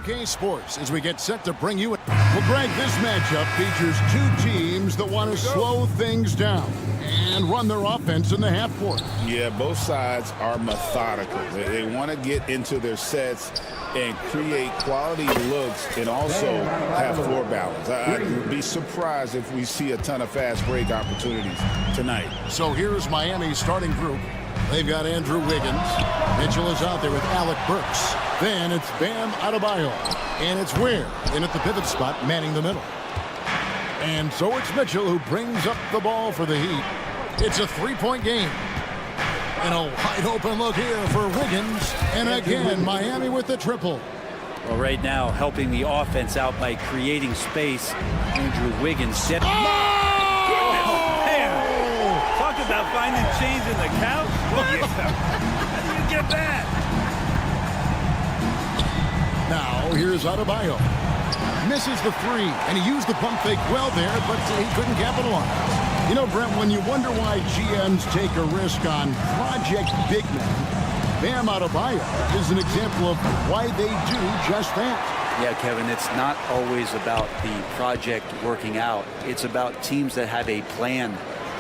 2K Sports as we get set to bring you it. Well, Greg, this matchup features two teams that want to slow things down and run their offense in the half court. Yeah, both sides are methodical. They want to get into their sets and create quality looks and also have floor balance. I'd be surprised if we see a ton of fast break opportunities tonight. So here's Miami's starting group. They've got Andrew Wiggins. Mitchell is out there with Alec Burks. Then it's Bam Adebayo. And it's Ware in at the pivot spot, manning the middle. And so it's Mitchell who brings up the ball for the Heat. It's a three-point game. And a wide open look here for Wiggins. And again, Miami with the triple. Well, right now, helping the offense out by creating space. Andrew Wiggins. Talk about finding change in the couch. How do you get that? Now, here's Adebayo. Misses the three, and he used the pump fake well there, but he couldn't capitalize. You know, Brent, when you wonder why GMs take a risk on project big men, Bam Adebayo is an example of why they do just that. Yeah, Kevin, it's not always about the project working out. It's about teams that have a plan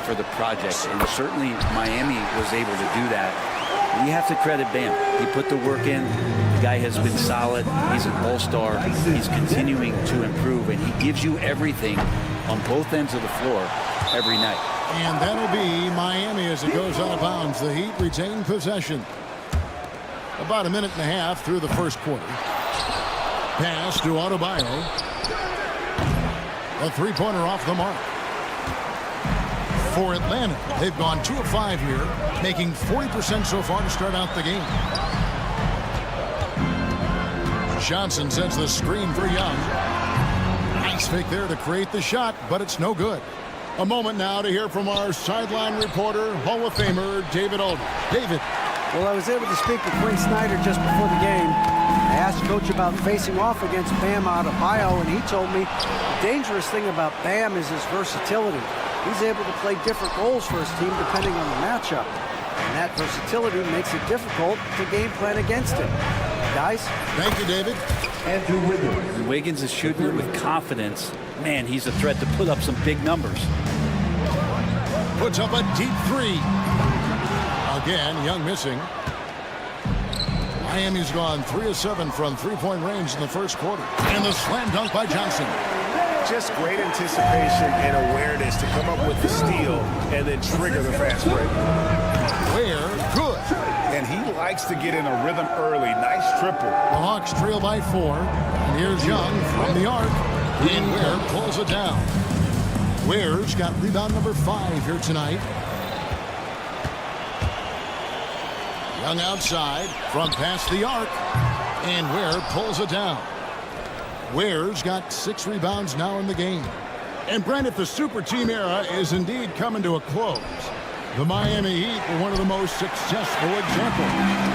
for the project, and certainly Miami was able to do that. And you have to credit Bam. He put the work in. The guy has been solid. He's an all-star. He's continuing to improve, and he gives you everything on both ends of the floor every night. And that'll be Miami as it goes out of bounds. The Heat retain possession. About a minute and a half through the first quarter. Pass to Adebayo. A three-pointer off the mark. For Atlanta, they've gone 2 of 5 here, making 40% so far to start out the game. Johnson sends the screen for Young. Nice fake there to create the shot, but it's no good. A moment now to hear from our sideline reporter, Hall of Famer David Alden. David. Well, I was able to speak with Quinn Snyder just before the game. I asked Coach about facing off against Bam Adebayo, and he told me the dangerous thing about Bam is his versatility. He's able to play different roles for his team depending on the matchup. And that versatility makes it difficult to game plan against him. Guys? Thank you, David. Andrew Wiggins. Wiggins is shooting it with confidence. Man, he's a threat to put up some big numbers. Puts up a deep three. Again, Young missing. Miami's gone 3 of 7 from three-point range in the first quarter. And the slam dunk by Johnson. Just great anticipation and awareness to come up with the steal and then trigger the fast break. Ware, good. And he likes to get in a rhythm early. Nice triple. The Hawks trail by 4. And here's Young from the arc. And Ware pulls it down. Ware's got rebound number 5 here tonight. Young outside from past the arc. And Ware pulls it down. Ware's got 6 rebounds now in the game. And Brent, if the super team era is indeed coming to a close, the Miami Heat were one of the most successful examples.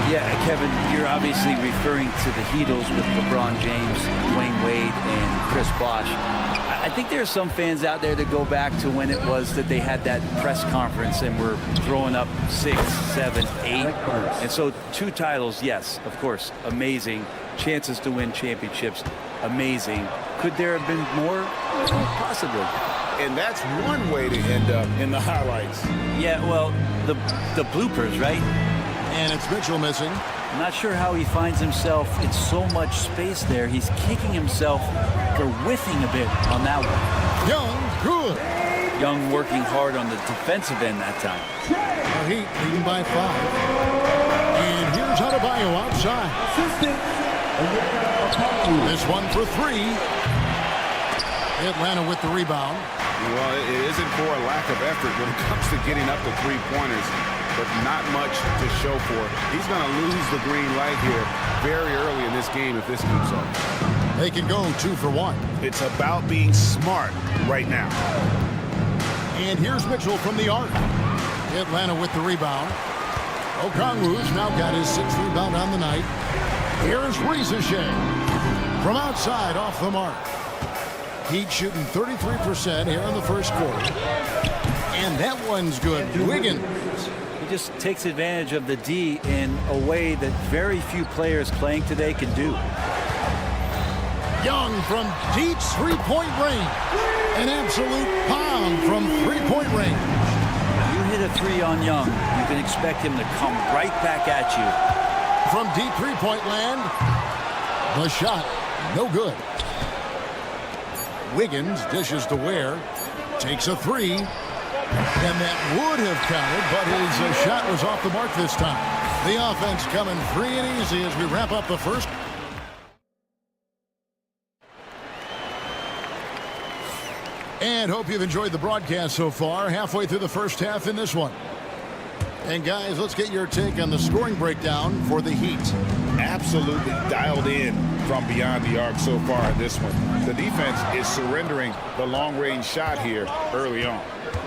Yeah, Kevin, you're obviously referring to the Heatles with LeBron James, Dwayne Wade, and Chris Bosh. I think there are some fans out there that go back to when it was that they had that press conference and were throwing up 6, 7, 8. And so 2 titles, yes, of course, amazing. Chances to win championships, amazing. Could there have been more? Possibly. And that's one way to end up in the highlights. Yeah, well, the bloopers, right? And it's Mitchell missing. I'm not sure how he finds himself in so much space there. He's kicking himself for whiffing a bit on that one. Young, good. Young working hard on the defensive end that time. The Heat leading by 5. And here's Adebayo outside. This one for 3. Atlanta with the rebound. Well, it isn't for a lack of effort when it comes to getting up the three-pointers, but not much to show for it. He's going to lose the green light here very early in this game if this keeps up. They can go 2 for 1. It's about being smart right now. And here's Mitchell from the arc. Atlanta with the rebound. Okongwu's now got his 6th rebound on the night. Here's Rizachet from outside off the mark. Heat shooting 33% here in the first quarter. And that one's good. Wiggins. He just takes advantage of the D in a way that very few players playing today can do. Young from deep three-point range. An absolute bomb from three-point range. You hit a three on Young, you can expect him to come right back at you. From deep three-point land, the shot, no good. Wiggins dishes to Ware, takes a three, and that would have counted, but his shot was off the mark this time. The offense coming free and easy as we wrap up the first. And hope you've enjoyed the broadcast so far. Halfway through the first half in this one. And guys, let's get your take on the scoring breakdown for the Heat. Absolutely dialed in from beyond the arc so far in this one. The defense is surrendering the long-range shot here early on.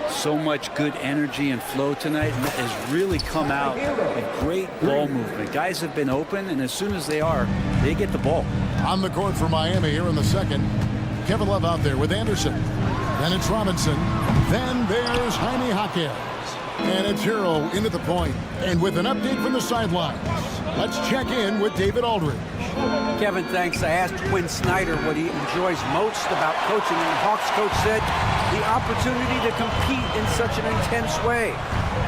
So much good energy and flow tonight has really come out of great ball movement. Guys have been open, and as soon as they are, they get the ball. On the court for Miami here in the second. Kevin Love out there with Anderson. Then it's Robinson. Then there's Jaime Jaquez. And it's Hero into the point. And with an update from the sidelines, let's check in with David Aldridge. Kevin, thanks. I asked Quinn Snyder what he enjoys most about coaching, and the Hawks coach said the opportunity to compete in such an intense way.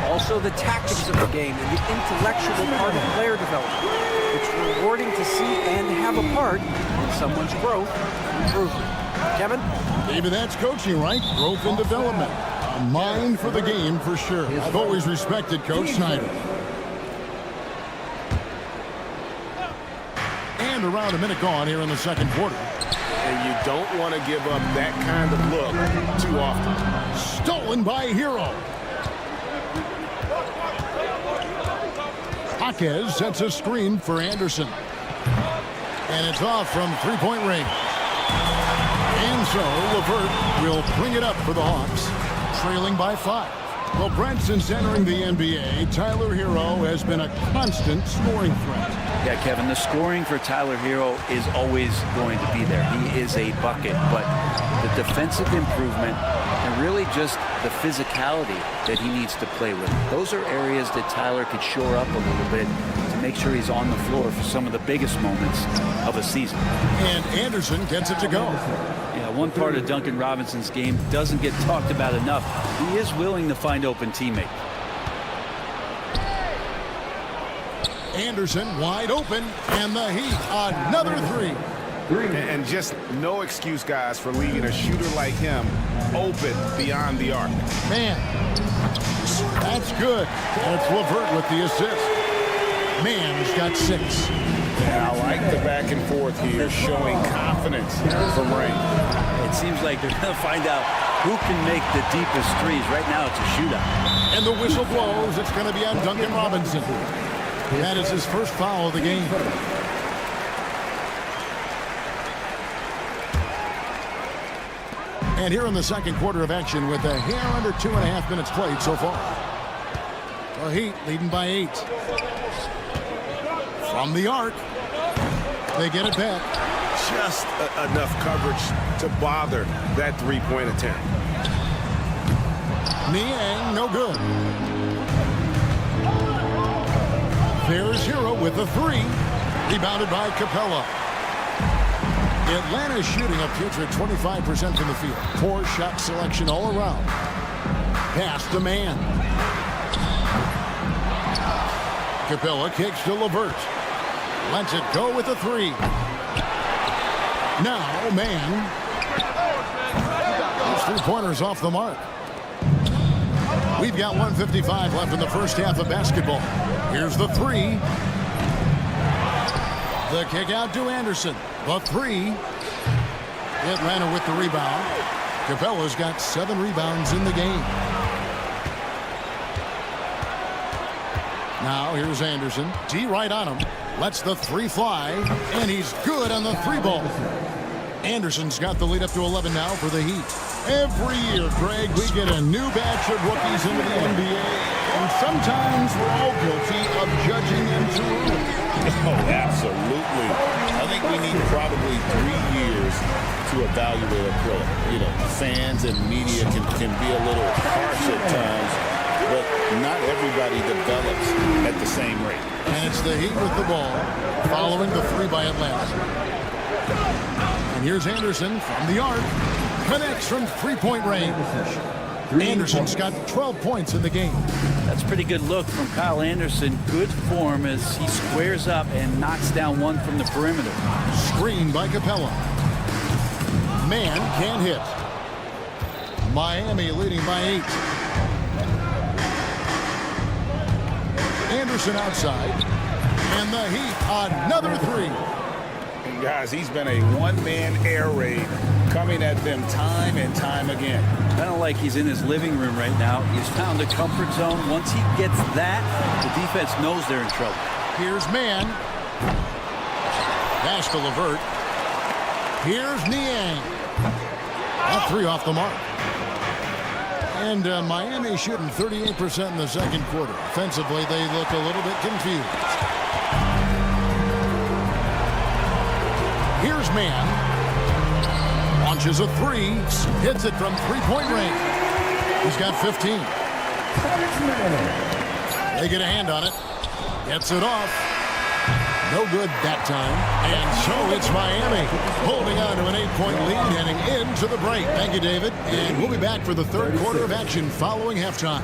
Also the tactics of the game and the intellectual part of player development. It's rewarding to see and have a part in someone's growth and improvement. Kevin? David, that's coaching, right? Growth and development. A mind for the game for sure. I've always respected Coach Snyder. And around a minute gone here in the second quarter. And you don't want to give up that kind of look too often. Stolen by Hero. Jaquez sets a screen for Anderson. And it's off from three-point range. And so LeVert will bring it up for the Hawks, trailing by 5. Well, Brent, since entering the NBA, Tyler Hero has been a constant scoring threat. Yeah, Kevin, the scoring for Tyler Hero is always going to be there. He is a bucket, but the defensive improvement and really just the physicality that he needs to play with. Those are areas that Tyler could shore up a little bit to make sure he's on the floor for some of the biggest moments of a season. And Anderson gets it to go. Yeah, one part of Duncan Robinson's game doesn't get talked about enough. He is willing to find open teammates. Anderson wide open, and the Heat another three. And just no excuse, guys, for leaving a shooter like him open beyond the arc. Man, that's good. And it's LeVert with the assist. Man's got 6. Yeah, I like the back and forth here, showing confidence from Ray. It seems like they're going to find out who can make the deepest threes. Right now, it's a shootout. And the whistle blows. It's going to be on Duncan Robinson. That is his first foul of the game. And here in the second quarter of action with a hair under 2.5 minutes played so far. The Heat leading by 8. From the arc, they get it back. Just enough coverage to bother that three-point attempt. Niang, no good. There's Hero with the 3. Rebounded by Capella. Atlanta's shooting a putrid 25% from the field. Poor shot selection all around. Pass to Man. Capella kicks to LeVert. Lets it go with a 3. Now Man. Those 3-pointers off the mark. We've got 1:55 left in the first half of basketball. Here's the 3. The kick out to Anderson. The 3. Atlanta with the rebound. Capella's got 7 rebounds in the game. Now here's Anderson. D right on him. Lets the 3 fly. And he's good on the 3-ball. Anderson's got the lead up to 11 now for the Heat. Every year, Greg, we get a new batch of rookies into the NBA. And sometimes we're all guilty of judging them too early. Oh, absolutely. I think we need probably 3 years to evaluate a player. You know, fans and media can be a little harsh at times, but not everybody develops at the same rate. And it's the Heat with the ball, following the 3 by Atlanta. And And here's Anderson from the arc. Connects from three-point range. Anderson's got 12 points in the game. That's a pretty good look from Kyle Anderson. Good form as he squares up and knocks down one from the perimeter. Screen by Capella. Man can't hit. Miami leading by 8. Anderson outside. And the Heat, another three. And guys, he's been a one-man air raid coming at them time and time again. Kind of like he's in his living room right now. He's found a comfort zone. Once he gets that, the defense knows they're in trouble. Here's Man. Pass to LeVert. Here's Niang. That three off the mark. And Miami shooting 38% in the second quarter. Offensively, they look a little bit confused. Here's Man. Launches a three. Hits it from three-point range. He's got 15. They get a hand on it. Gets it off. No good that time. And so it's Miami holding on to an 8-point lead heading into the break. Thank you, David. And we'll be back for the third quarter of action following halftime.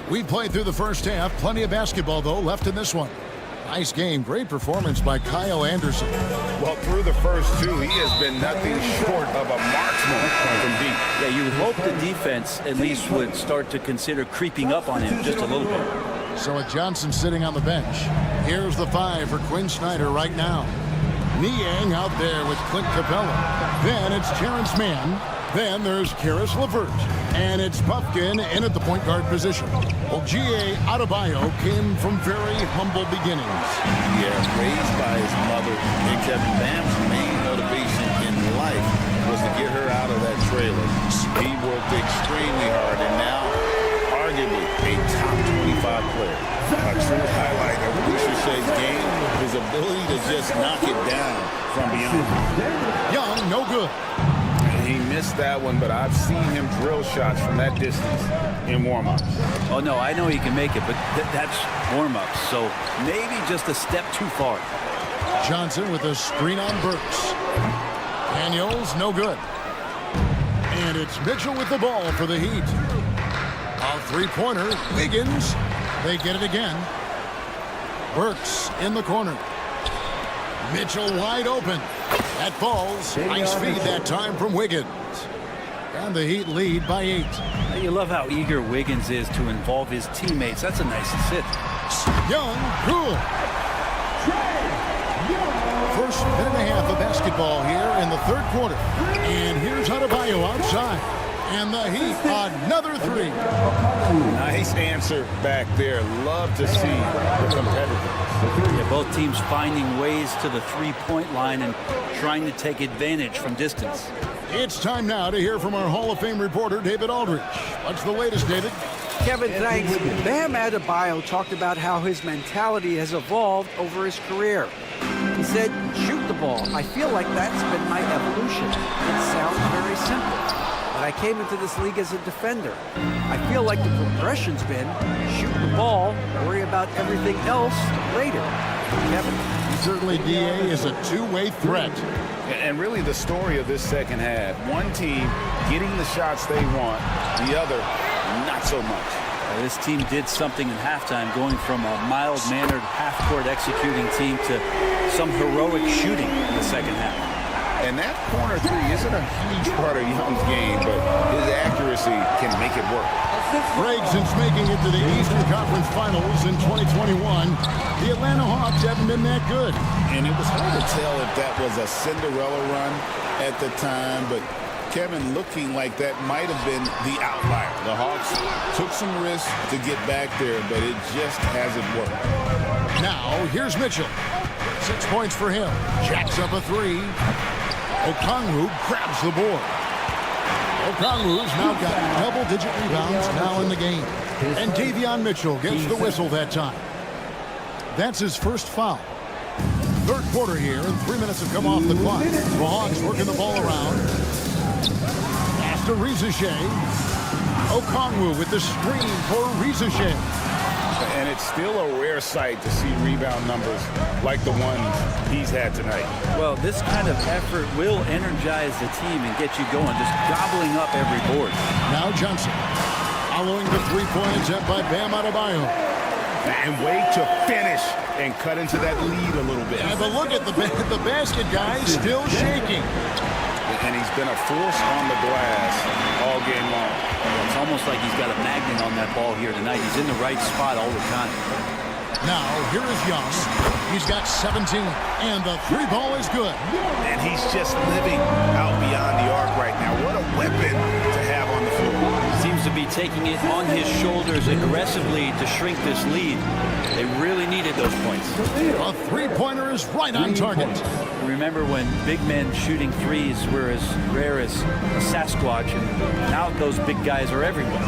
We played through the first half. Plenty of basketball, though, left in this one. Nice game. Great performance by Kyle Anderson. Well, through the first two, he has been nothing short of a marksman from deep. Yeah, you would hope the defense at least would start to consider creeping up on him just a little bit. So with Johnson sitting on the bench, here's the 5 for Quinn Snyder right now. Niang out there with Clint Capella. Then it's Terrence Mann. Then there's Karis LeVert. And it's Puffkin in at the point guard position. Well, G.A. Adebayo came from very humble beginnings. Yeah, raised by his mother. And Kevin Bam's main motivation in life was to get her out of that trailer. He worked extremely hard, and now, arguably, a top 25 player. A true highlight of Alicia Shea's game, his ability to just knock it down from beyond. Young, no good. He missed that one, but I've seen him drill shots from that distance in warm-ups. Oh, no, I know he can make it, but that's warm-ups, so maybe just a step too far. Johnson with a screen on Burks. Daniels, no good. And it's Mitchell with the ball for the Heat. A three-pointer, Wiggins. They get it again. Burks in the corner. Mitchell wide open. That falls. Nice feed that time from Wiggins. And the Heat lead by 8. You love how eager Wiggins is to involve his teammates. That's a nice assist. Young, cool. First minute and a half of basketball here in the third quarter. And here's Adebayo outside. And the Heat, another three. Nice answer back there. Love to see the competitiveness. Yeah, both teams finding ways to the three-point line and trying to take advantage from distance. It's time now to hear from our Hall of Fame reporter, David Aldridge. What's the latest, David? Kevin, thanks. Bam Adebayo talked about how his mentality has evolved over his career. He said, shoot the ball. I feel like that's been my evolution. It sounds very simple. But I came into this league as a defender. I feel like the progression's been shoot the ball, worry about everything else later. Kevin? Certainly, DA is a two-way threat. And really the story of this second half, one team getting the shots they want, the other not so much. This team did something in halftime, going from a mild-mannered half-court executing team to some heroic shooting in the second half. And that corner three isn't a huge part of Young's game, but his accuracy can make it work. Greg, since making it to the Eastern Conference Finals in 2021, the Atlanta Hawks haven't been that good. And it was hard to tell if that was a Cinderella run at the time, but Kevin, looking like that might have been the outlier. The Hawks took some risks to get back there, but it just hasn't worked. Now, here's Mitchell. 6 points for him. Jacks up a three. Okongwu grabs the board. Okongwu's now got double-digit rebounds now in the game. And Davion Mitchell gets the whistle that time. That's his first foul. Third quarter here, and 3 minutes have come off the clock. The Hawks working the ball around. Pass to Rizachet. Okongwu with the screen for Rizachet. And it's still a rare sight to see rebound numbers like the ones he's had tonight. Well, this kind of effort will energize the team and get you going, just gobbling up every board. Now Johnson. Following the three-point attempt by Bam Adebayo. And wait to finish and cut into that lead a little bit. Yeah, but look at the basket guy still shaking. And he's been a force on the glass all game long. It's almost like he's got a magnet on that ball here tonight. He's in the right spot all the time. Now, here is Young. He's got 17, and the three ball is good. And he's just living out beyond the arc right now. What a weapon to have on the floor. Seems to be taking it on his shoulders aggressively to shrink this lead. They really needed those points. A three-pointer is right on target. Remember when big men shooting threes were as rare as a Sasquatch, and now those big guys are everywhere.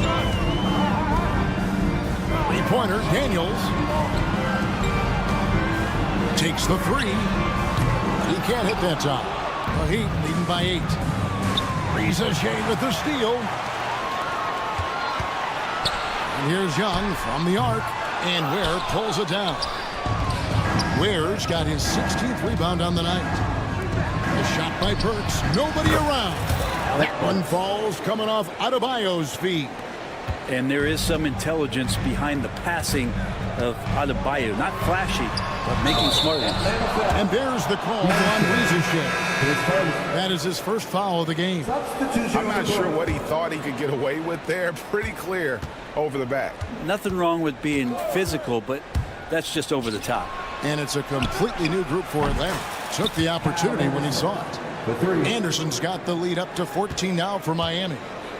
Three-pointer, Daniels. Takes the three. He can't hit that time. The Heat leading by 8. Rizachet with the steal. And here's Young from the arc. And Ware pulls it down. Ware's got his 16th rebound on the night. A shot by Burks. Nobody around. That one falls coming off Adebayo's feet. And there is some intelligence behind the passing of Adebayo. Not flashy, but making smart ones. And there's the call on Rizachet. That is his first foul of the game. I'm not sure what he thought he could get away with there. Pretty clear over the back. Nothing wrong with being physical, but that's just over the top. And it's a completely new group for Atlanta. Took the opportunity when he saw it. Anderson's got the lead up to 14 now for Miami.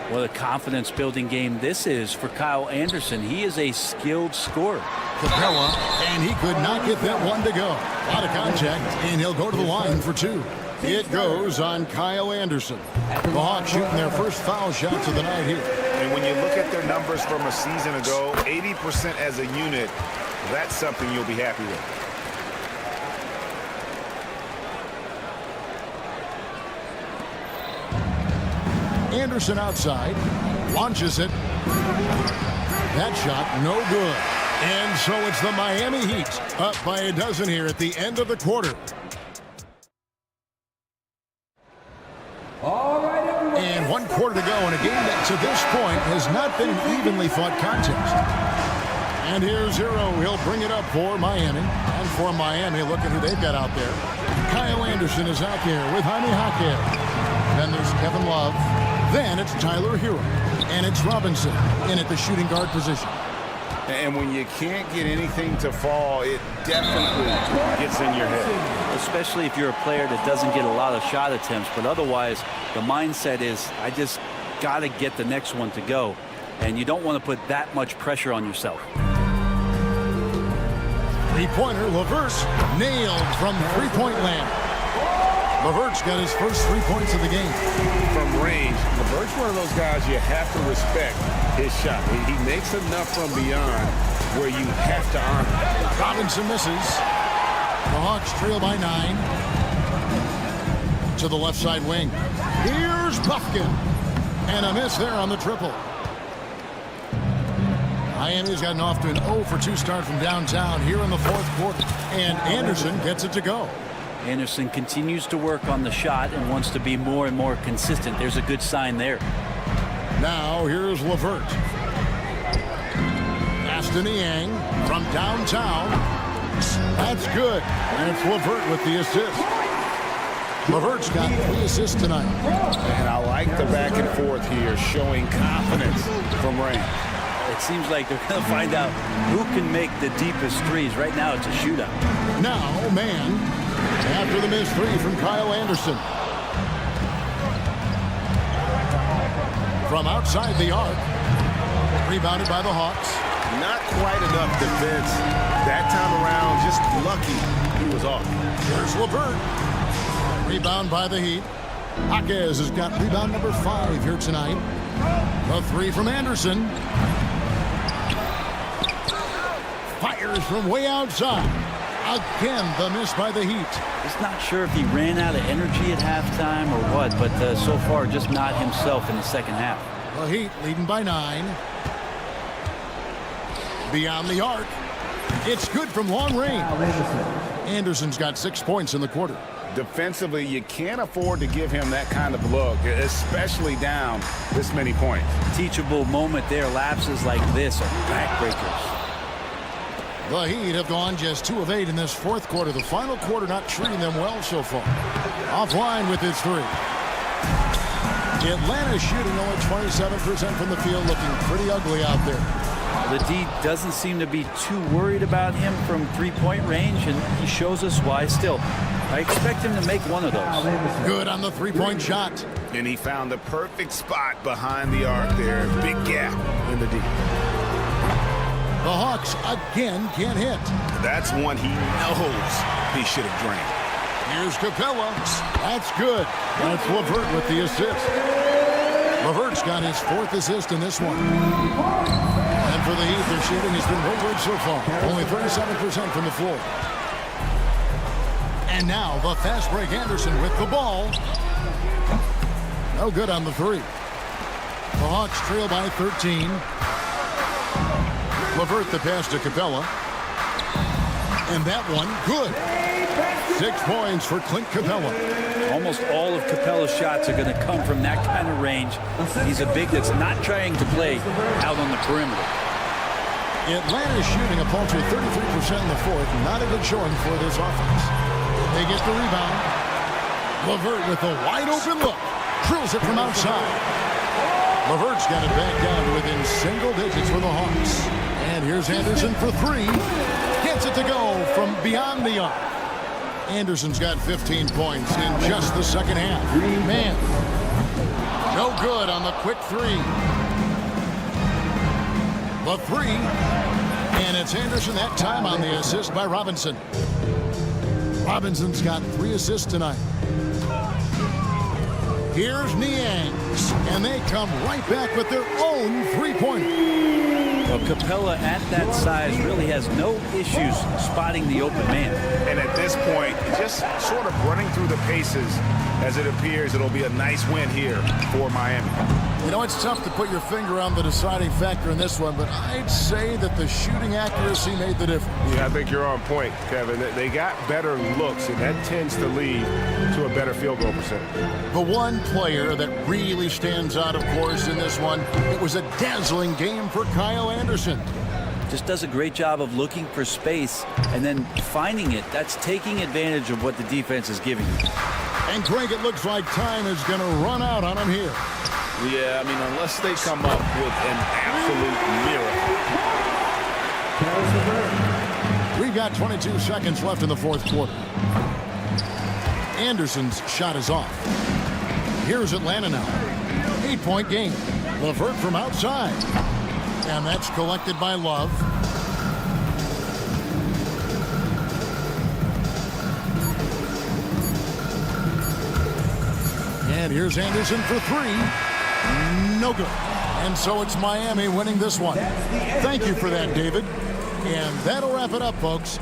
What a confidence-building game this is for Kyle Anderson. He is a skilled scorer. Capella, and he could not get that one to go. Out of contact, and he'll go to the line for 2. It goes on Kyle Anderson. The Hawks shooting their first foul shots of the night here. And when you look at their numbers from a season ago, 80% as a unit, that's something you'll be happy with. Anderson outside, launches it. That shot, no good. And so it's the Miami Heat up by a dozen here at the end of the quarter. And 1 quarter to go in a game that to this point has not been an evenly fought contest. And here's Hero. He'll bring it up for Miami. And for Miami, look at who they've got out there. Kyle Anderson is out there with Jaime Jaquez. Then there's Kevin Love. Then it's Tyler Hero. And it's Robinson in at the shooting guard position. And when you can't get anything to fall, it definitely gets in your head. Especially if you're a player that doesn't get a lot of shot attempts. But otherwise, the mindset is, I just got to get the next one to go. And you don't want to put that much pressure on yourself. Three-pointer, LeVert nailed from three-point land. LeVert's got his first 3 points of the game. From range, LeVert's one of those guys you have to respect his shot. He makes enough from beyond where you have to honor. Robinson misses. The Hawks trail by 9. To the left side wing. Here's Buffkin. And a miss there on the triple. Miami's gotten off to an 0 for 2 start from downtown here in the 4th quarter. And Anderson gets it to go. Anderson continues to work on the shot and wants to be more and more consistent. There's a good sign there. Now here's LeVert. Aston Yang from downtown. That's good. And it's LeVert with the assist. LeVert's got 3 assists tonight. And I like the back and forth here, showing confidence from range. It seems like they're going to find out who can make the deepest threes. Right now, it's a shootout. Now, man, after the missed 3 from Kyle Anderson. From outside the arc. Rebounded by the Hawks. Not quite enough defense that time around. Just lucky he was off. Here's LeVert. Rebound by the Heat. Jaquez has got rebound number 5 here tonight. The 3 from Anderson. Fires from way outside. Again, the miss by the Heat. Just not sure if he ran out of energy at halftime or what, but so far just not himself in the second half. The Heat leading by 9. Beyond the arc. It's good from long range. Anderson's got 6 points in the quarter. Defensively, you can't afford to give him that kind of look, especially down this many points. Teachable moment there. Lapses like this are backbreakers. The Heat have gone just 2 of 8 in this fourth quarter. The final quarter not treating them well so far. Offline with his 3. Atlanta shooting only 27% from the field, looking pretty ugly out there. The D doesn't seem to be too worried about him from three-point range, and he shows us why still. I expect him to make one of those. Good on the three-point shot. And he found the perfect spot behind the arc there. Big gap in the D. The Hawks again can't hit. That's one he knows he should have drained. Here's Capella. That's good. That's LeVert with the assist. LeVert's got his 4th assist in this one. And for the Heat, their shooting has been way good so far. Only 37% from the floor. And now the fast break Anderson with the ball. No good on the 3. The Hawks trail by 13. LeVert the pass to Capella. And that one, good. 6 points for Clint Capella. Almost all of Capella's shots are going to come from that kind of range. He's a big that's not trying to play out on the perimeter. Atlanta is shooting a paltry 33% in the fourth. Not a good showing for this offense. They get the rebound. LeVert with a wide open look. Drills it from outside. LeVert's got it back down to within single digits for the Hawks. And here's Anderson for 3. Gets it to go from beyond the arc. Anderson's got 15 points in just the second half. Man, no good on the quick 3. The 3, and it's Anderson that time on the assist by Robinson. Robinson's got 3 assists tonight. Here's Niang, and they come right back with their own 3-pointer. Well, Capella at that size really has no issues spotting the open man. And at this point, just sort of running through the paces as it appears it'll be a nice win here for Miami. You know, it's tough to put your finger on the deciding factor in this one, but I'd say that the shooting accuracy made the difference. Yeah, I think you're on point, Kevin. They got better looks, and that tends to lead to a better field goal percentage. The one player that really stands out, of course, in this one, it was a dazzling game for Kyle Anderson. Just does a great job of looking for space and then finding it. That's taking advantage of what the defense is giving you. And Greg, it looks like time is going to run out on him here. Yeah, I mean, unless they come up with an absolute miracle. We've got 22 seconds left in the fourth quarter. Anderson's shot is off. Here's Atlanta now. 8-point game. LeVert from outside. And that's collected by Love. And here's Anderson for 3. No good. And so it's Miami winning this one. Thank you for that, David. And that'll wrap it up, folks.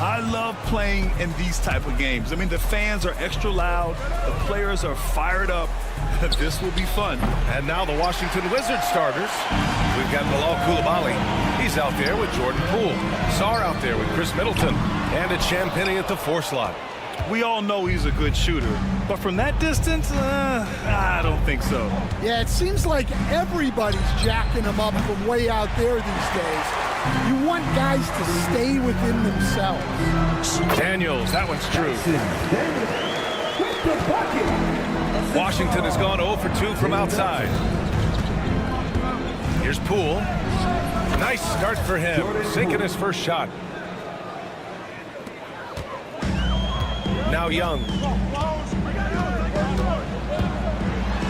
I love playing in these type of games. I mean, the fans are extra loud. The players are fired up. This will be fun. And now the Washington Wizards starters. We've got Bilal Coulibaly. He's out there with Jordan Poole. Sarr out there with Chris Middleton. And it's Champagnie at the 4 slot. We all know he's a good shooter. But from that distance, I don't think so. Yeah, it seems like everybody's jacking him up from way out there these days. You want guys to stay within themselves. Daniels, that one's true. Washington has gone 0 for 2 from outside. Here's Poole. Nice start for him, sinking his first shot. Now Young.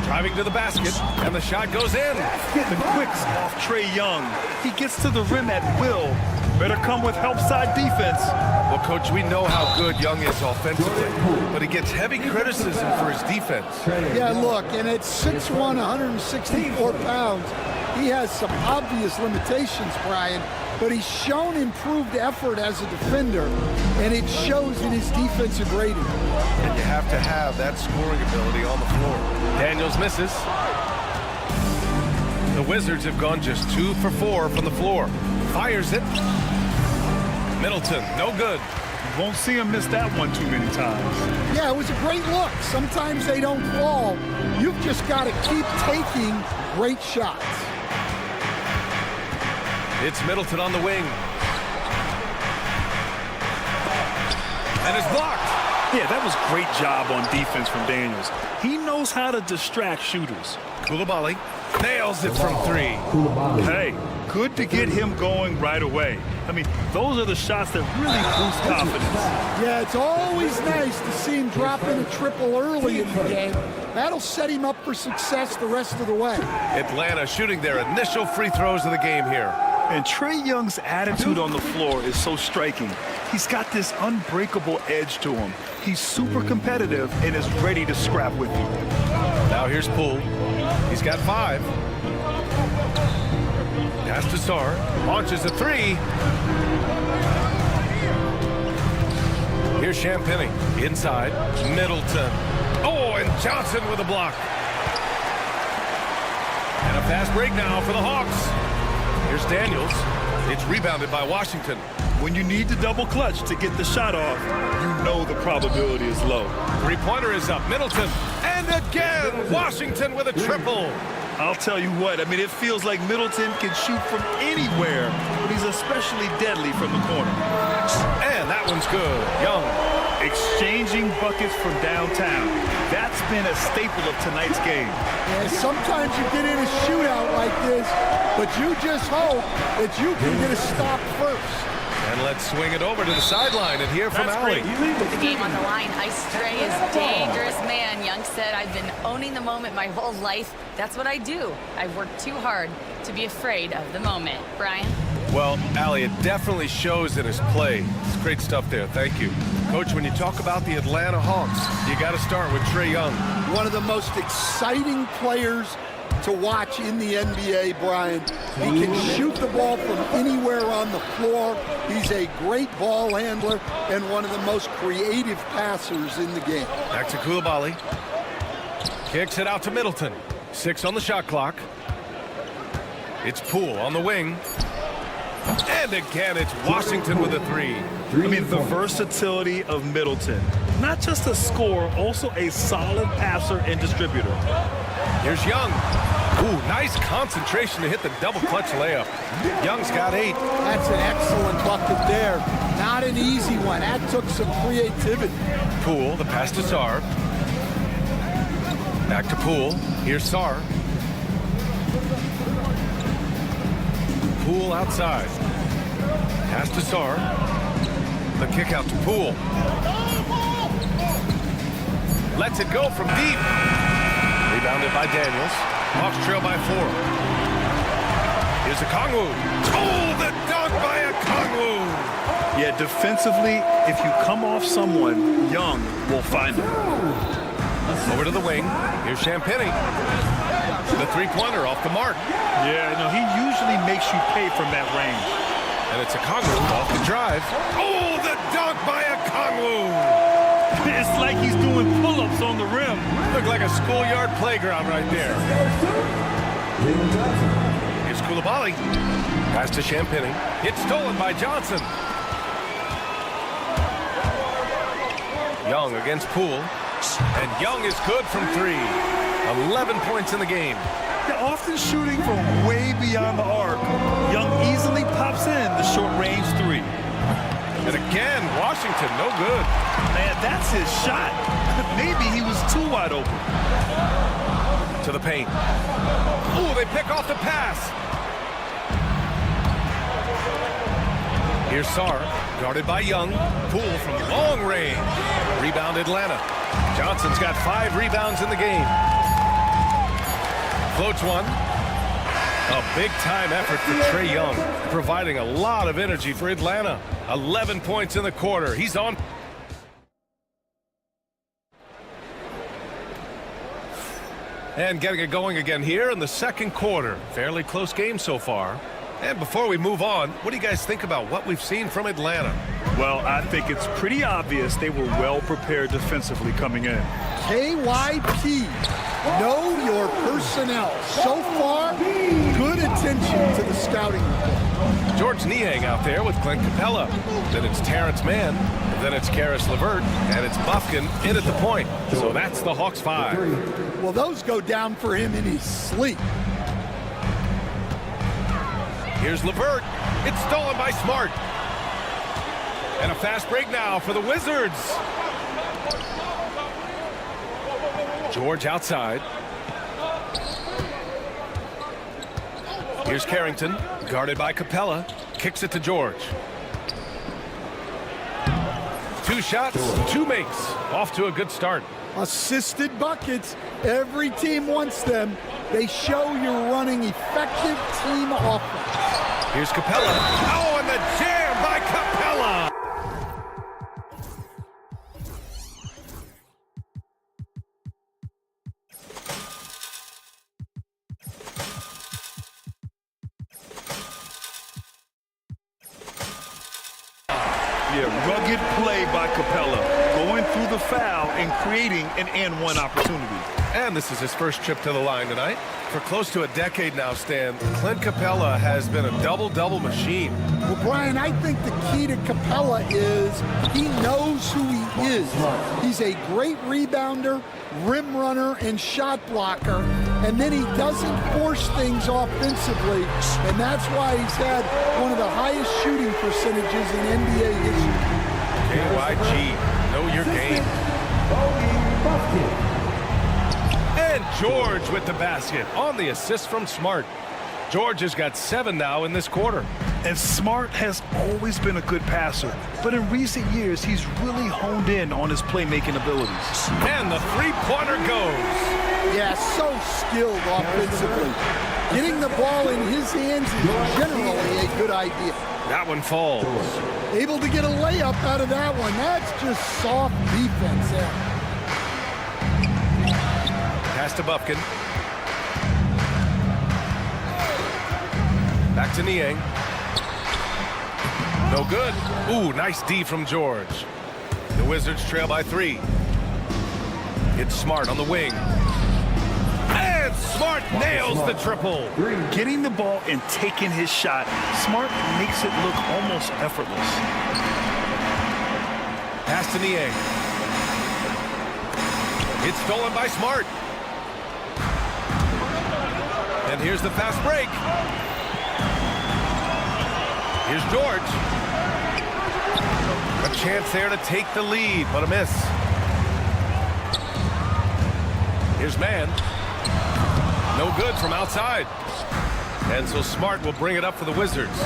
Driving to the basket, and the shot goes in. The quicks off Trae Young. He gets to the rim at will. Better come with help side defense. Well, Coach, we know how good Young is offensively, but he gets heavy criticism for his defense. Yeah, look, and at 6'1", 164 pounds, he has some obvious limitations, Brian, but he's shown improved effort as a defender, and it shows in his defensive rating. And you have to have that scoring ability on the floor. Daniels misses. The Wizards have gone just 2 for 4 from the floor. Fires it. Middleton, no good. Won't see him miss that one too many times. Yeah, it was a great look. Sometimes they don't fall. You've just got to keep taking great shots. It's Middleton on the wing. And it's blocked. Yeah, that was a great job on defense from Daniels. He knows how to distract shooters. Coulibaly nails it from 3. Hey, good to get him going right away. I mean, those are the shots that really boost confidence. Yeah, it's always nice to see him drop in a triple early in the game. That'll set him up for success the rest of the way. Atlanta shooting their initial free throws of the game here. And Trae Young's attitude on the floor is so striking. He's got this unbreakable edge to him. He's super competitive and is ready to scrap with you. Now here's Poole. He's got 5. Pass to Sarr. Launches a 3. Here's Champagnie. Inside. Middleton. Oh, and Johnson with a block. And a fast break now for the Hawks. Here's Daniels. It's rebounded by Washington. When you need to double clutch to get the shot off, you know the probability is low. 3-pointer is up. Middleton. And And again, Washington with a triple. I'll tell you what, I mean, it feels like Middleton can shoot from anywhere, but he's especially deadly from the corner. And that one's good. Young. Exchanging buckets from downtown. That's been a staple of tonight's game. And sometimes you get in a shootout like this, but you just hope that you can get a stop first. And let's swing it over to the sideline and hear from Allie. With the game on the line, Ice Stray is dangerous, man. Young said, I've been owning the moment my whole life. That's what I do. I've worked too hard to be afraid of the moment. Brian? Well, Allie, it definitely shows in his play. It's great stuff there. Thank you. Coach, when you talk about the Atlanta Hawks, you got to start with Trae Young. One of the most exciting players to watch in the NBA, Brian. He can shoot the ball from anywhere on the floor. He's a great ball handler and one of the most creative passers in the game. Back to Coulibaly. Kicks it out to Middleton. 6 on the shot clock. It's Poole on the wing. And again, it's Washington with a 3. I mean, the versatility of Middleton. Not just a scorer, also a solid passer and distributor. Here's Young. Ooh, nice concentration to hit the double clutch layup. Young's got 8. That's an excellent bucket there. Not an easy one. That took some creativity. Poole, the pass to Sarr. Back to Poole. Here's Sarr. Poole outside. Pass to Sarr. The kick out to Poole. Lets it go from deep. Rebounded by Daniels. Hawks trail by 4. Here's Okongwu. Oh, the dunk by Okongwu. Yeah, defensively, if you come off someone, Young will find him. Over to the wing. Here's Champagnie. The three-pointer off the mark. Yeah, no, he usually makes you pay from that range. And it's Okongwu off the drive. Oh, the dunk by Okongwu. It's like he's doing pull-ups on the rim. Looked like a schoolyard playground right there. Here's Coulibaly. Pass to Champagnie. It's stolen by Johnson. Young against Poole. And Young is good from 3. 11 points in the game. They're often shooting from way beyond the arc. Young easily pops in the short-range 3. And again, Washington, no good. Man, that's his shot. Maybe he was too wide open. To the paint. Ooh, they pick off the pass. Here's Sarr, guarded by Young. Poole from long range. Rebound Atlanta. Johnson's got 5 rebounds in the game. Floats one. A big-time effort for Trae Young, providing a lot of energy for Atlanta. 11 points in the quarter. He's on. And getting it going again here in the second quarter. Fairly close game so far. And before we move on, what do you guys think about what we've seen from Atlanta? Well, I think it's pretty obvious they were well prepared defensively coming in. KYP, know your personnel. So far, good attention to the scouting report. George Niang out there with Clint Capella. Then it's Terrence Mann. Then it's Karis LeVert. And it's Bufkin in at the point. So that's the Hawks 5. Well, those go down for him in his sleep. Here's LeVert. It's stolen by Smart. And a fast break now for the Wizards. George outside. Here's Carrington, guarded by Capella. Kicks it to George. 2 shots, 2 makes. Off to a good start. Assisted buckets. Every team wants them. They show you're running effective team offense. Here's Capella. Oh, and the jam by Capella. Yeah, rugged play by Capella, going through the foul and creating an and-one opportunity. And this is his first trip to the line tonight. For close to a decade now, Stan, Clint Capella has been a double-double machine. Well, Brian, I think the key to Capella is he knows who he is. He's a great rebounder, rim runner and shot blocker, and then he doesn't force things offensively, and that's why he's had one of the highest shooting percentages in NBA history. KYG, know your game. And George with the basket on the assist from Smart. George has got 7 now in this quarter. And Smart has always been a good passer, but in recent years, he's really honed in on his playmaking abilities. And the three-pointer goes. Yeah, so skilled offensively. Getting the ball in his hands is generally a good idea. That one falls. Able to get a layup out of that one. That's just soft defense there. Pass to Bufkin. Back to Niang. No good. Ooh, nice D from George. The Wizards trail by 3. It's Smart on the wing. And Smart nails the triple. Getting the ball and taking his shot, Smart makes it look almost effortless. Pass to Niang. It's stolen by Smart. And here's the fast break. Here's George. A chance there to take the lead, but a miss. Here's Mann. No good from outside. And so Smart will bring it up for the Wizards.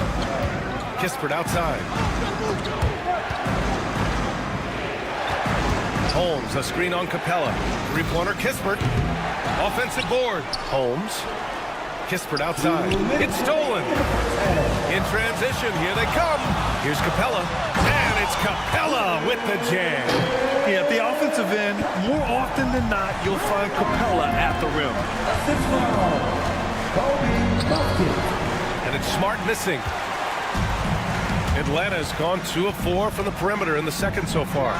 Kispert outside. Holmes, a screen on Capella. Three-pointer, Kispert. Offensive board. Holmes. Kispert outside. It's stolen. In transition, here they come. Here's Capella. And it's Capella with the jam. Yeah, at the offensive end, more often than not, you'll find Capella at the rim. And it's Smart missing. Atlanta's gone 2 of 4 from the perimeter in the second so far.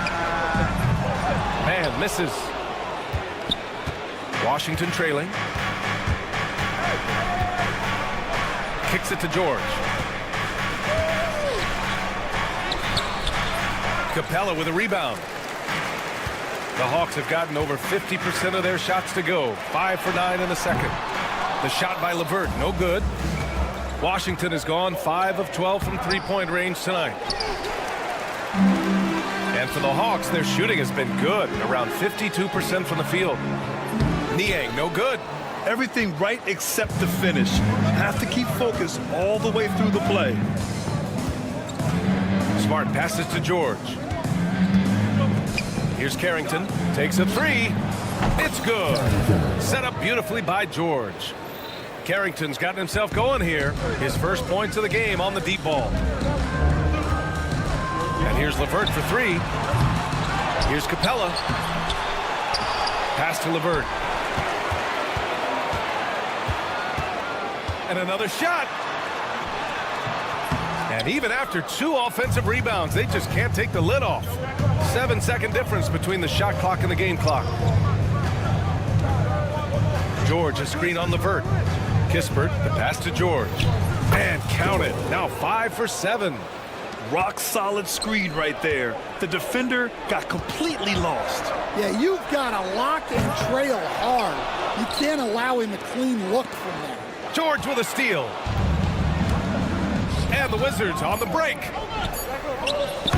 Man misses. Washington trailing. Kicks it to George. Capella with a rebound. The Hawks have gotten over 50% of their shots to go. 5 for 9 in the second. The shot by LeVert, no good. Washington has gone 5 of 12 from three-point range tonight. And for the Hawks, their shooting has been good, around 52% from the field. Niang, no good. Everything right except the finish. Have to keep focused all the way through the play. Smart passes to George. Here's Carrington. Takes a 3. It's good. Set up beautifully by George. Carrington's gotten himself going here. His first points of the game on the deep ball. And here's LeVert for 3. Here's Capella. Pass to LeVert. And another shot. And even after 2 offensive rebounds, they just can't take the lid off. 7-second difference between the shot clock and the game clock. George, a screen on LeVert. Kispert, the pass to George. And count it. Now 5 for 7. Rock solid screen right there. The defender got completely lost. Yeah, you've got to lock and trail hard. You can't allow him a clean look from there. George with a steal. And the Wizards on the break.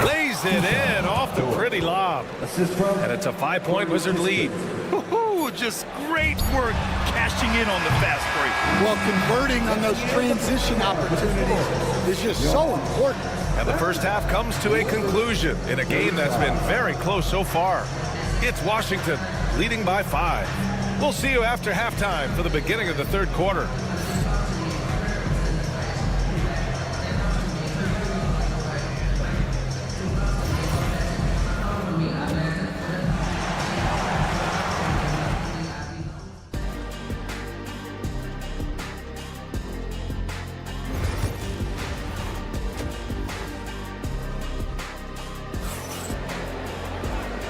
Lays it in off the pretty lob. And it's a 5-point Wizard lead. Just great work cashing in on the fast break. Well, converting on those transition opportunities is just so important. And the first half comes to a conclusion in a game that's been very close so far. It's Washington leading by 5. We'll see you after halftime for the beginning of the third quarter.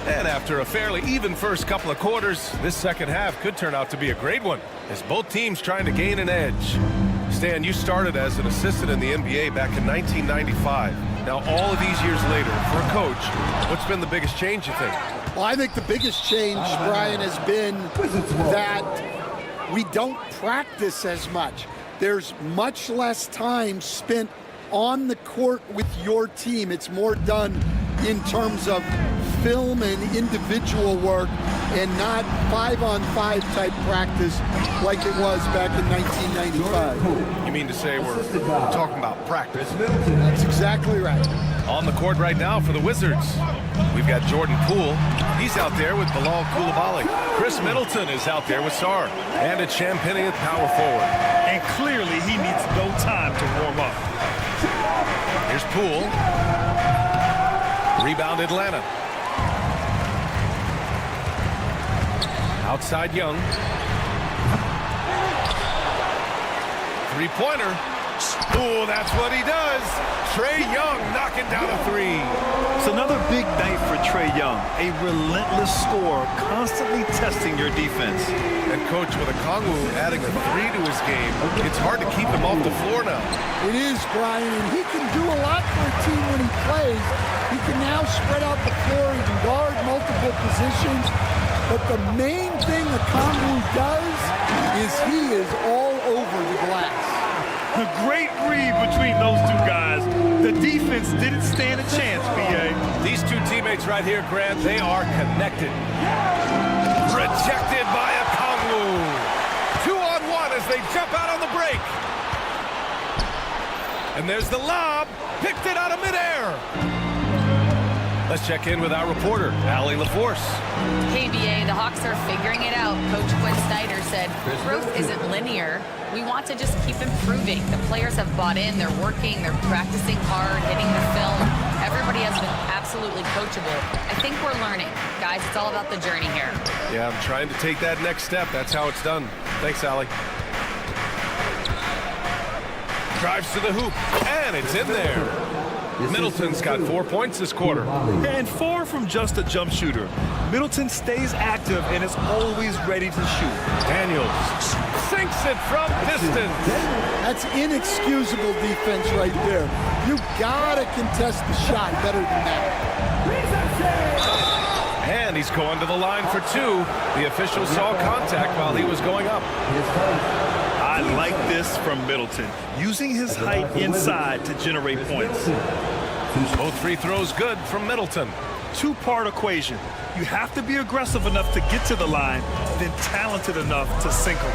And after a fairly even first couple of quarters, this second half could turn out to be a great one, as both teams trying to gain an edge. Stan, you started as an assistant in the NBA back in 1995. Now, all of these years later, for a coach, what's been the biggest change, you think? Well, I think the biggest change, Brian, has been that we don't practice as much. There's much less time spent on the court with your team. It's more done in terms of film and individual work and not 5-on-5 type practice like it was back in 1995. You mean to say we're talking about practice? That's exactly right. On the court right now for the Wizards, we've got Jordan Poole. He's out there with Bilal Coulibaly. Chris Middleton is out there with Sarr. And it's Champagnie at power forward. And clearly he needs no time to warm up. Here's Poole. Rebound Atlanta. Outside Young. Three-pointer. Oh, that's what he does. Trae Young knocking down a three. It's another big night for Trae Young. A relentless scorer, constantly testing your defense. And Coach, with Okongwu adding a three to his game, it's hard to keep him off the floor now. It is, Brian, and he can do a lot for a team when he plays. He can now spread out the floor, he can guard multiple positions. But the main thing Okongwu does is he is all over the glass. A great read between those two guys. The defense didn't stand a chance, B.A. These two teammates right here, Grant, they are connected. Rejected by Okongwu. 2-on-1 as they jump out on the break. And there's the lob. Picked it out of midair. Let's check in with our reporter, Allie LaForce. Hey, BA, the Hawks are figuring it out. Coach Quinn Snyder said growth isn't linear. We want to just keep improving. The players have bought in. They're working. They're practicing hard, hitting the film. Everybody has been absolutely coachable. I think we're learning. Guys, it's all about the journey here. Yeah, I'm trying to take that next step. That's how it's done. Thanks, Allie. Drives to the hoop, and it's in there. Middleton's got 4 points this quarter. And far from just a jump shooter, Middleton stays active and is always ready to shoot. Daniels sinks it from distance. That's inexcusable defense right there. You gotta contest the shot better than that. And he's going to the line for two. The official saw contact while he was going up. I like this from Middleton, using his height inside to generate points. Both free throws good from Middleton. Two-part equation. You have to be aggressive enough to get to the line, then talented enough to sink them.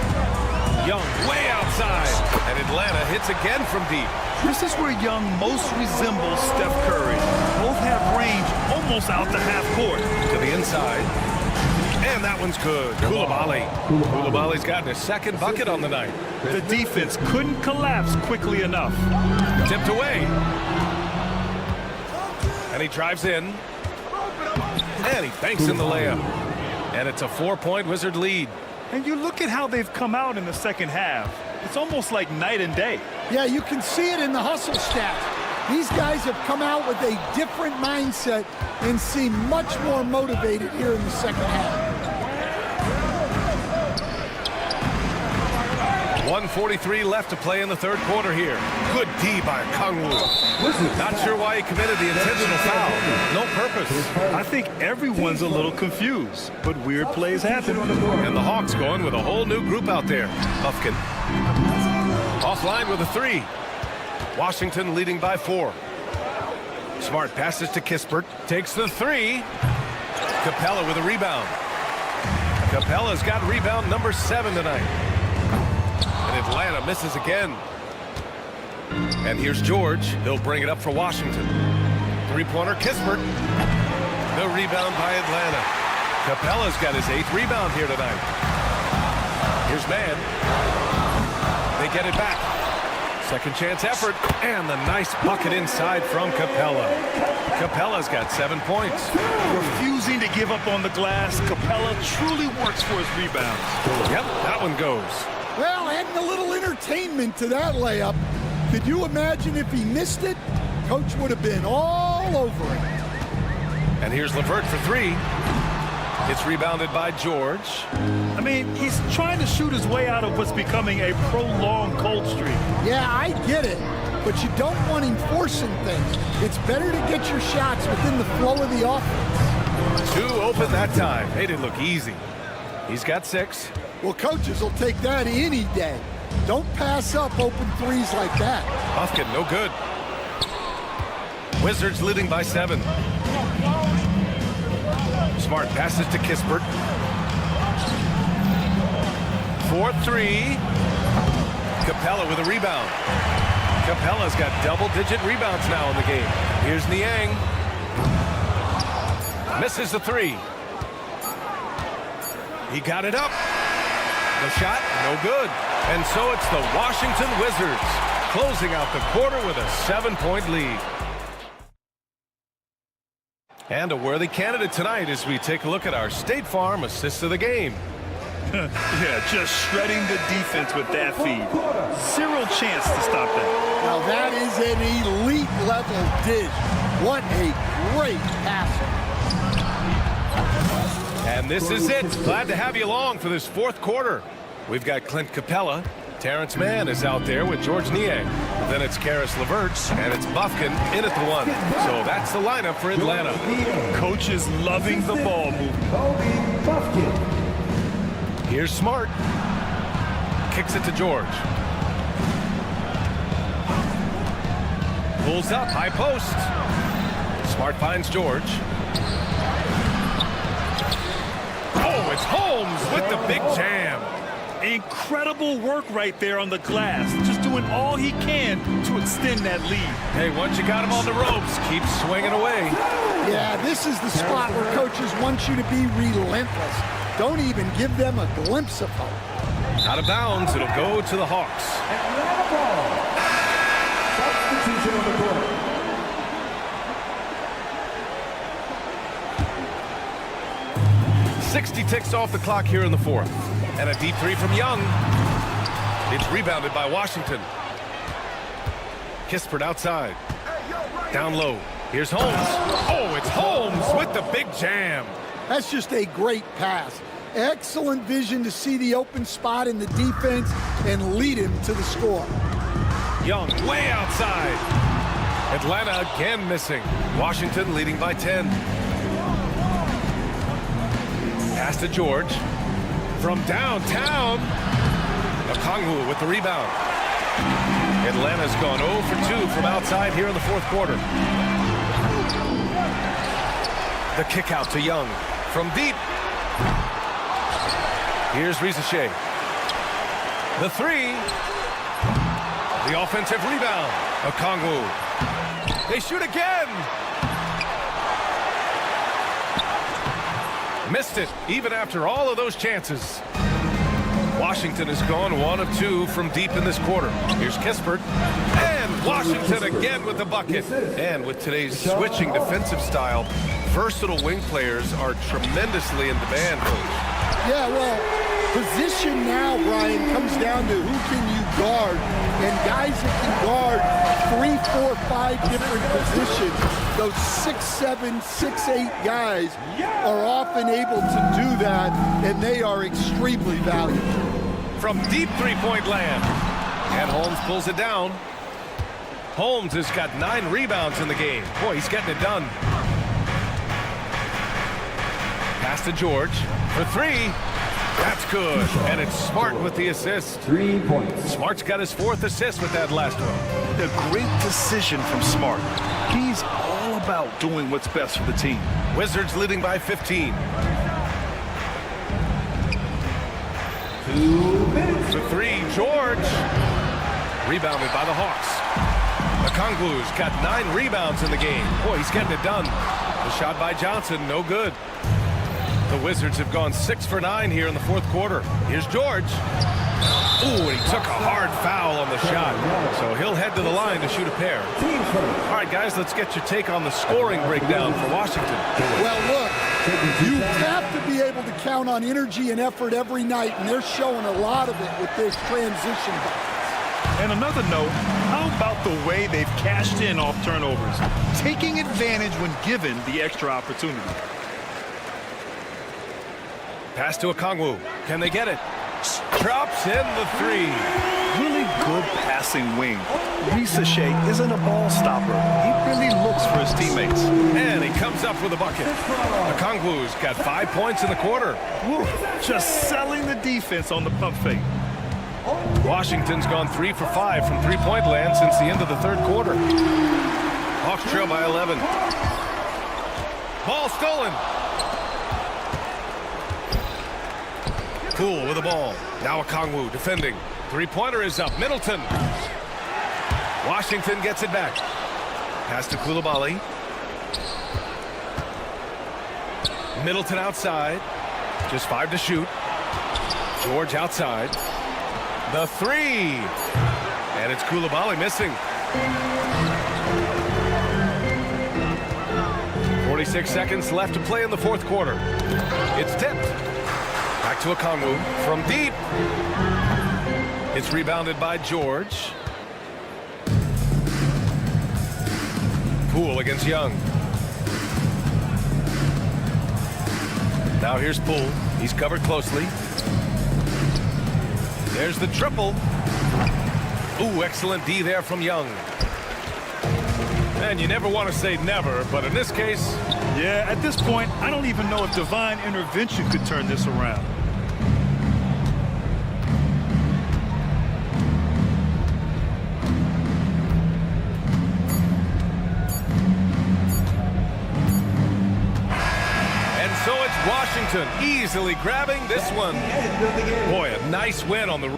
Young way outside, and Atlanta hits again from deep. This is where Young most resembles Steph Curry. Both have range almost out to half court. To the inside. And that one's good. Coulibaly's gotten his second bucket on the night. The defense couldn't collapse quickly enough. Tipped away. And he drives in. And he banks in the layup. And it's a 4-point Wizard lead. And you look at how they've come out in the second half. It's almost like night and day. Yeah, you can see it in the hustle stats. These guys have come out with a different mindset and seem much more motivated here in the second half. 1:43 left to play in the third quarter here. Good D by Okongwu. Not sure why he committed the intentional foul. No purpose. I think everyone's a little confused, but weird plays happen. And the Hawks going with a whole new group out there. Huffkin. Offline with a three. Washington leading by 4. Smart passes to Kispert. Takes the three. Capella with a rebound. Capella's got rebound number 7 tonight. And Atlanta misses again. And here's George. He'll bring it up for Washington. Three-pointer Kispert. The rebound by Atlanta. Capella's got his 8th rebound here tonight. Here's Mann. They get it back. Second chance effort, and the nice bucket inside from Capella. Capella's got 7 points. Refusing to give up on the glass, Capella truly works for his rebounds. Yep, that one goes. Well, adding a little entertainment to that layup. Could you imagine if he missed it? Coach would have been all over it. And here's LeVert for 3. It's rebounded by George. I mean, he's trying to shoot his way out of what's becoming a prolonged cold streak. Yeah, I get it, but you don't want him forcing things. It's better to get your shots within the flow of the offense. Two open that time. Made it look easy. He's got 6. Well, coaches will take that any day. Don't pass up open threes like that. Buffkin, no good. Wizards leading by 7. Smart passes to Kispert. 4-3. Capella with a rebound. Capella's got double-digit rebounds now in the game. Here's Niang. Misses the 3. He got it up. The shot, no good. And so it's the Washington Wizards closing out the quarter with a 7-point lead. And a worthy candidate tonight as we take a look at our State Farm assist of the game. Yeah, just shredding the defense with that feed. Zero chance to stop that. Now that is an elite level dish. What a great passer. And this is it. Glad to have you along for this 4th quarter. We've got Clint Capella. Terrence Mann is out there with George Niang. Then it's Karis LeVert, and it's Buffkin in at the 1. So that's the lineup for Atlanta. Coach is loving the ball movement. Here's Smart. Kicks it to George. Pulls up, high post. Smart finds George. Oh, it's Holmes with the big jam. Incredible work right there on the glass. Just doing all he can to extend that lead. Hey, once you got him on the ropes, keep swinging away. Yeah, this is the spot where coaches want you to be relentless. Don't even give them a glimpse of hope. Out of bounds, it'll go to the Hawks. Substitution on the court. 60 ticks off the clock here in the 4th. And a deep 3 from Young. It's rebounded by Washington. Kispert outside. Down low. Here's Holmes. Oh, it's Holmes with the big jam. That's just a great pass. Excellent vision to see the open spot in the defense and lead him to the score. Young way outside. Atlanta again missing. Washington leading by 10. Pass to George. From downtown. Okongwu with the rebound. Atlanta's gone 0 for 2 from outside here in the 4th quarter. The kick out to Young. From deep. Here's Rizachet. The 3. The offensive rebound. Okongwu. They shoot again. Missed it, even after all of those chances. Washington has gone 1 of 2 from deep in this quarter. Here's Kispert. And Washington again with the bucket. And with today's switching defensive style, versatile wing players are tremendously in demand, Coach. Yeah, well, position now, Brian, comes down to who can you guard. And guys that can guard 3, 4, 5 different positions, those 6'7", 6'8" guys are often able to do that, and they are extremely valuable. From deep three-point land. And Holmes pulls it down. Holmes has got 9 rebounds in the game. Boy, he's getting it done. Pass to George for 3. That's good. And it's Smart with the assist. 3 points. Smart's got his 4th assist with that last one. A great decision from Smart. He's all about doing what's best for the team. Wizards leading by 15. 2 minutes. For 3, George. Rebounded by the Hawks. Okongwu's got 9 rebounds in the game. Boy, he's getting it done. The shot by Johnson, no good. The Wizards have gone 6 for 9 here in the 4th quarter. Here's George. Ooh, and he took a hard foul on the shot. So he'll head to the line to shoot a pair. All right, guys, let's get your take on the scoring breakdown for Washington. Well, look, you have to be able to count on energy and effort every night, and they're showing a lot of it with this transition buckets. And another note, how about the way they've cashed in off turnovers, taking advantage when given the extra opportunity. Pass to Okongwu. Can they get it? Drops in the 3. Really good passing wing. Ricochet isn't a ball stopper. He really looks for his teammates. And he comes up with a bucket. The Kongwu's got 5 points in the quarter. Woo, just selling the defense on the pump fake. Washington's gone 3 for 5 from three-point land since the end of the third quarter. Hawks trail by 11. Ball stolen. Poole with the ball. Now a Kongwu defending. Three-pointer is up. Middleton. Washington gets it back. Pass to Coulibaly. Middleton outside. Just 5 to shoot. George outside. The three. And it's Coulibaly missing. 46 seconds left to play in the fourth quarter. It's tipped. Back to a Kongwu from deep. It's rebounded by George. Poole against Young. Now here's Poole. He's covered closely. There's the triple. Ooh, excellent D there from Young. And you never want to say never, but in this case... Yeah, at this point, I don't even know if divine intervention could turn this around. So it's Washington easily grabbing this one. Boy, a nice win on the...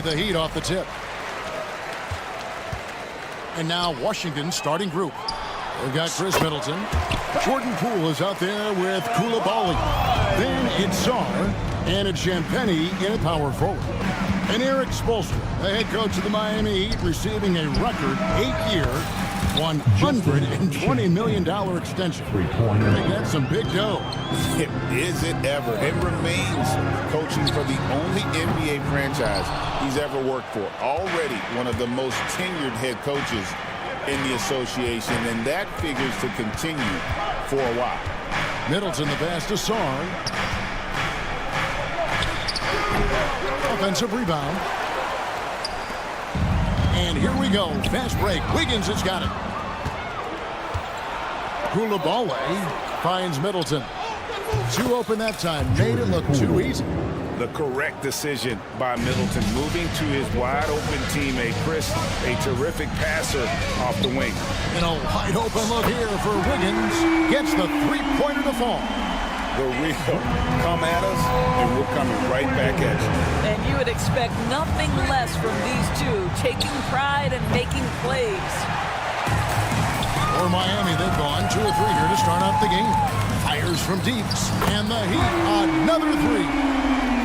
the Heat off the tip. And now Washington's starting group. They've got Chris Middleton. Jordan Poole is out there with Coulibaly. Then it's Sarr, and it's Champagnie in at power forward. And Eric Spoelstra, the head coach of the Miami Heat, receiving a record 8-year, $120 million extension. I think that's some big dough. Is it ever? It remains coaching for the only NBA franchise he's ever worked for. Already one of the most tenured head coaches in the association, and that figures to continue for a while. Middleton the pass to Sarr. Offensive rebound. And here we go. Fast break. Wiggins has got it. Coulibaly finds Middleton. Too open that time. Made it look too easy. The correct decision by Middleton, moving to his wide-open teammate, Chris, a terrific passer off the wing. And a wide-open look here for Wiggins. Gets the three-pointer to fall. The real come at us, and we're coming right back at you. And you would expect nothing less from these two, taking pride and making plays. For Miami, they've gone 2 or 3 here to start off the game. Fires from deep, and the Heat, another 3.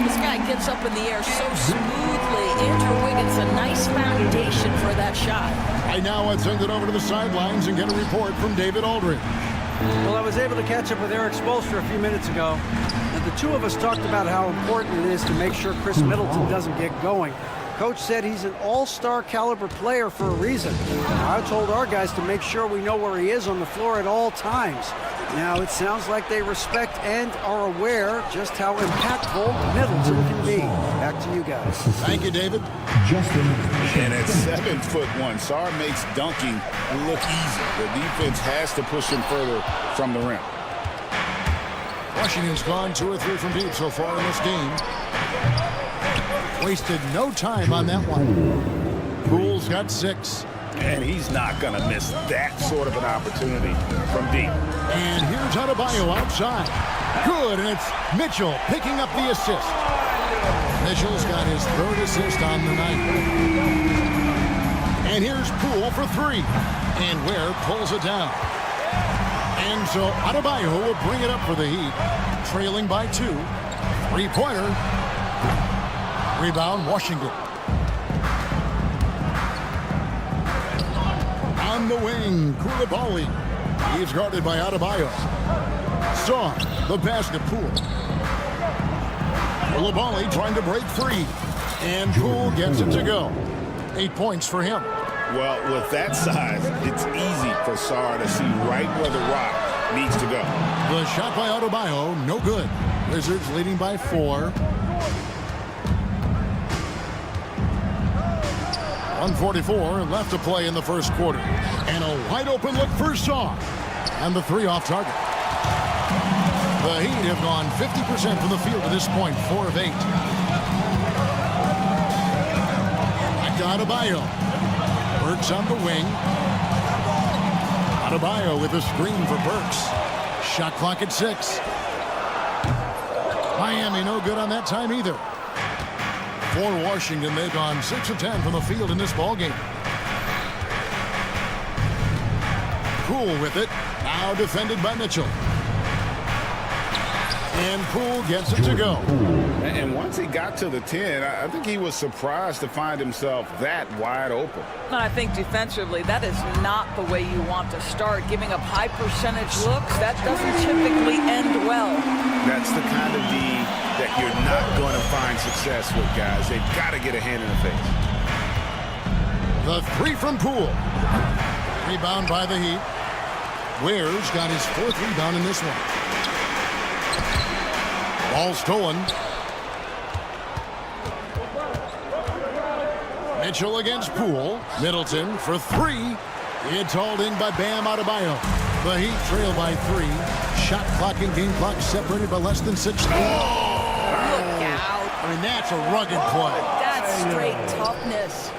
This guy gets up in the air so smoothly. Andrew Wiggins, a nice foundation for that shot. Right now, I'd send it over to the sidelines and get a report from David Aldridge. Well, I was able to catch up with Eric Spoelstra a few minutes ago. The two of us talked about how important it is to make sure Chris Middleton doesn't get going. Coach said he's an all-star caliber player for a reason. I told our guys to make sure we know where he is on the floor at all times. Now, it sounds like they respect and are aware just how impactful Middleton can be. Back to you guys. Thank you, David. And at 7'1", Sarr makes dunking look easy. The defense has to push him further from the rim. Washington's gone 2 or 3 from deep so far in this game. Wasted no time on that one. Poole's got 6. And he's not going to miss that sort of an opportunity from deep. And here's Adebayo outside. Good, and it's Mitchell picking up the assist. Mitchell's got his 3rd assist on the night. And here's Poole for 3. And Ware pulls it down. And so Adebayo will bring it up for the Heat. Trailing by 2. 3-pointer. Rebound, Washington. On the wing, Coulibaly. He's guarded by Adebayo. Sarr, the basket, Poole. Coulibaly trying to break free. And Poole gets it to go. 8 points for him. Well, with that size, it's easy for Sarr to see right where the rock needs to go. The shot by Adebayo, no good. Wizards leading by 4. 1:44 left to play in the first quarter. And a wide open look for Sarr. And the 3 off target. The Heat have gone 50% from the field to this point, 4 of 8. Back to Adebayo. Burks on the wing. Adebayo with a screen for Burks. Shot clock at 6. Miami no good on that time either. For Washington, they've gone 6 of 10 from the field in this ballgame. Poole with it. Now defended by Mitchell. And Poole gets it to go. And once he got to the 10, I think he was surprised to find himself that wide open. I think defensively, that is not the way you want to start. Giving up high percentage looks, that doesn't typically end well. That's the kind of D that you're not going to find success with, guys. They've got to get a hand in the face. The 3 from Poole. Rebound by the Heat. Ware's got his 4th rebound in this one. Ball stolen. Mitchell against Poole. Middleton for 3. It's hauled in by Bam Adebayo. The Heat trail by 3. Shot clock and game clock separated by less than 6. Look out. I mean, that's a rugged play. That's straight toughness.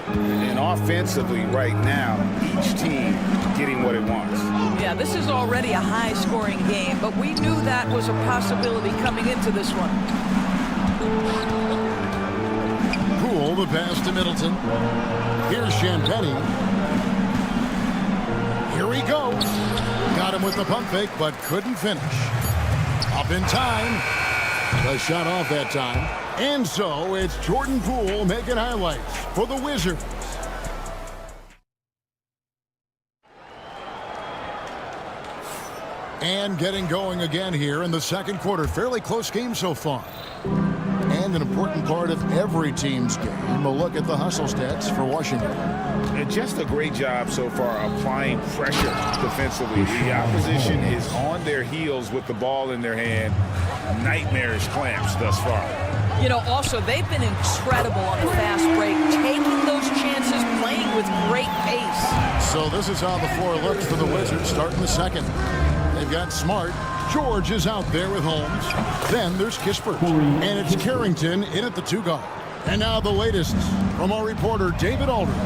And offensively right now, each team getting what it wants. Yeah, this is already a high-scoring game, but we knew that was a possibility coming into this one. Poole So the pass to Middleton. Here's Champagny. Here he goes. Got him with the pump fake, but couldn't finish. Up in time. The shot off that time. And so it's Jordan Poole making highlights for the Wizards. And getting going again here in the second quarter. Fairly close game so far. And an important part of every team's game. We'll look at the hustle stats for Washington. And just a great job so far applying pressure defensively. The opposition is on their heels with the ball in their hand. Nightmarish clamps thus far. You know, also, they've been incredible on the fast break, taking those chances, playing with great pace. So this is how the floor looks for the Wizards starting the second. They've got Smart. George is out there with Holmes. Then there's Kispert. And it's Carrington in at the 2 guard. And now the latest from our reporter, David Aldridge.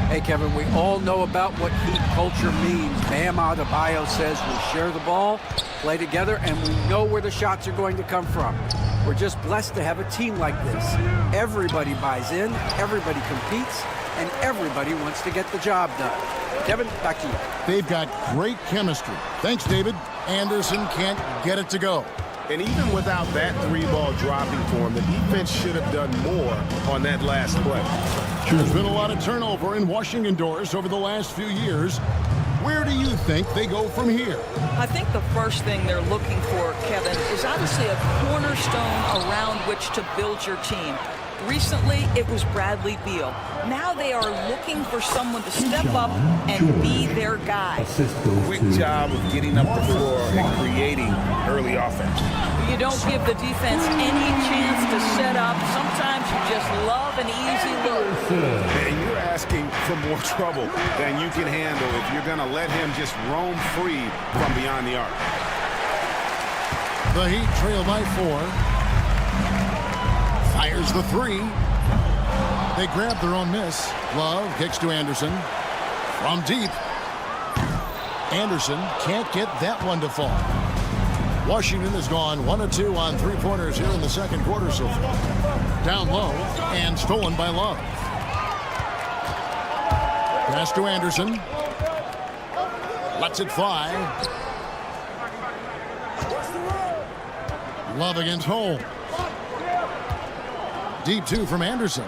Hey, Kevin, we all know about what Heat culture means. Bam Adebayo says we share the ball, play together, and we know where the shots are going to come from. We're just blessed to have a team like this. Everybody buys in, everybody competes, and everybody wants to get the job done. Kevin, back to you. They've got great chemistry. Thanks, David. Anderson can't get it to go. And even without that 3-ball dropping for him, the defense should have done more on that last play. There's been a lot of turnover in Washington doors over the last few years. Where do you think they go from here? I think the first thing they're looking for, Kevin, is obviously a cornerstone around which to build your team. Recently, it was Bradley Beal. Now they are looking for someone to step up and be their guy. Quick job of getting up the floor and creating early offense. You don't give the defense any chance to set up. Sometimes you just love an easy look. And you're asking for more trouble than you can handle if you're going to let him just roam free from beyond the arc. The Heat trail by 4. Fires the 3. They grab their own miss. Love kicks to Anderson. From deep. Anderson can't get that one to fall. Washington has gone 1 of 2 on 3-pointers here in the second quarter so far. Down low and stolen by Love. Pass to Anderson. Lets it fly. Love against Holmes. Deep 2 from Anderson.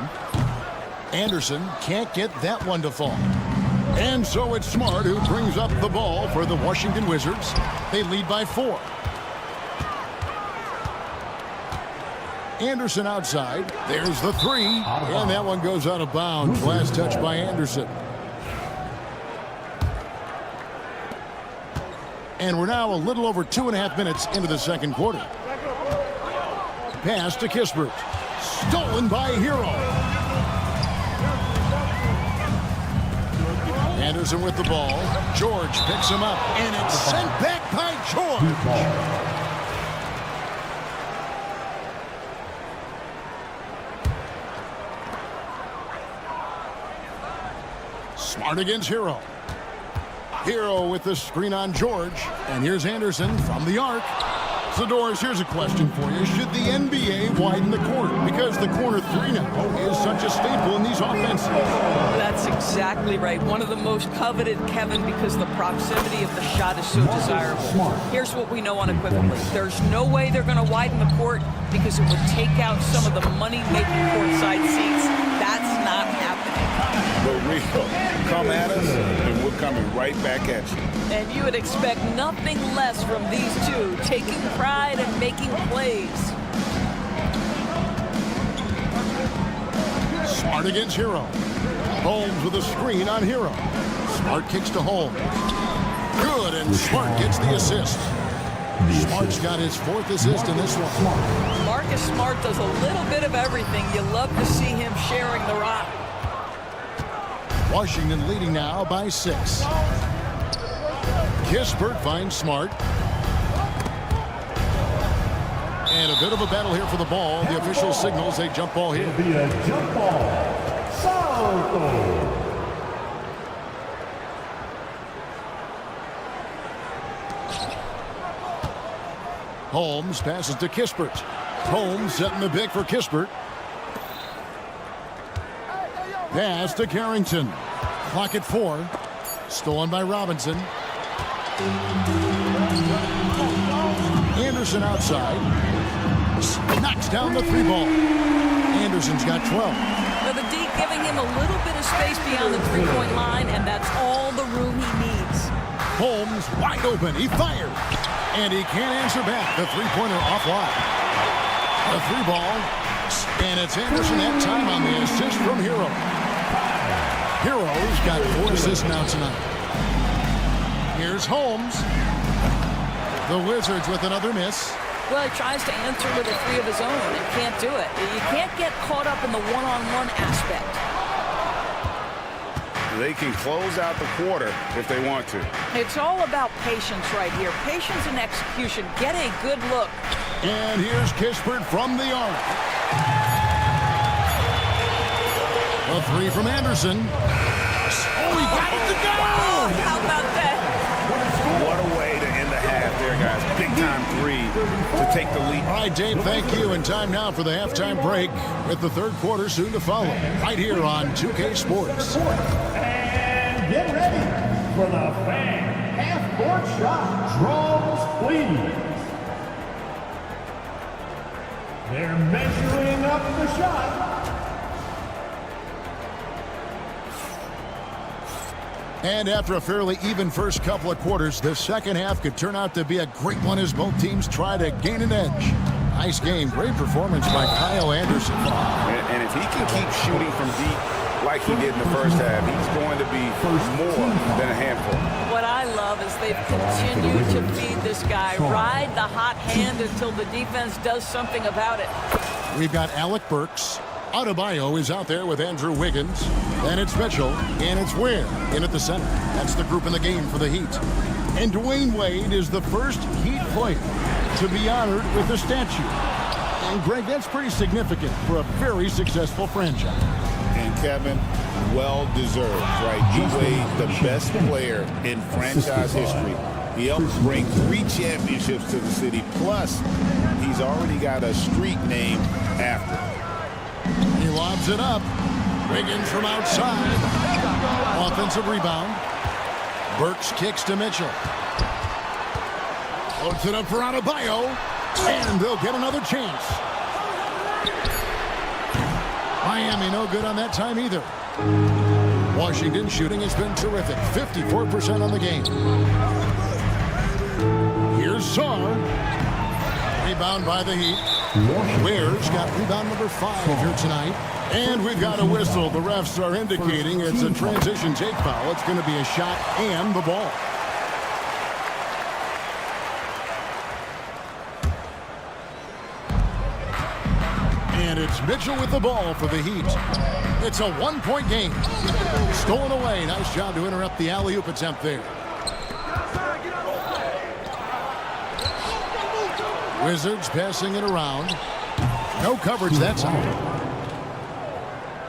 Anderson can't get that one to fall. And so it's Smart who brings up the ball for the Washington Wizards. They lead by 4. Anderson outside. There's the 3. And that one goes out of bounds. Last touch by Anderson. And we're now a little over 2.5 minutes into the second quarter. Pass to Kispert. Stolen by Hero. Anderson with the ball. George picks him up, and it's sent back by George. Smart against Hero. Hero with the screen on George. And here's Anderson from the arc. So, Doris, here's a question for you. Should the NBA widen the court? Because the corner 3 now is such a staple in these offenses. That's exactly right. One of the most coveted, Kevin, because the proximity of the shot is so desirable. Here's what we know unequivocally. There's no way they're going to widen the court because it would take out some of the money-making courtside seats. That's not happening. But Rio, come at us, and we're coming right back at you. And you would expect nothing less from these two, taking pride and making plays. Smart against Hero. Holmes with a screen on Hero. Smart kicks to Holmes. Good, and Smart gets the assist. Smart's got his 4th assist in this one. Marcus Smart does a little bit of everything. You love to see him sharing the rock. Washington leading now by 6. Kispert finds Smart. And a bit of a battle here for the ball. The official signals a jump ball here. It'll be a jump ball. Salto. Holmes passes to Kispert. Holmes setting the pick for Kispert. Pass to Carrington. Clock at 4. Stolen by Robinson. Anderson outside. Knocks down the 3 ball. Anderson's got 12. Now the D giving him a little bit of space beyond the 3-point line, and that's all the room he needs. Holmes wide open. He fired. And he can't answer back. The 3-pointer offline. The 3 ball. And it's Anderson that time on the assist from Hero. Hero's got 4 assists now tonight. Here's Holmes. The Wizards with another miss. Well, he tries to answer with a 3 of his own and can't do it. You can't get caught up in the one-on-one aspect. They can close out the quarter if they want to. It's all about patience right here. Patience and execution. Get a good look. And here's Kispert from the arc. A 3 from Anderson. Oh, he got it to go! How about that? What a way to end the half there, guys. Big time 3 to take the lead. All right, Dave, thank you. And time now for the halftime break with the 3rd quarter soon to follow. Right here on 2K Sports. And get ready for the fan half-court shot. Draws, please. They're measuring up the shot. And after a fairly even first couple of quarters, the second half could turn out to be a great one as both teams try to gain an edge. Nice game. Great performance by Kyle Anderson. And if he can keep shooting from deep like he did in the first half, he's going to be more than a handful. What I love is they've continued to feed this guy. Ride the hot hand until the defense does something about it. We've got Alec Burks. Adebayo is out there with Andrew Wiggins. Then it's Mitchell, and it's Ware in at the center. That's the group in the game for the Heat. And Dwayne Wade is the first Heat player to be honored with a statue. And, Greg, that's pretty significant for a very successful franchise. And, Kevin, well-deserved, right? D-Wade, the best player in franchise history. He helped bring 3 championships to the city. Plus, he's already got a street named after him. He lobs it up. Wiggins from outside. Offensive rebound. Burks kicks to Mitchell. Floats it up for Adebayo. And they'll get another chance. Miami no good on that time either. Washington shooting has been terrific. 54% on the game. Here's Sarr. Rebound by the Heat. Ware's got rebound number 5 here tonight. And we've got a whistle. The refs are indicating it's a transition take foul. It's going to be a shot and the ball. And it's Mitchell with the ball for the Heat. It's a 1-point game. Stolen away. Nice job to interrupt the alley-oop attempt there. Wizards passing it around. No coverage that time.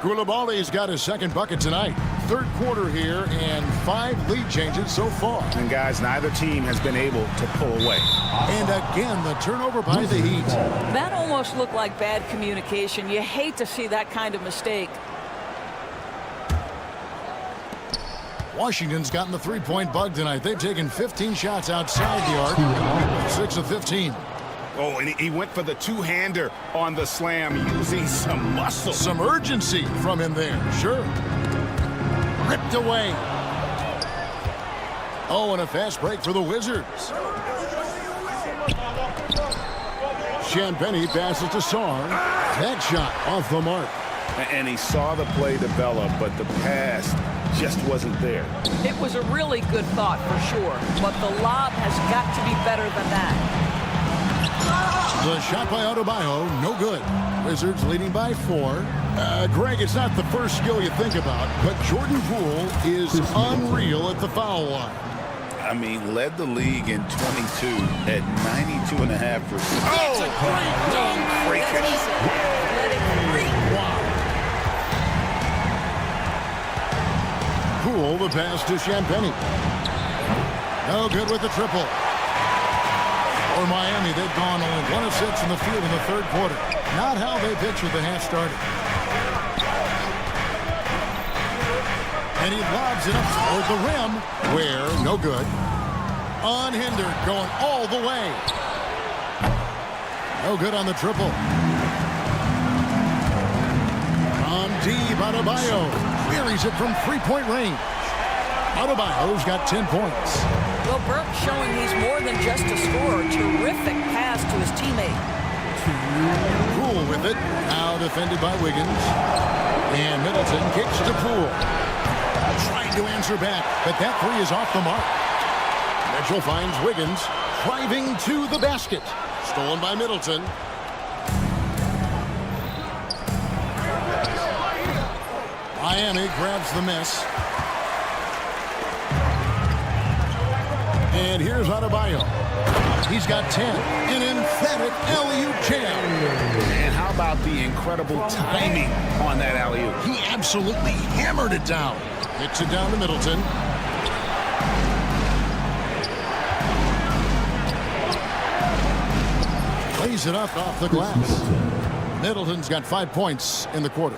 Koulibaly's got his second bucket tonight. 3rd quarter here and 5 lead changes so far. And, guys, neither team has been able to pull away. And again, the turnover by the Heat. That almost looked like bad communication. You hate to see that kind of mistake. Washington's gotten the 3-point bug tonight. They've taken 15 shots outside the arc. 6 of 15. Oh, and he went for the 2-hander on the slam using some muscle. Some urgency from him there, sure. Ripped away. Oh, and a fast break for the Wizards. Champagnie passes to Sarr. That shot off the mark. And he saw the play develop, but the pass just wasn't there. It was a really good thought for sure, but the lob has got to be better than that. The shot by Adebayo, no good. Wizards leading by 4. Greg, it's not the first skill you think about, but Jordan Poole is unreal at the foul line. I mean, led the league in 22 at 92.5%. That's a great dunk. Great catch. Let it free. Wow. Poole, the pass to Champagnie. No good with the triple. For Miami, they've gone only 1 of 6 in the field in the 3rd quarter. Not how they pictured the half started. And he lobs it up toward the rim. Where, no good. Unhindered, going all the way. No good on the triple. From deep, Adebayo buries it from three-point range. Adebayo's got 10 points. Well, Burke's showing he's more than just a scorer. Terrific pass to his teammate. Poole with it. Now defended by Wiggins. And Middleton kicks to Poole. Trying to answer back, but that three is off the mark. Mitchell finds Wiggins driving to the basket. Stolen by Middleton. Miami grabs the miss. And here's Adebayo. He's got 10. An emphatic alley-oop jam. And how about the incredible timing on that alley-oop? He absolutely hammered it down. Hits it down to Middleton. Lays it up off the glass. Middleton's got 5 points in the quarter.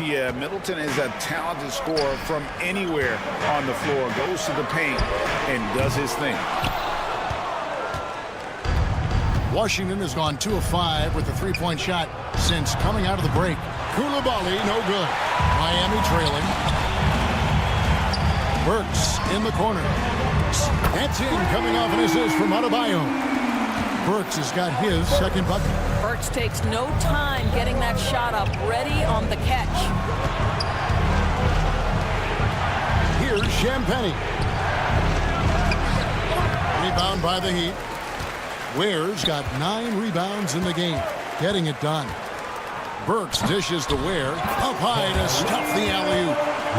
Yeah, Middleton is a talented scorer from anywhere on the floor. Goes to the paint and does his thing. Washington has gone 2 of 5 with a three-point shot since coming out of the break. Koulibaly, no good. Miami trailing. Burks in the corner. That's in, coming off an assist from Adebayo. Burks has got his second bucket. Burks takes no time getting that shot up, ready on the catch. Here's Champagnie. Rebound by the Heat. Ware's got 9 rebounds in the game, getting it done. Burks dishes to Ware, up high to stuff the alley-oop.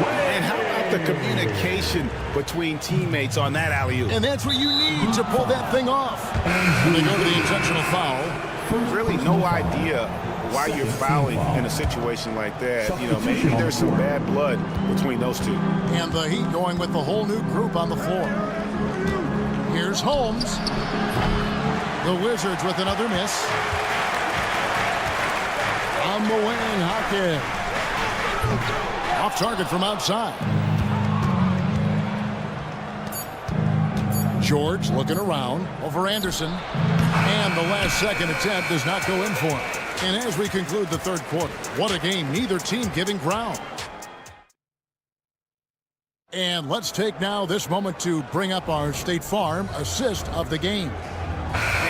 And how about the communication between teammates on that alley-oop? And that's what you need to pull that thing off. And they go to the intentional foul. Really no idea why you're fouling in a situation like that. You know, maybe there's some bad blood between those two. And the Heat going with the whole new group on the floor. Here's Holmes. The Wizards with another miss. On the wing, Hawkins. Off target from outside. George looking around over Anderson. And the last second attempt does not go in for him. And as we conclude the third quarter, what a game. Neither team giving ground. And let's take now this moment to bring up our State Farm assist of the game.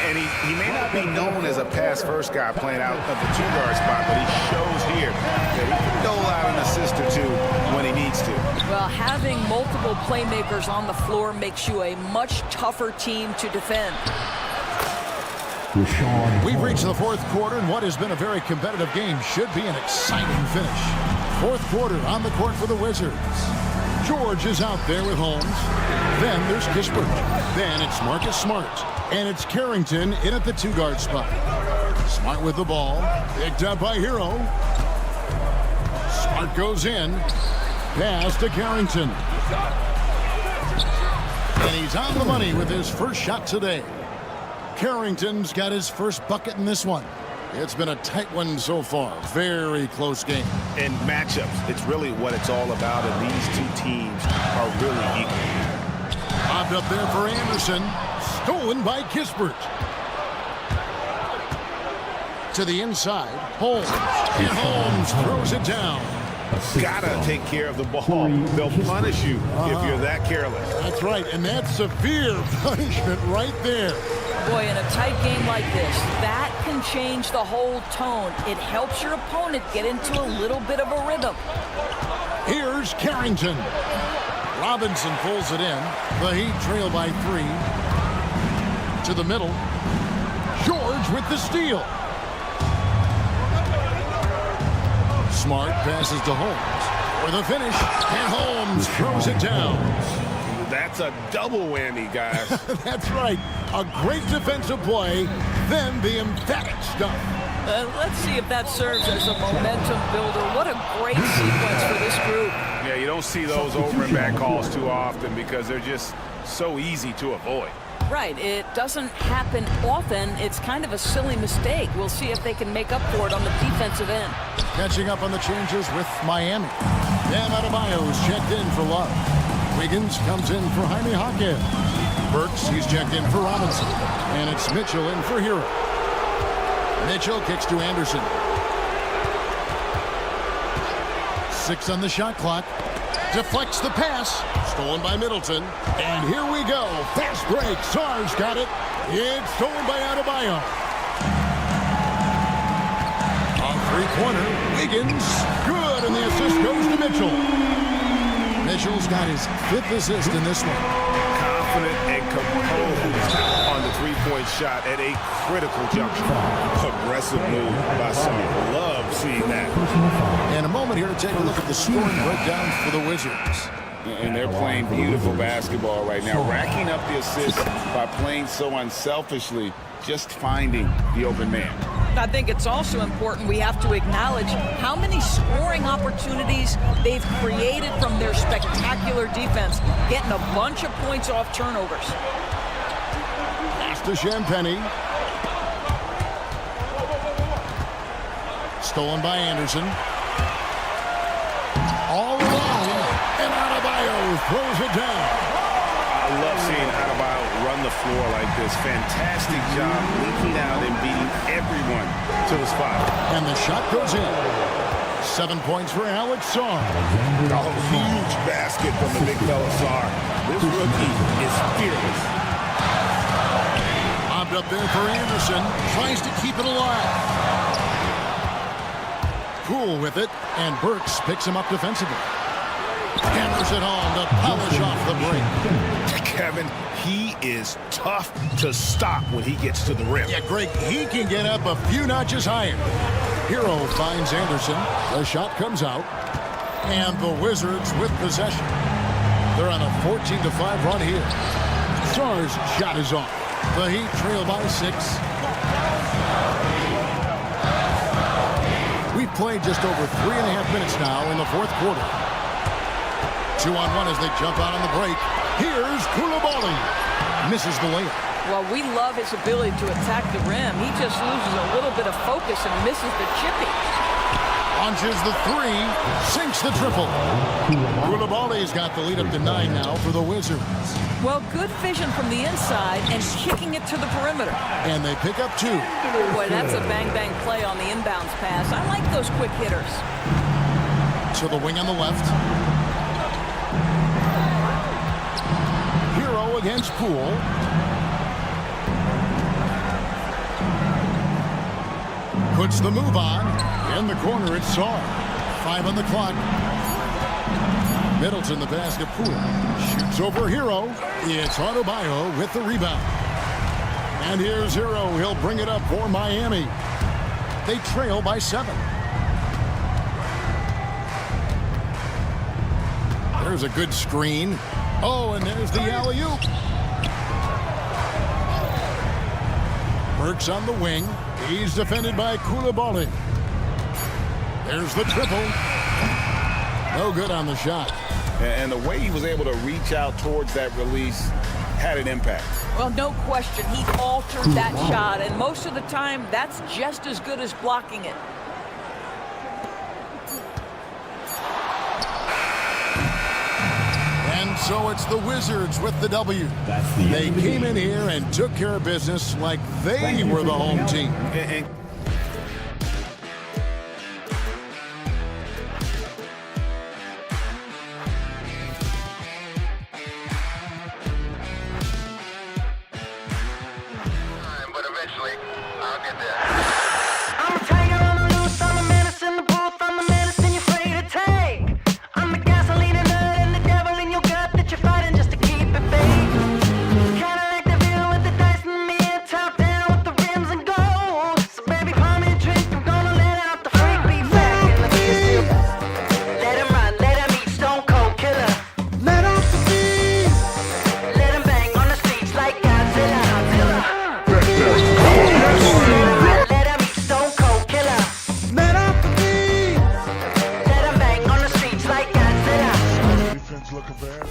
And he may not be known as a pass-first guy playing out of the two-guard spot, but he shows here that he can dole out an assist or two when he needs to. Well, having multiple playmakers on the floor makes you a much tougher team to defend. We've reached the fourth quarter, and what has been a very competitive game should be an exciting finish. Fourth quarter on the court for the Wizards. George is out there with Holmes. Then there's Kispert. Then it's Marcus Smart. And it's Carrington in at the two-guard spot. Smart with the ball. Picked up by Hero. Smart goes in. Pass to Carrington. And he's on the money with his first shot today. Carrington's got his first bucket in this one. It's been a tight one so far. Very close game. And matchups, it's really what it's all about, and these two teams are really equal. Popped up there for Anderson. Stolen by Kispert. To the inside. Holmes. And Holmes throws it down. Gotta take care of the ball. They'll punish you if you're that careless. That's right, and that's severe punishment right there. Boy, in a tight game like this, that can change the whole tone. It helps your opponent get into a little bit of a rhythm. Here's Carrington. Robinson pulls it in. The Heat trail by 3. To the middle. George with the steal. Smart passes to Holmes for the finish, and Holmes throws it down. That's a double whammy, guys. That's right. A great defensive play, then the emphatic stuff. Let's see if that serves as a momentum builder. What a great sequence for this group. Yeah, you don't see those over and back calls too often because they're just so easy to avoid. Right. It doesn't happen often. It's kind of a silly mistake. We'll see if they can make up for it on the defensive end. Catching up on the changes with Miami. Bam Adebayo is checked in for Love. Wiggins comes in for Jaime Jaquez. Burks, he's checked in for Robinson. And it's Mitchell in for Hero. Mitchell kicks to Anderson. 6 on the shot clock. Deflects the pass. Stolen by Middleton. And here we go. Fast break. Sarge got it. It's stolen by Adebayo. On three-pointer. Wiggins. Good. And the assist goes to Mitchell. Mitchell's got his 5th assist in this one. Confident and composed on the three-point shot at a critical juncture. Aggressive move by Sarge. Love seeing that. And a moment here to take a look at the scoring breakdown for the Wizards. And they're playing beautiful basketball right now, racking up the assists by playing so unselfishly, just finding the open man. I think it's also important we have to acknowledge how many scoring opportunities they've created from their spectacular defense, getting a bunch of points off turnovers. Pass to Champagny. Stolen by Anderson. All alone, and Adebayo throws it down. I love seeing Adebayo run the floor like this. Fantastic job leaking out and beating everyone to the spot. And the shot goes in. 7 points for Alex Sarr. Oh, huge basket from the big fella Sarr. This rookie is fearless. Bobbed up there for Anderson. Tries to keep it alive. Poole with it, and Burks picks him up defensively. Hammers it home to polish off the break. Kevin, he is tough to stop when he gets to the rim. Yeah, Greg, he can get up a few notches higher. Hero finds Anderson. The shot comes out, and the Wizards with possession. They're on a 14-5 run here. Sarr's shot is off. The Heat trail by 6. We've played just over 3.5 minutes now in the 4th quarter. 2-on-1 as they jump out on the break. Here's Coulibaly. Misses the layup. Well, we love his ability to attack the rim. He just loses a little bit of focus and misses the chippy. Launches the 3, sinks the triple. Coulibaly's got the lead up to 9 now for the Wizards. Well, good vision from the inside and kicking it to the perimeter. And they pick up 2. Boy, that's a bang-bang play on the inbounds pass. I like those quick hitters. To the wing on the left. Hero against Poole. Puts the move on. In the corner, it's Sarr. 5 on the clock. Middleton, the pass to Poole. Shoots over Hero. It's Adebayo with the rebound. And here's Hero. He'll bring it up for Miami. They trail by 7. There's a good screen. Oh, and there's the alley-oop. Burks on the wing. He's defended by Coulibaly. There's the triple. No good on the shot. And the way he was able to reach out towards that release had an impact. Well, no question. He altered that shot, and most of the time, that's just as good as blocking it. And so it's the Wizards with the W. They came in here and took care of business like they were the home team. But eventually, I'll get there. I'm a tiger on the loose, I'm a menace in the booth, I'm the medicine you're afraid to take. I'm the gasoline and nut and the devil in your gut that you're fighting just to keep it baked. Kinda like the view with the dice in the mid, top down with the rims and gold. So baby, pour me a drink, I'm gonna let out the freak beat back. Let me still let him run, let him eat stone cold killer. Let off the beat. Let him bang on the streets like Godzilla. Let him eat stone cold killer. Let off the beat. Let him bang on the streets like Godzilla. Defense looking bad.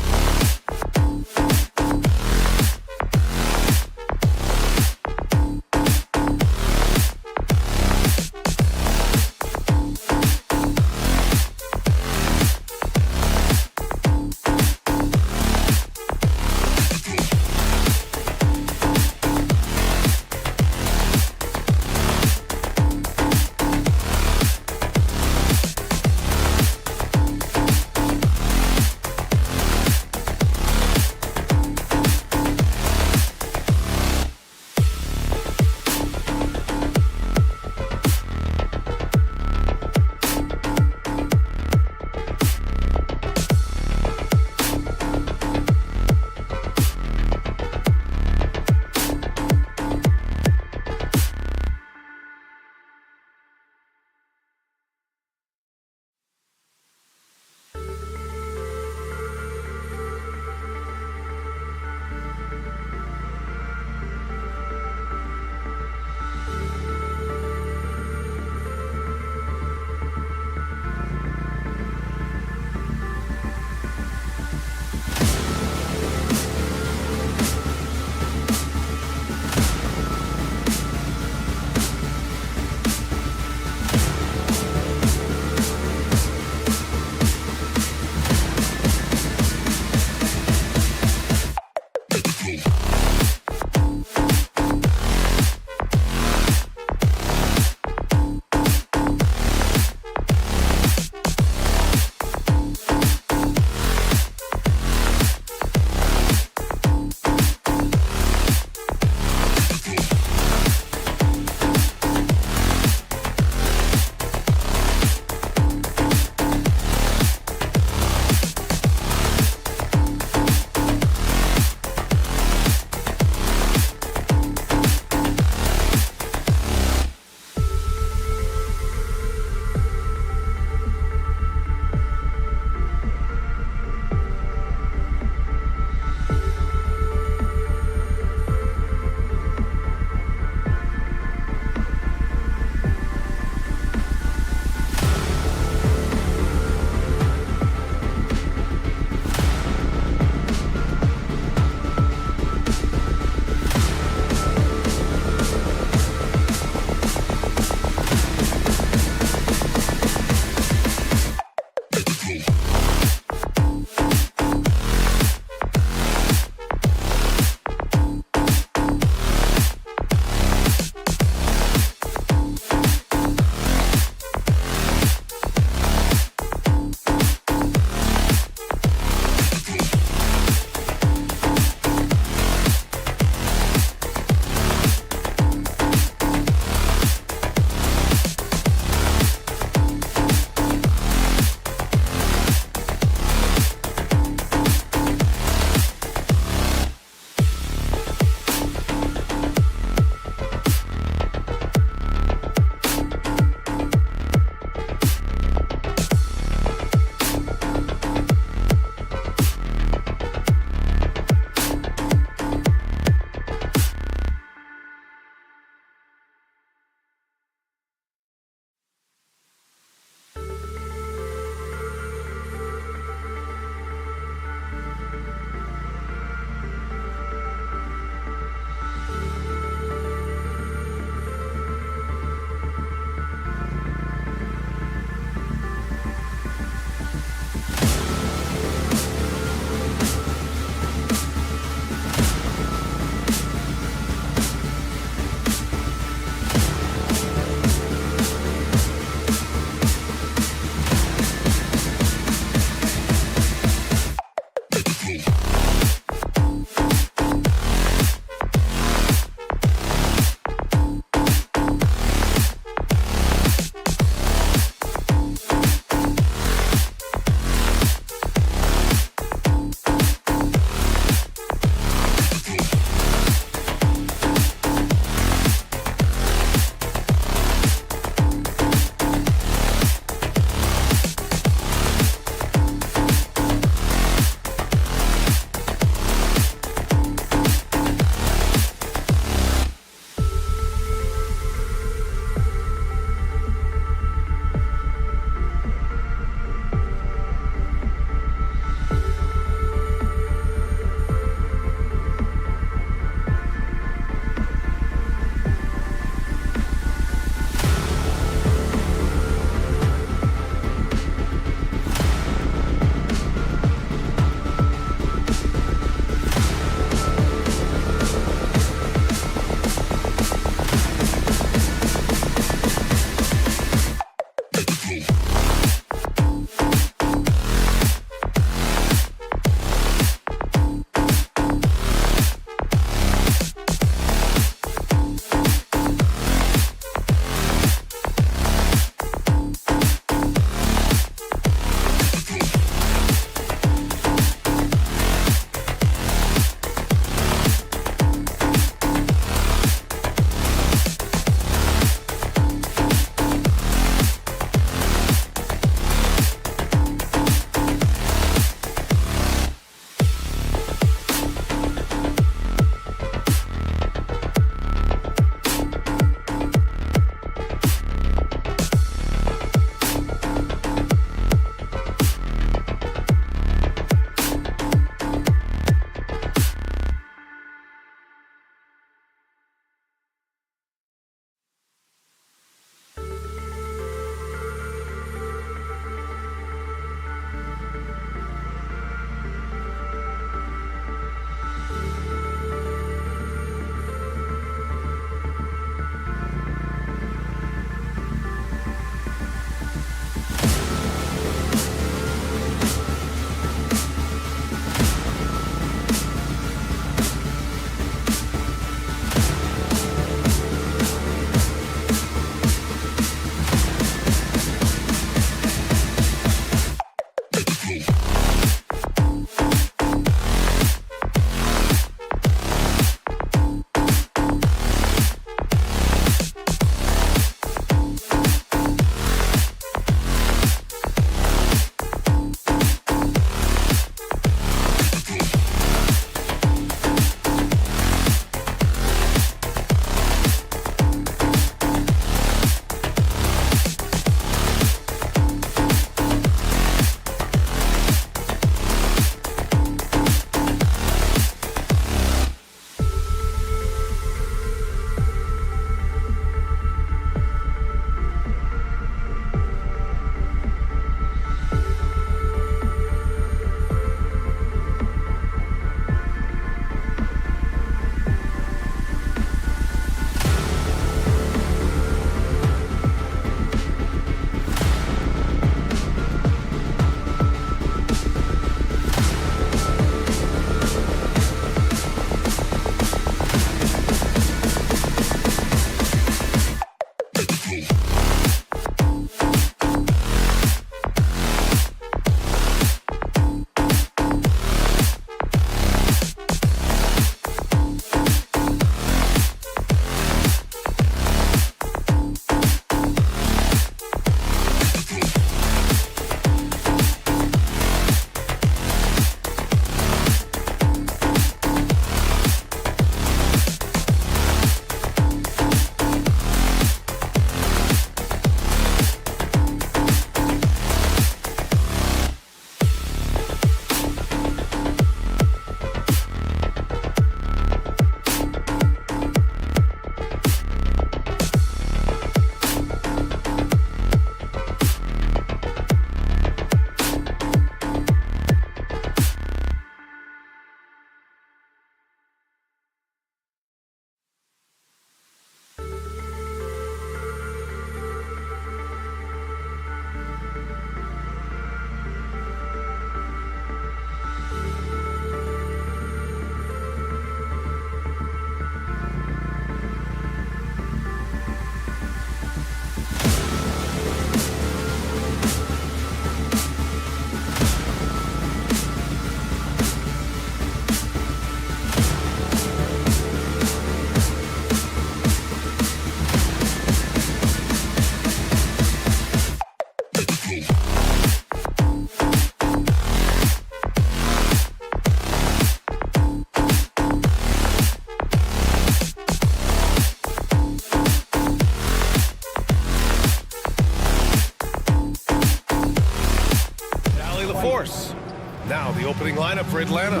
opening lineup for Atlanta.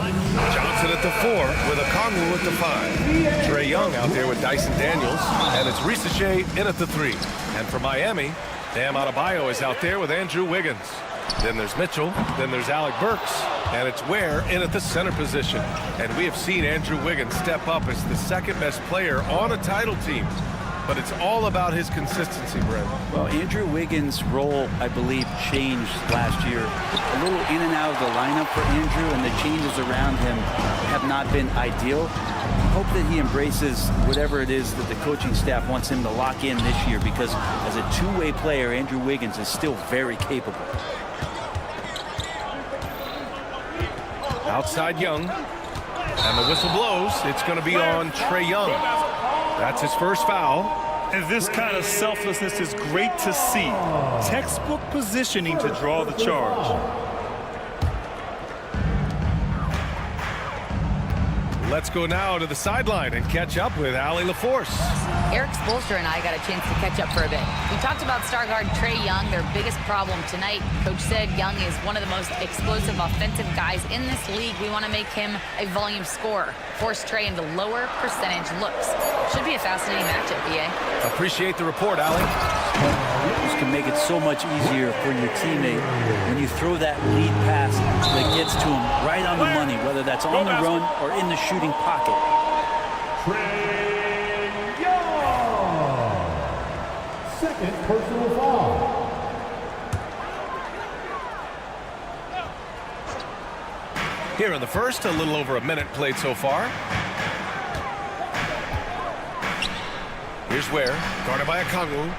Johnson at the 4 with Okongwu at the 5. Trae Young out there with Dyson Daniels. And it's Risache in at the 3. And for Miami, Bam Adebayo is out there with Andrew Wiggins. Then there's Mitchell. Then there's Alec Burks. And it's Ware in at the center position. And we have seen Andrew Wiggins step up as the second best player on a title team. But it's all about his consistency, Brent. Well, Andrew Wiggins' role, I believe, changed last year. A little in and out of the lineup for Andrew, and the changes around him have not been ideal. Hope that he embraces whatever it is that the coaching staff wants him to lock in this year, because as a two-way player, Andrew Wiggins is still very capable. Outside Young. And the whistle blows. It's going to be on Trae Young. That's his first foul. And this kind of selflessness is great to see. Textbook positioning to draw the charge. Let's go now to the sideline and catch up with Allie LaForce. Eric Spoelstra and I got a chance to catch up for a bit. We talked about star guard Trae Young, their biggest problem tonight. Coach said Young is one of the most explosive offensive guys in this league. We want to make him a volume scorer. Force Trae into lower percentage looks. Should be a fascinating matchup, BA. Appreciate the report, Allie. This can make it so much easier for your teammate when you throw that lead pass that gets to him right on the money, whether that's on the run or in the shooting pocket. Trae Young. Second personal foul. Here in the first, a little over a minute played so far. Here's Ware, guarded by Okongwu.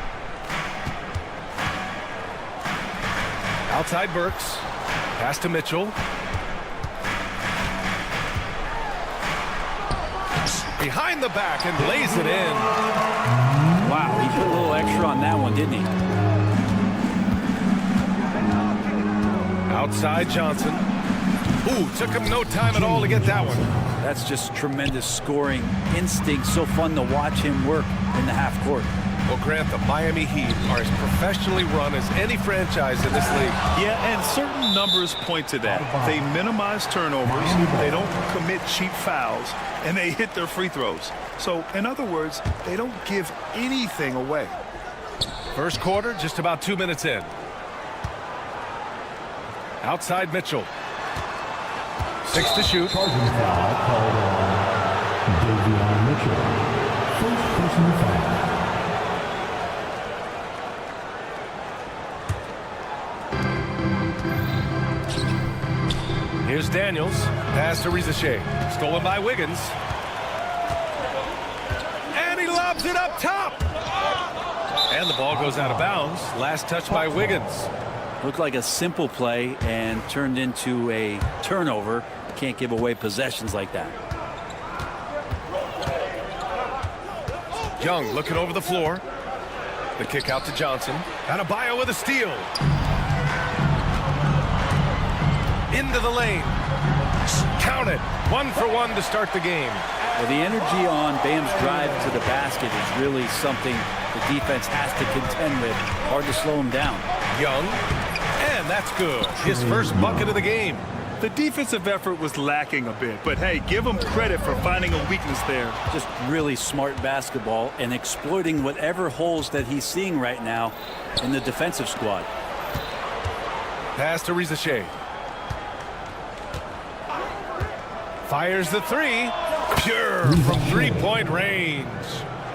Outside Burks. Pass to Mitchell. Behind the back and lays it in. Wow, he put a little extra on that one, didn't he? Outside Johnson. Ooh, took him no time at all to get that one. That's just tremendous scoring instinct. So fun to watch him work in the half court. Well, Grant, the Miami Heat are as professionally run as any franchise in this league. Yeah, and certain numbers point to that. They minimize turnovers, they don't commit cheap fouls, and they hit their free throws. So, in other words, they don't give anything away. First quarter, just about 2 minutes in. Outside Mitchell. 6 to shoot. Charging foul called on Davion Mitchell. First personal foul. Here's Daniels. Pass to Risache. Stolen by Wiggins. And he lobs it up top. And the ball goes out of bounds. Last touch by Wiggins. Looked like a simple play and turned into a turnover. Can't give away possessions like that. Young looking over the floor. The kick out to Johnson. Adebayo with a steal. Into the lane. Count it. 1 for 1 to start the game. Well, the energy on Bam's drive to the basket is really something the defense has to contend with. Hard to slow him down. Young. And that's good. His first bucket of the game. The defensive effort was lacking a bit, but hey, give him credit for finding a weakness there. Just really smart basketball and exploiting whatever holes that he's seeing right now in the defensive squad. Pass to Risache. Fires the 3. Pure from 3-point range.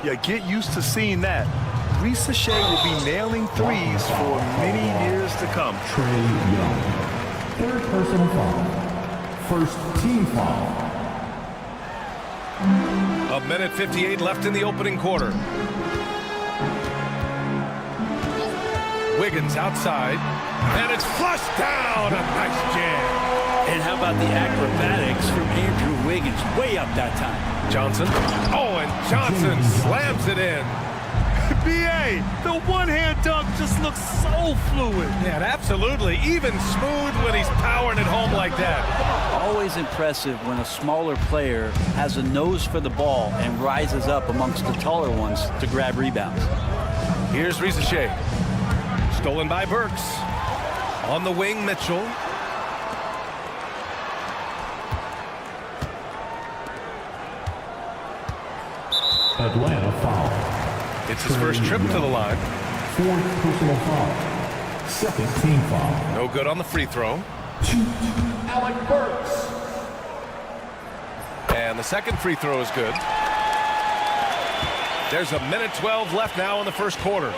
Yeah, get used to seeing that. Risache will be nailing threes for many years to come. Trae Young. Third personal foul. First team foul. A minute 58 left in the opening quarter. Wiggins outside. And it's flushed down. A nice jam. And how about the acrobatics from Andrew Wiggins? Way up that time. Johnson. Oh, and Johnson slams it in. BA, the one-hand dunk just looks so fluid. Yeah, absolutely. Even smooth when he's powering it home like that. Always impressive when a smaller player has a nose for the ball and rises up amongst the taller ones to grab rebounds. Here's Risache. Stolen by Burks. On the wing, Mitchell. Atlanta foul. It's his first trip to the line. Fourth personal foul. Second team foul. No good on the free throw. Alec Burks. And the second free throw is good. There's a minute 12 left now in the first quarter.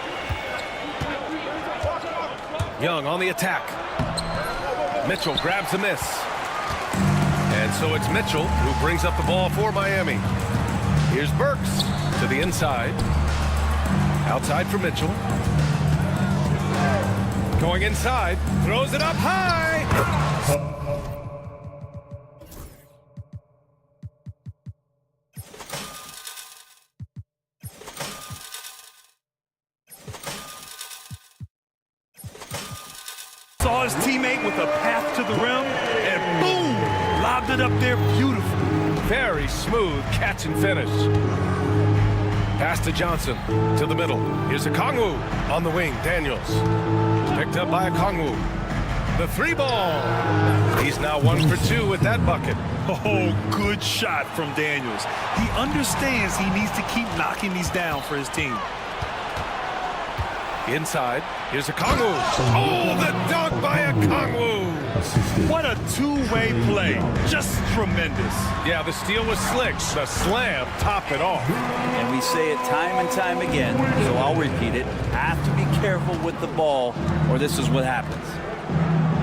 Young on the attack. Mitchell grabs the miss. And so it's Mitchell who brings up the ball for Miami. Here's Burks to the inside. Outside for Mitchell. Going inside. Throws it up high. Saw his teammate with a path to the rim, and boom, lobbed it up there beautiful. Very smooth catch and finish. Pass to Johnson to the middle. Here's Okongwu on the wing. Daniels picked up by Okongwu. The three ball. He's now 1 for 2 with that bucket. Oh, good shot from Daniels. He understands he needs to keep knocking these down for his team. Inside, here's Okongwu. Oh, the dunk by Okongwu. What a two-way play. Just tremendous. Yeah, the steal was slick. The slam topped it off. And we say it time and time again, so I'll repeat it. Have to be careful with the ball, or this is what happens.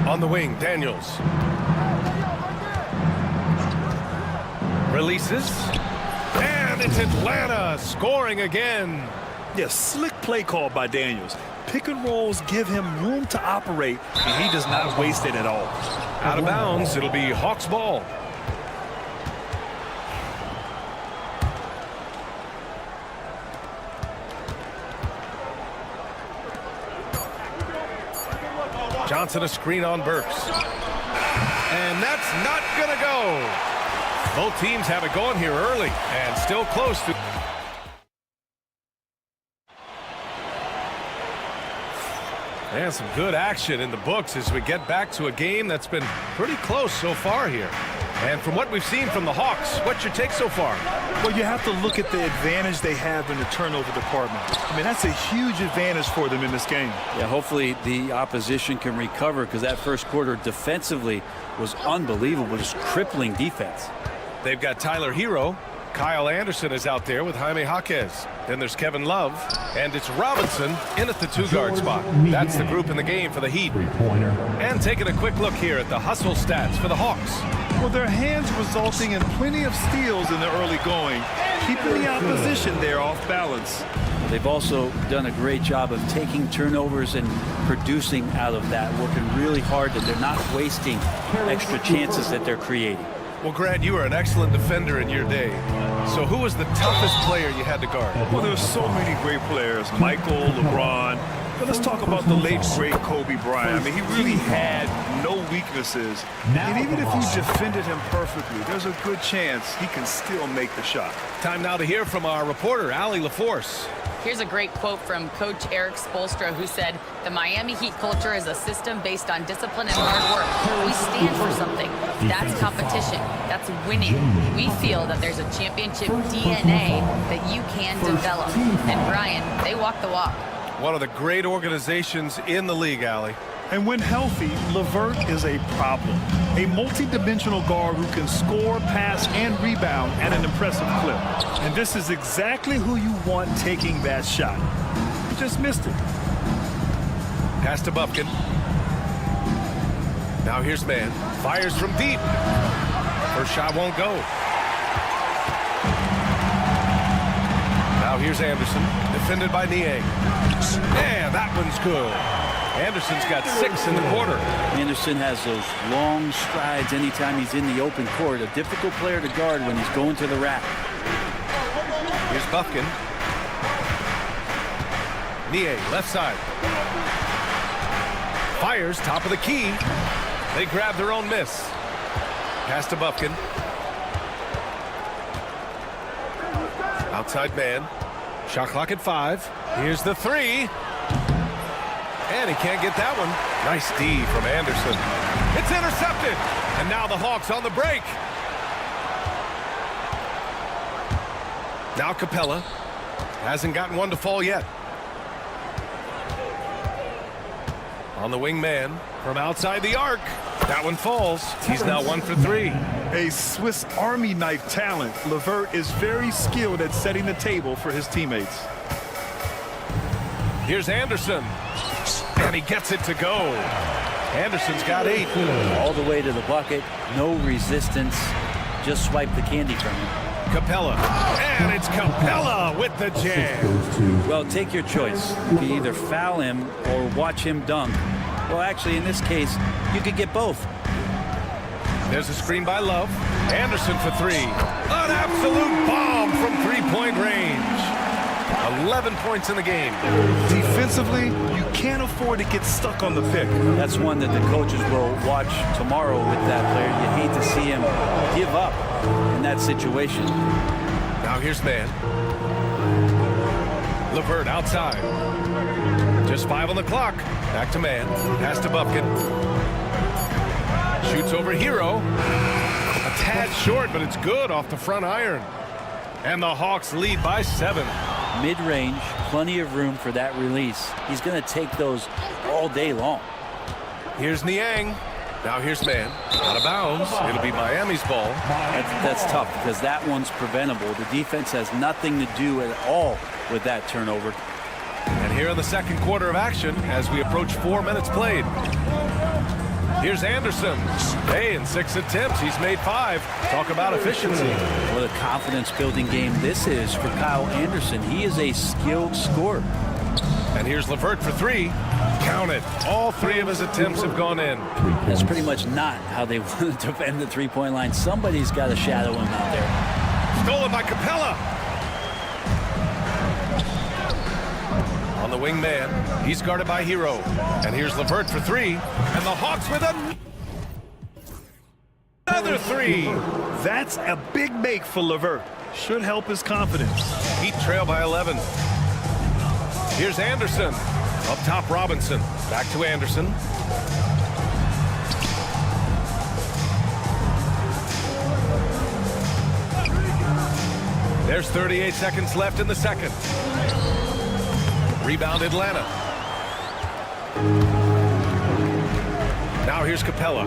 On the wing, Daniels. Releases. And it's Atlanta scoring again. Yeah, slick play call by Daniels. Pick and rolls give him room to operate, and he does not waste it at all. Out of bounds, it'll be Hawks ball. Johnson a screen on Burks. And that's not gonna go. Both teams have it going here early and still close to. And some good action in the books as we get back to a game that's been pretty close so far here. And from what we've seen from the Hawks, what's your take so far? Well, you have to look at the advantage they have in the turnover department. I mean, that's a huge advantage for them in this game. Yeah, hopefully the opposition can recover, because that first quarter defensively was unbelievable, just crippling defense. They've got Tyler Hero. Kyle Anderson is out there with Jaime Jaquez. Then there's Kevin Love, and it's Robinson in at the two-guard spot. That's the group in the game for the Heat. And taking a quick look here at the hustle stats for the Hawks. Well, their hands resulting in plenty of steals in the early going, keeping the opposition there off balance. They've also done a great job of taking turnovers and producing out of that, working really hard that they're not wasting extra chances that they're creating. Well, Grant, you were an excellent defender in your day. So who was the toughest player you had to guard? Well, there's so many great players. Michael, LeBron. But let's talk about the late, great Kobe Bryant. I mean, he really had no weaknesses. And even if you defended him perfectly, there's a good chance he can still make the shot. Time now to hear from our reporter, Allie LaForce. Here's a great quote from Coach Eric Spoelstra, who said, "The Miami Heat culture is a system based on discipline and hard work. We stand for something. That's competition. That's winning. We feel that there's a championship DNA that you can develop." And Brian, they walk the walk. One of the great organizations in the league, Allie. And when healthy, LeVert is a problem. A multi-dimensional guard who can score, pass, and rebound at an impressive clip. And this is exactly who you want taking that shot. You just missed it. Pass to Bufkin. Now here's Mann. Fires from deep. First shot won't go. Now here's Anderson. Defended by Niang. And that one's good. Anderson's got 6 in the quarter. Anderson has those long strides anytime he's in the open court. A difficult player to guard when he's going to the rack. Here's Bufkin. Niang, left side. Fires, top of the key. They grab their own miss. Pass to Bufkin. Outside man. Shot clock at 5. Here's the 3. And he can't get that one. Nice D from Anderson. It's intercepted. And now the Hawks on the break. Now Capella hasn't gotten one to fall yet. On the wing man from outside the arc. That one falls. He's now 1 for 3. A Swiss Army knife talent, LeVert is very skilled at setting the table for his teammates. Here's Anderson. And he gets it to go. Anderson's got 8. All the way to the bucket. No resistance. Just swipe the candy from him. Capella. And it's Capella with the jam. Well, take your choice. You can either foul him or watch him dunk. Well, actually, in this case, you could get both. There's a screen by Love. Anderson for 3. An absolute bomb from three-point range. 11 points in the game. Defensively, you can't afford to get stuck on the pick. That's one that the coaches will watch tomorrow with that player. You hate to see him give up in that situation. Now here's man. LeVert outside. Just 5 on the clock. Back to man. Pass to Bufkin. Shoots over Hero. A tad short, but it's good off the front iron. And the Hawks lead by 7. Mid-range, plenty of room for that release. He's going to take those all day long. Here's Niang. Now here's man. Out of bounds. It'll be Miami's ball. That's tough because that one's preventable. The defense has nothing to do at all with that turnover. And here in the second quarter of action as we approach 4 minutes played. Here's Anderson. Hey, in 6 attempts, he's made 5. Talk about efficiency. What a confidence-building game this is for Kyle Anderson. He is a skilled scorer. And here's LeVert for 3. Count it. All 3 of his attempts have gone in. That's pretty much not how they want to defend the three-point line. Somebody's got to shadow him out there. Stolen by Capella. On the wing man, he's guarded by Hero. And here's LeVert for 3. And the Hawks with another 3. That's a big make for LeVert. Should help his confidence. Heat trail by 11. Here's Anderson. Up top, Robinson. Back to Anderson. There's 38 seconds left in the second. Rebound Atlanta. Now here's Capella.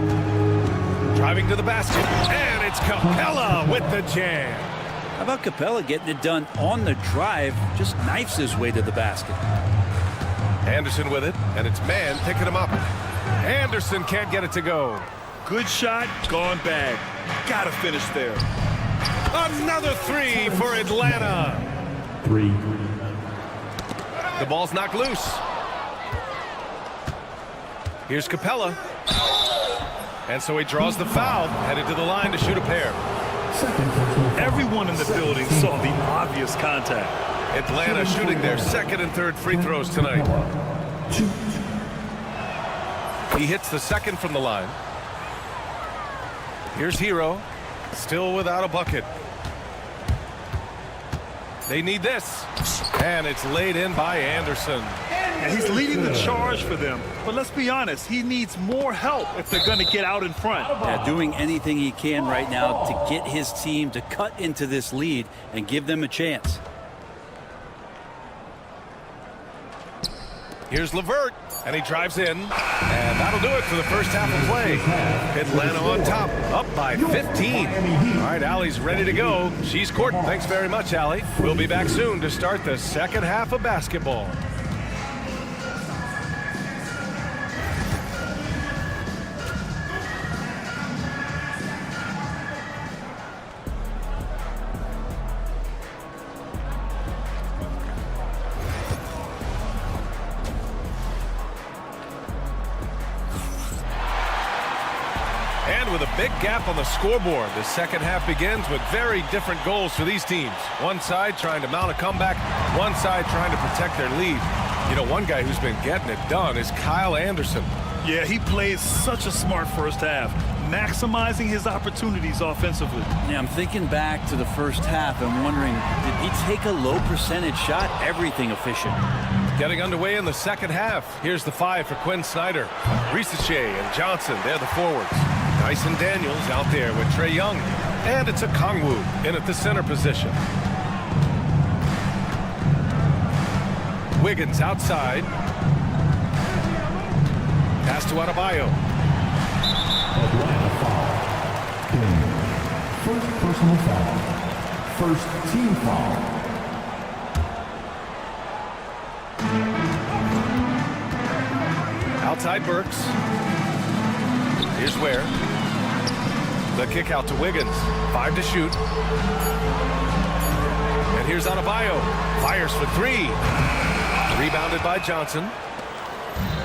Driving to the basket. And it's Capella with the jam. How about Capella getting it done on the drive? Just knifes his way to the basket. Anderson with it, and it's man picking him up. Anderson can't get it to go. Good shot, gone bad. Gotta finish there. Another 3 for Atlanta. 3. The ball's knocked loose. Here's Capella. And so he draws the foul, headed to the line to shoot a pair. Everyone in the building saw the obvious contact. Atlanta shooting their second and third free throws tonight. He hits the second from the line. Here's Hero, still without a bucket. They need this. And it's laid in by Anderson. And he's leading the charge for them. But let's be honest, he needs more help if they're going to get out in front. Yeah, doing anything he can right now to get his team to cut into this lead and give them a chance. Here's LeVert, and he drives in. And that'll do it for the first half of play. Atlanta on top, up by 15. All right, Allie's ready to go. She's court. Thanks very much, Allie. We'll be back soon to start the second half of basketball. With a big gap on the scoreboard, the second half begins with very different goals for these teams. One side trying to mount a comeback, one side trying to protect their lead. You know, one guy who's been getting it done is Kyle Anderson. Yeah, he played such a smart first half, maximizing his opportunities offensively. Yeah, I'm thinking back to the first half and wondering, did he take a low percentage shot? Everything efficient. Getting underway in the second half. Here's the 5 for Quinn Snyder. Risache and Johnson, they're the forwards. Dyson Daniels out there with Trae Young. And it's a Kongwu in at the center position. Wiggins outside. Pass to Adebayo. Atlanta foul. First personal foul. First team foul. Outside Burks. Here's Ware. The kick out to Wiggins. 5 to shoot. And here's Adebayo. Fires for 3. Rebounded by Johnson.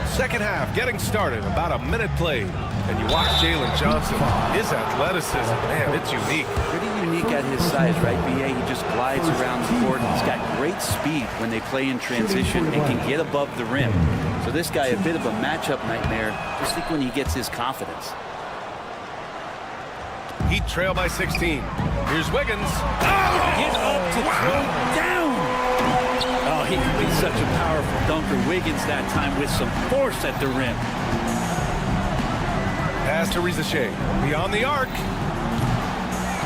Second half getting started. About a minute played. And you watch Jalen Johnson. His athleticism, man, it's unique. Pretty unique at his size, right, B.A.? He just glides around the court. He's got great speed when they play in transition and can get above the rim. So this guy, a bit of a matchup nightmare, just think when he gets his confidence. Heat trail by 16. Here's Wiggins. Get up to throw down. Oh, he can be such a powerful dunker. Wiggins that time with some force at the rim. Pass to Rizachet. Beyond the arc.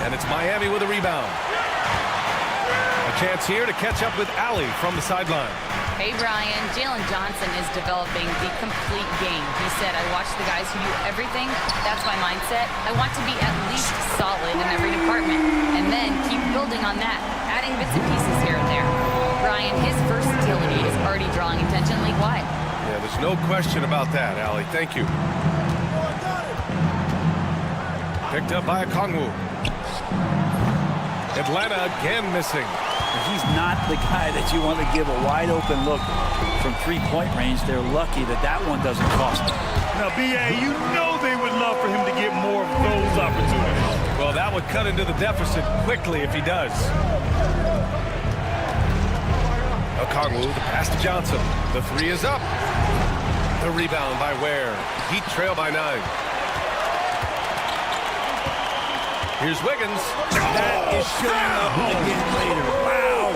And it's Miami with a rebound. A chance here to catch up with Allie from the sideline. Hey, Brian, Jalen Johnson is developing the complete game. He said, I watch the guys who do everything. That's my mindset. I want to be at least solid in every department and then keep building on that, adding bits and pieces here and there. Brian, his versatility is already drawing attention league-wide. Yeah, there's no question about that, Allie. Thank you. Picked up by Okongwu. Atlanta again missing. He's not the guy that you want to give a wide open look from three-point range. They're lucky that that one doesn't cost them. Now, B.A., you know they would love for him to get more of those opportunities. Well, that would cut into the deficit quickly if he does. Okongwu, the pass to Johnson. The 3 is up. The rebound by Ware. Heat trail by 9. Here's Wiggins. That is showing up again later. Wow.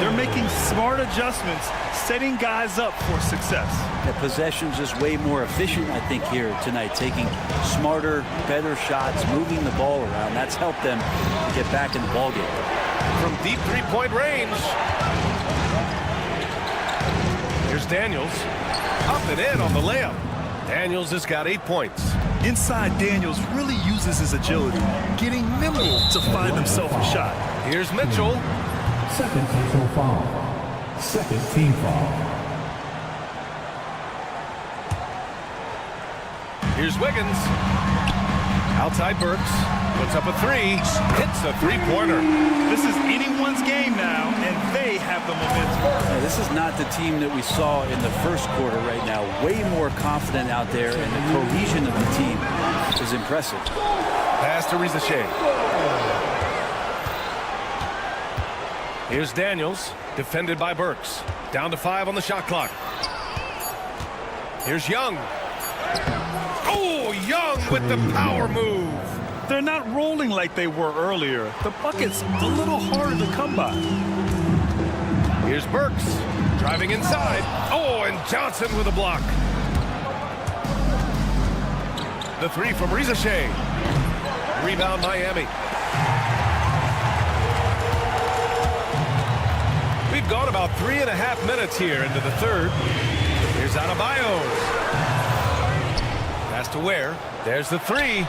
They're making smart adjustments, setting guys up for success. The possession's just way more efficient, I think, here tonight. Taking smarter, better shots, moving the ball around. That's helped them get back in the ballgame. From deep three-point range. Here's Daniels. Up and in on the layup. Daniels has got 8 points. Inside, Daniels really uses his agility, getting nimble to find himself a shot. Here's Mitchell. Second personal foul. Second team foul. Here's Wiggins. Outside Burks. Puts up a 3. Hits a three-pointer. This is anyone's game now, and they have the momentum. Yeah, this is not the team that we saw in the first quarter right now. Way more confident out there, and the cohesion of the team is impressive. Pass to Rizachet. Here's Daniels, defended by Burks. Down to 5 on the shot clock. Here's Young. Oh, Young with the power move. They're not rolling like they were earlier. The bucket's a little harder to come by. Here's Burks, driving inside. Oh, and Johnson with a block. The 3 from Rizachet. Rebound Miami. We've gone about 3.5 minutes here into the third. Here's Adebayo. Pass to Ware. There's the 3.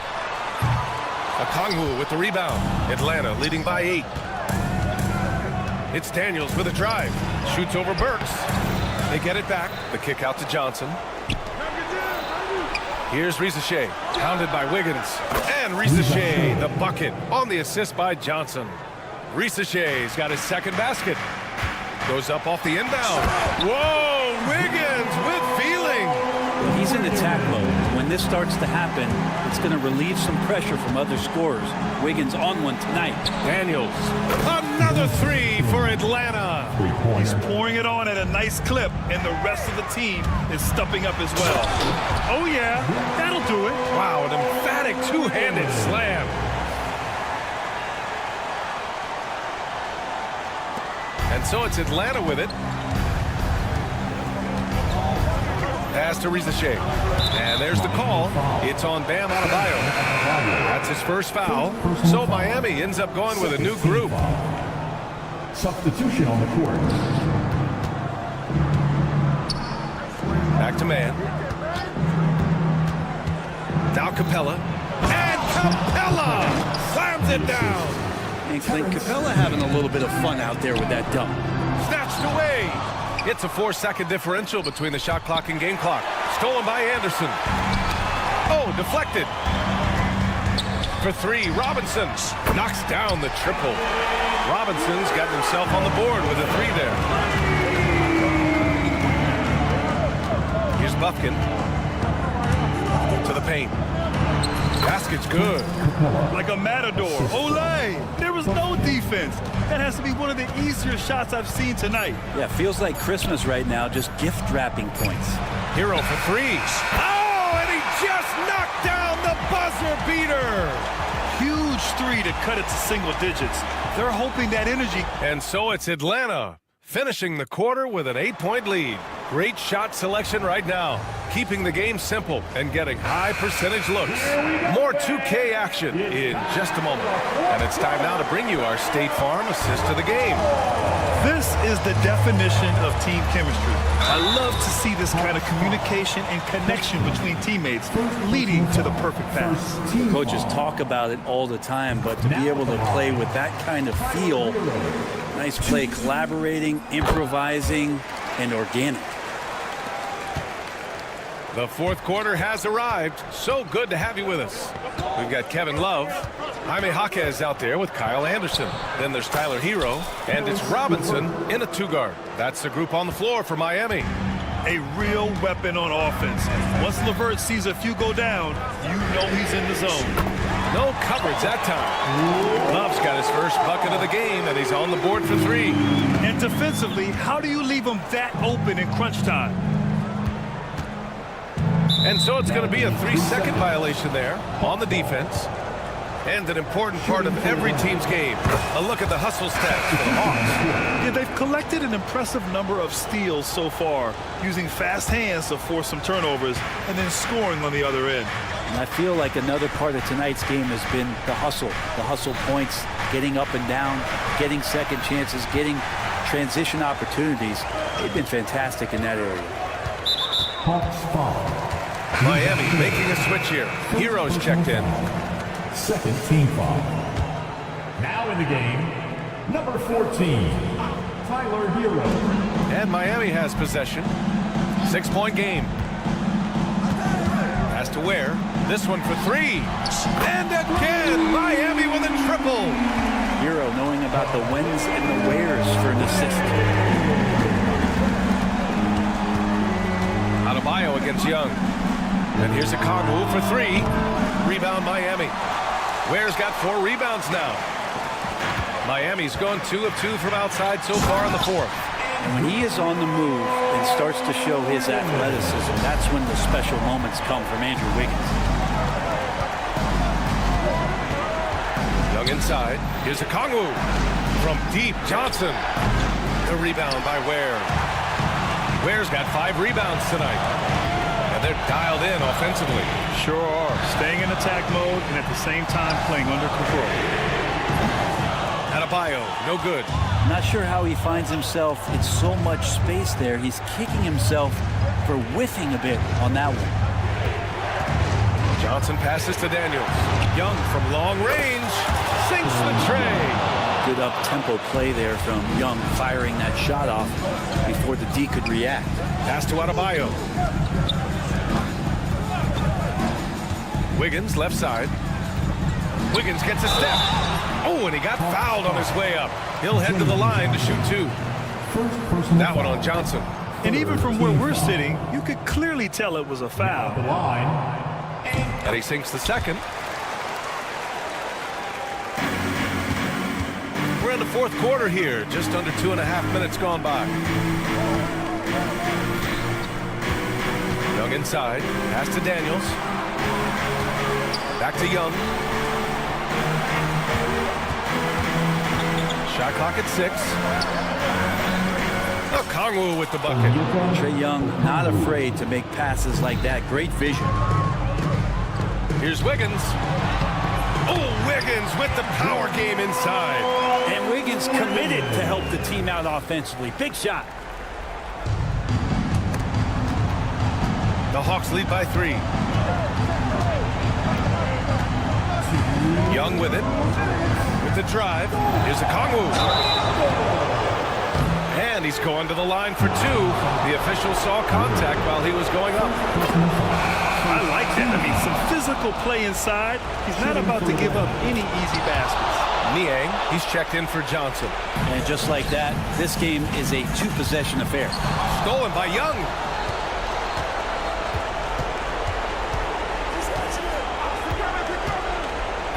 Okongwu with the rebound. Atlanta leading by 8. It's Daniels with a drive. Shoots over Burks. They get it back. The kick out to Johnson. Here's Rizachet. Pounded by Wiggins. And Rizachet, the bucket on the assist by Johnson. Rizachet's got his second basket. Goes up off the inbound. Whoa, Wiggins with feeling. He's in attack mode. When this starts to happen, it's going to relieve some pressure from other scorers. Wiggins on one tonight. Daniels. Another 3 for Atlanta. He's pouring it on at a nice clip, and the rest of the team is stepping up as well. Oh, yeah, that'll do it. Wow, an emphatic two-handed slam. And so it's Atlanta with it. Pass to Rizachet. And there's the call. It's on Bam Adebayo. That's his first foul. So Miami ends up going with a new group. Substitution on the court. Back to man. Now Capella. And Capella slams it down. And Clint Capella having a little bit of fun out there with that dunk. Snatched away. It's a 4-second differential between the shot clock and game clock. Stolen by Anderson. Oh, deflected. For three, Robinson knocks down the triple. Robinson's got himself on the board with a three there. Here's Buffkin to the paint. Basket's good. Like a matador. Olay! There was no defense. That has to be one of the easier shots I've seen tonight. Yeah, feels like Christmas right now, just gift wrapping points. Hero for three. Oh, and he just knocked down the buzzer beater. Huge three to cut it to single digits. They're hoping that energy. And so it's Atlanta finishing the quarter with an 8-point lead. Great shot selection right now, keeping the game simple and getting high percentage looks. More 2K action in just a moment. And it's time now to bring you our State Farm assist of the game. This is the definition of team chemistry. I love to see this kind of communication and connection between teammates leading to the perfect pass. Coaches talk about it all the time, but to be able to play with that kind of feel, nice play, collaborating, improvising, and organic. The fourth quarter has arrived. So good to have you with us. We've got Kevin Love. Jaime Jaquez out there with Kyle Anderson. Then there's Tyler Hero. And it's Robinson in a two-guard. That's the group on the floor for Miami. A real weapon on offense. Once LeVert sees a few go down, you know he's in the zone. No coverage that time. Love's got his first bucket of the game, and he's on the board for three. And defensively, how do you leave him that open in crunch time? And so it's going to be a 3-second violation there on the defense. And an important part of every team's game. A look at the hustle stats for the Hawks. Yeah, they've collected an impressive number of steals so far, using fast hands to force some turnovers and then scoring on the other end. And I feel like another part of tonight's game has been the hustle points, getting up and down, getting second chances, getting transition opportunities. They've been fantastic in that area. Hawks foul. Miami making a switch here. Heroes checked in. Second team foul. Now in the game, number 14, Tyler Hero. And Miami has possession. 6-point game. Has to Ware. This one for three. And again, Miami with a triple. Hero knowing about the whens and the wheres for an assist. Adebayo against Young. And here's a Conwell for three. Rebound Miami. Ware's got 4 rebounds now. Miami's gone 2 of 2 from outside so far in the fourth. And when he is on the move and starts to show his athleticism, that's when the special moments come from Andrew Wiggins. Young inside. Here's a Conwell from deep. Johnson. The rebound by Ware. Ware's got 5 rebounds tonight. And they're dialed in offensively. Sure are. Staying in attack mode and at the same time playing under control. Adebayo, no good. Not sure how he finds himself in so much space there. He's kicking himself for whiffing a bit on that one. Johnson passes to Daniels. Young from long range sinks the tray. Good up-tempo play there from Young, firing that shot off before the D could react. Pass to Adebayo. Wiggins, left side. Wiggins gets a step. Oh, and he got fouled on his way up. He'll head to the line to shoot 2. That one on Johnson. And even from where we're sitting, you could clearly tell it was a foul. And he sinks the second. We're in the fourth quarter here. Just under 2.5 minutes gone by. Young inside. Pass to Daniels. Back to Young. Shot clock at 6. Okongwu with the bucket. Trae Young not afraid to make passes like that. Great vision. Here's Wiggins. Oh, Wiggins with the power game inside. And Wiggins committed to help the team out offensively. Big shot. The Hawks lead by 3. Young with it. With the drive. Here's Okongwu. And he's going to the line for 2. The official saw contact while he was going up. I like that. I mean, some physical play inside. He's not about to give up any easy baskets. Niang, he's checked in for Johnson. And just like that, this game is a 2-possession affair. Stolen by Young.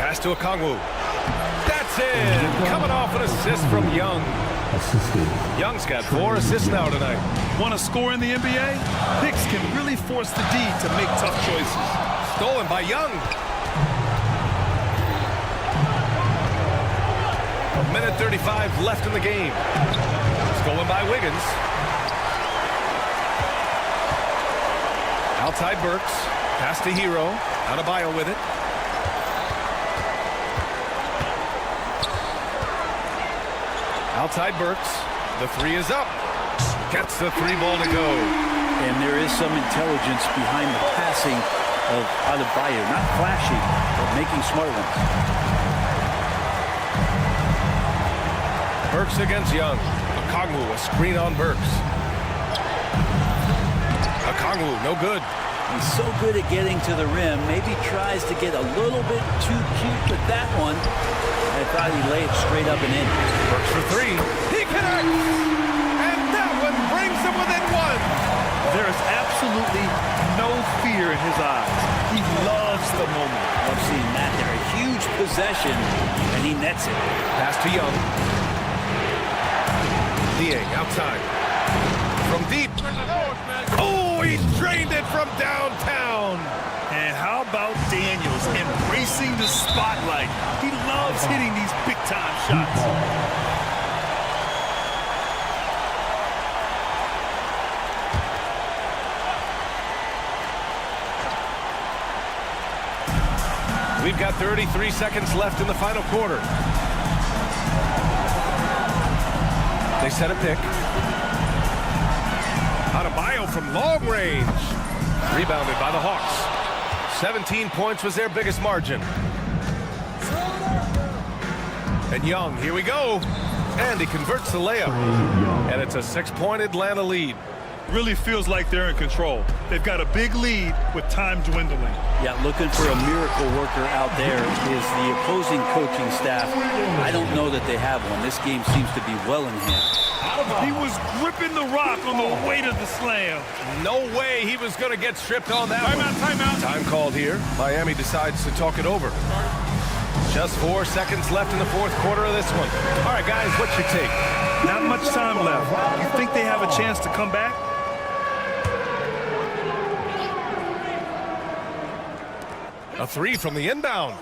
Pass to Okongwu. That's it. Coming off an assist from Young. Young's got 4 assists now tonight. Want to score in the NBA? Picks can really force the D to make tough choices. Stolen by Young. A minute 35 left in the game. Stolen by Wiggins. Outside Burks. Pass to Hero. Adebayo with it. Outside Burks. The 3 is up. Gets the 3 ball to go. And there is some intelligence behind the passing of Adebayo. Not flashy, but making smart ones. Burks against Young. Okongwu, a screen on Burks. Okongwu, no good. He's so good at getting to the rim. Maybe tries to get a little bit too cute with that one. I thought he'd lay it straight up and in. Burks for 3. He connects! And that one brings him within 1. There is absolutely no fear in his eyes. He loves the moment. I've seen that there. A huge possession, and he nets it. Pass to Young. Niang outside. From deep. Oh, he drained it from downtown. And how about Daniels embracing the spotlight? He loves hitting these big-time shots. We've got 33 seconds left in the final quarter. They set a pick. Adebayo from long range. Rebounded by the Hawks. 17 points was their biggest margin. And Young, here we go. And he converts the layup. And it's a 6-point Atlanta lead. Really feels like they're in control. They've got a big lead with time dwindling. Yeah, looking for a miracle worker out there is the opposing coaching staff. I don't know that they have one. This game seems to be well in hand. He was gripping the rock on the weight of the slam. No way he was going to get stripped on that one. Timeout. Time called here. Miami decides to talk it over. Just 4 seconds left in the 4th quarter of this one. All right, guys, what's your take? Not much time left. You think they have a chance to come back? A 3 from the inbound.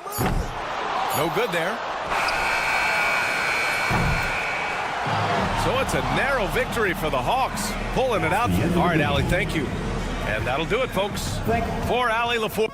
No good there. So it's a narrow victory for the Hawks. Pulling it out. All right, Allie, thank you. And that'll do it, folks. For Allie LaFour.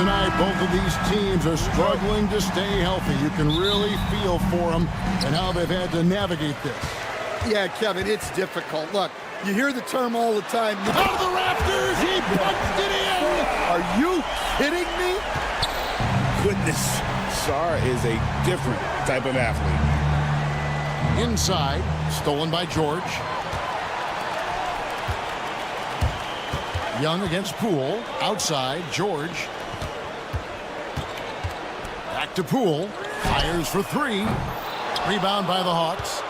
tonight, both of these teams are struggling to stay healthy. You can really feel for them and how they've had to navigate this. Yeah, Kevin, it's difficult. Look, you hear the term all the time. Out of the rafters, he punched it in. Are you kidding me? Goodness, Sarr is a different type of athlete. Inside, stolen by George. Young against Poole. Outside, George. Back to Poole. Fires for three. Rebound by the Hawks.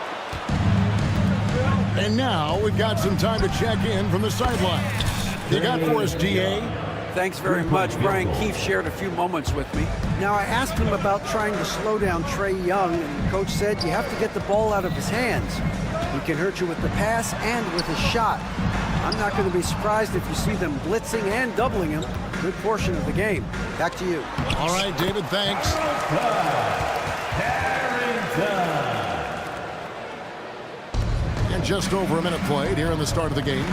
And now we've got some time to check in from the sideline. You got for us, DA? Thanks very much. Brian Keefe shared a few moments with me. Now, I asked him about trying to slow down Trae Young, and the coach said you have to get the ball out of his hands. He can hurt you with the pass and with a shot. I'm not going to be surprised if you see them blitzing and doubling him a good portion of the game. Back to you. All right, David, thanks. And just over a minute played here in the start of the game.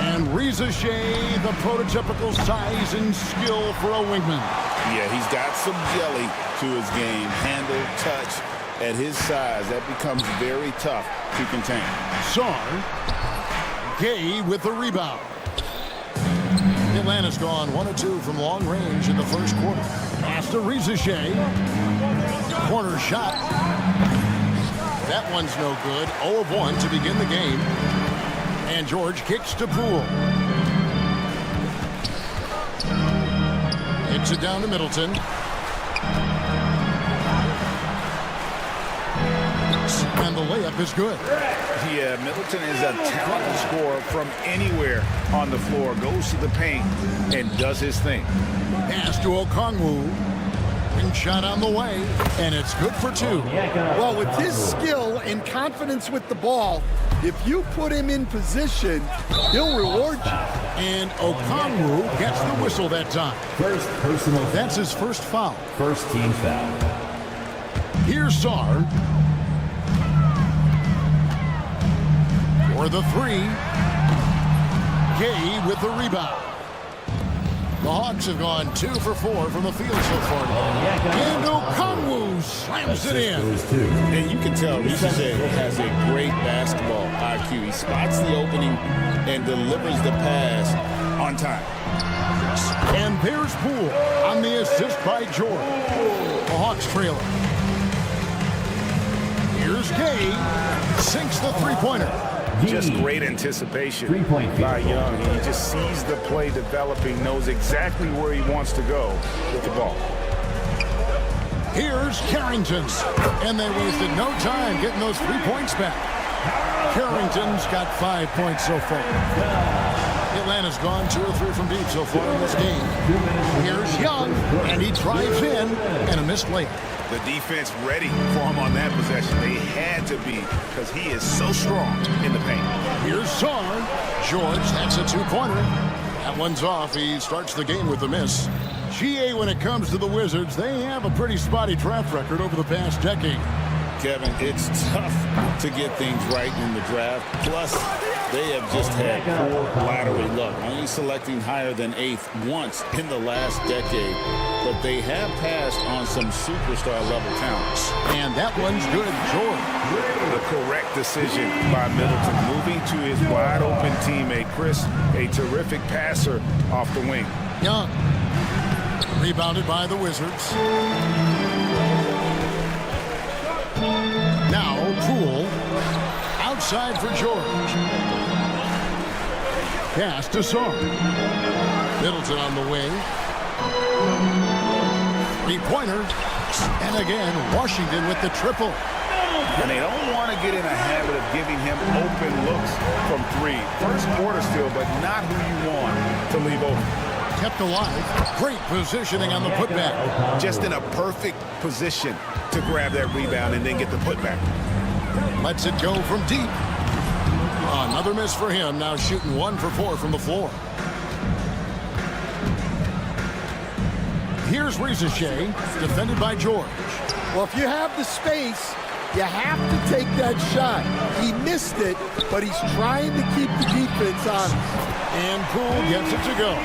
And Reza Shea, the prototypical size and skill for a wingman. Yeah, he's got some jelly to his game. Handle, touch. At his size, that becomes very tough to contain. Sarr. Gay with the rebound. Atlanta's gone 1 of 2 from long range in the first quarter. Pass to Reza Shea. Corner shot. That one's no good. 0 of 1 to begin the game. And George kicks to Poole. Hits it down to Middleton. And the layup is good. Yeah, Middleton is a talented scorer from anywhere on the floor. Goes to the paint and does his thing. Pass to Okongwu. Ring shot on the way, and it's good for 2. Well, with his skill and confidence with the ball, if you put him in position, he'll reward you. And Okongwu gets the whistle that time. First personal. That's his first foul. First team foul. Here's Sarr. For the 3. Gay with the rebound. The Hawks have gone 2 for 4 from the field so far. And Okongwu slams it in. And you can tell Reza has a great basketball IQ. He spots the opening and delivers the pass on time. And there's Poole on the assist by George. The Hawks trailing. Here's Gay. Sinks the three-pointer. Just great anticipation by Young. He just sees the play developing, knows exactly where he wants to go with the ball. Here's Carrington. And they wasted no time getting those 3 points back. Carrington's got 5 points so far. Atlanta's gone 2 or 3 from deep so far in this game. Here's Young, and he drives in, and a missed layup. The defense ready for him on that possession. They had to be because he is so strong in the paint. Here's Sarr. George, that's a 2-pointer. That one's off. He starts the game with a miss. GA, when it comes to the Wizards, they have a pretty spotty track record over the past decade. Kevin, it's tough to get things right in the draft. Plus, they have just had poor lottery luck, only selecting higher than 8th once in the last decade. But they have passed on some superstar-level talents. And that one's good, George. The correct decision by Middleton, moving to his wide-open teammate, Chris, a terrific passer off the wing. Young. Rebounded by the Wizards. Now Poole. Outside for George. Pass to Sarr. Middleton on the wing. 3-pointer. And again, Washington with the triple. And they don't want to get in a habit of giving him open looks from 3. First quarter still, but not who you want to leave open. Kept alive. Great positioning on the putback. Just in a perfect position to grab that rebound and then get the putback. Lets it go from deep. Another miss for him. Now shooting 1 for 4 from the floor. Here's Reza Shea, defended by George. Well, if you have the space, you have to take that shot. He missed it, but he's trying to keep the defense on him. And Poole gets it to go.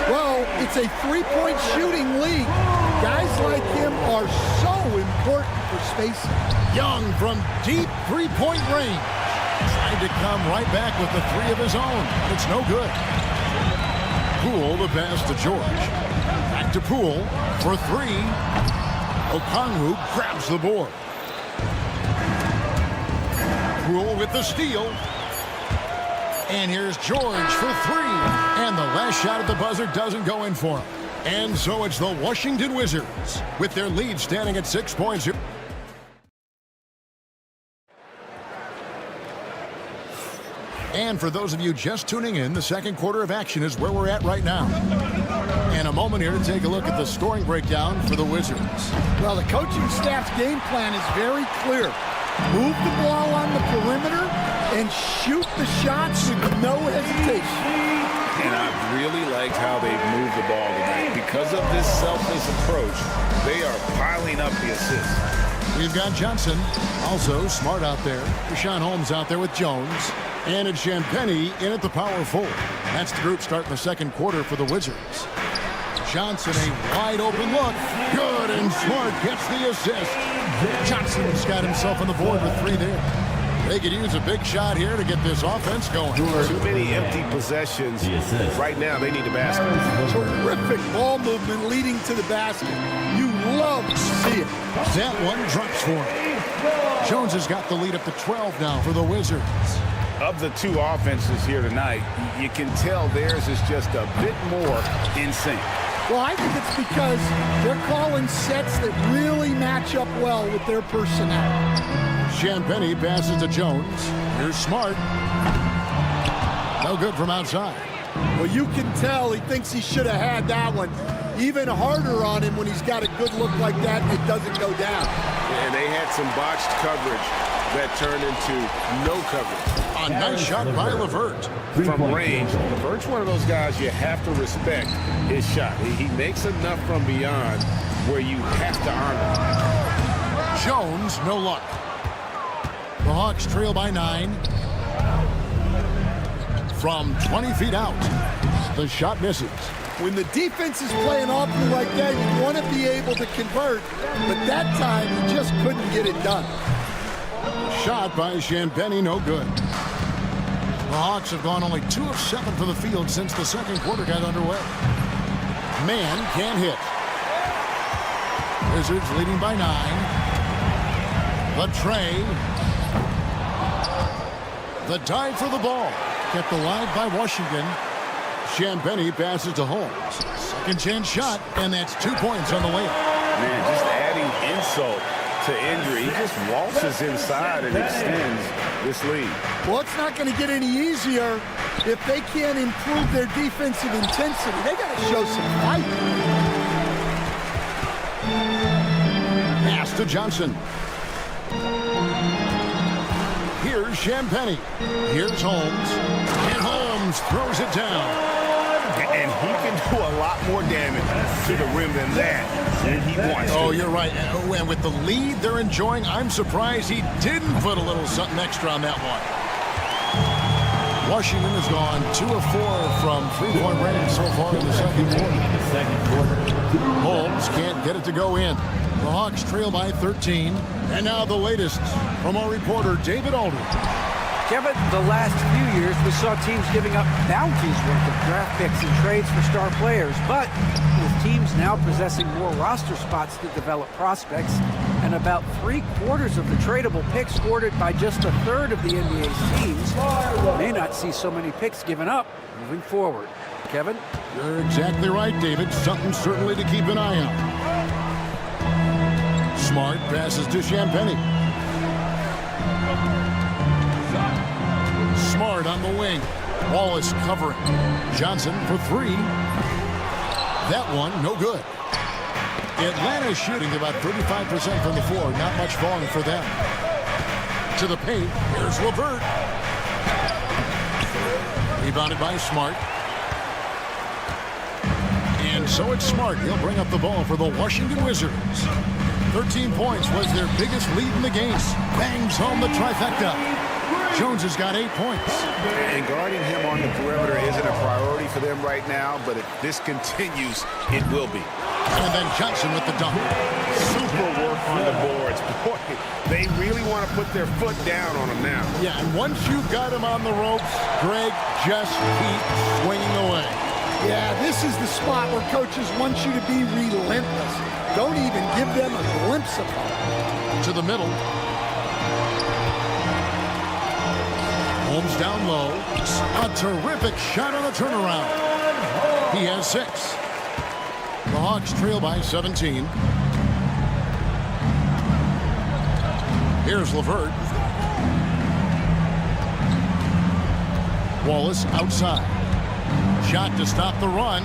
Well, it's a three-point shooting league. Guys like him are so important for spacing. Young from deep three-point range. Trying to come right back with the three of his own. It's no good. Poole the pass to George. Back to Poole for three. Okongwu grabs the board. Poole with the steal. And here's George for three. And the last shot at the buzzer doesn't go in for him. And so it's the Washington Wizards with their lead standing at 6 points. And for those of you just tuning in, the second quarter of action is where we're at right now. And a moment here to take a look at the scoring breakdown for the Wizards. Well, the coaching staff's game plan is very clear. Move the ball on the perimeter and shoot the shots with no hesitation. And I really liked how they've moved the ball tonight. Because of this selfless approach, they are piling up the assists. We've got Johnson, also Smart out there. Rashawn Holmes out there with Jones. And it's Champagnie in at the power forward. That's the group starting the second quarter for the Wizards. Johnson, a wide open look. Good, and Smart gets the assist. Johnson's got himself on the board with three there. They could use a big shot here to get this offense going. Too many empty possessions. Right now, they need a basket. Terrific ball movement leading to the basket. You love to see it. That one drops for him. Jones has got the lead up to 12 now for the Wizards. Of the two offenses here tonight, you can tell theirs is just a bit more in sync. Well, I think it's because they're calling sets that really match up well with their personnel. Champagnie passes to Jones. Here's Smart. No good from outside. Well, you can tell he thinks he should have had that one. Even harder on him when he's got a good look like that and it doesn't go down. And they had some botched coverage that turned into no coverage. A nice shot by LeVert. From range, LeVert's one of those guys you have to respect his shot. He makes enough from beyond where you have to honor him. Jones, no luck. The Hawks trail by 9. From 20 feet out, the shot misses. When the defense is playing awfully like that, you want to be able to convert, but that time he just couldn't get it done. Shot by Champagnie, no good. The Hawks have gone only 2 of 7 for the field since the second quarter got underway. Man can't hit. Wizards leading by 9. The tray. The dive for the ball. Kept alive by Washington. Champagnie passes to Holmes. Second chance shot, and that's 2 points on the way. Man, just adding insult to injury. He just waltzes inside and extends this lead. Well, it's not going to get any easier if they can't improve their defensive intensity. They got to show some fight. Pass to Johnson. Here's Champagnie. Here's Holmes. And Holmes throws it down. And he can do a lot more damage to the rim than that when he wants to. Oh, you're right. And with the lead they're enjoying, I'm surprised he didn't put a little something extra on that one. Washington has gone 2 of 4 from three-point range so far in the second quarter. Holmes can't get it to go in. The Hawks trail by 13. And now the latest from our reporter, David Aldridge. Kevin, the last few years, we saw teams giving up bounties worth of draft picks and trades for star players. But with teams now possessing more roster spots to develop prospects, and about 3/4 of the tradable picks ordered by just a third of the NBA's teams, we may not see so many picks given up moving forward. Kevin? You're exactly right, David. Something certainly to keep an eye on. Smart passes to Champagnie. Smart on the wing. Wallace covering. Johnson for 3. That one, no good. Atlanta shooting about 35% from the floor. Not much falling for them. To the paint. Here's LeVert. Rebounded by Smart. And so it's Smart. He'll bring up the ball for the Washington Wizards. 13 points was their biggest lead in the game. Bangs home the trifecta. Jones has got 8 points. And guarding him on the perimeter isn't a priority for them right now, but if this continues, it will be. And then Johnson with the dunk. Super work on the boards. Boy, they really want to put their foot down on him now. Yeah, and once you've got him on the ropes, Greg, just keep swinging away. Yeah, this is the spot where coaches want you to be relentless. Don't even give them a glimpse of hope. To the middle. Holmes down low. A terrific shot on the turnaround. He has 6. The Hawks trail by 17. Here's LeVert. Wallace outside. Shot to stop the run.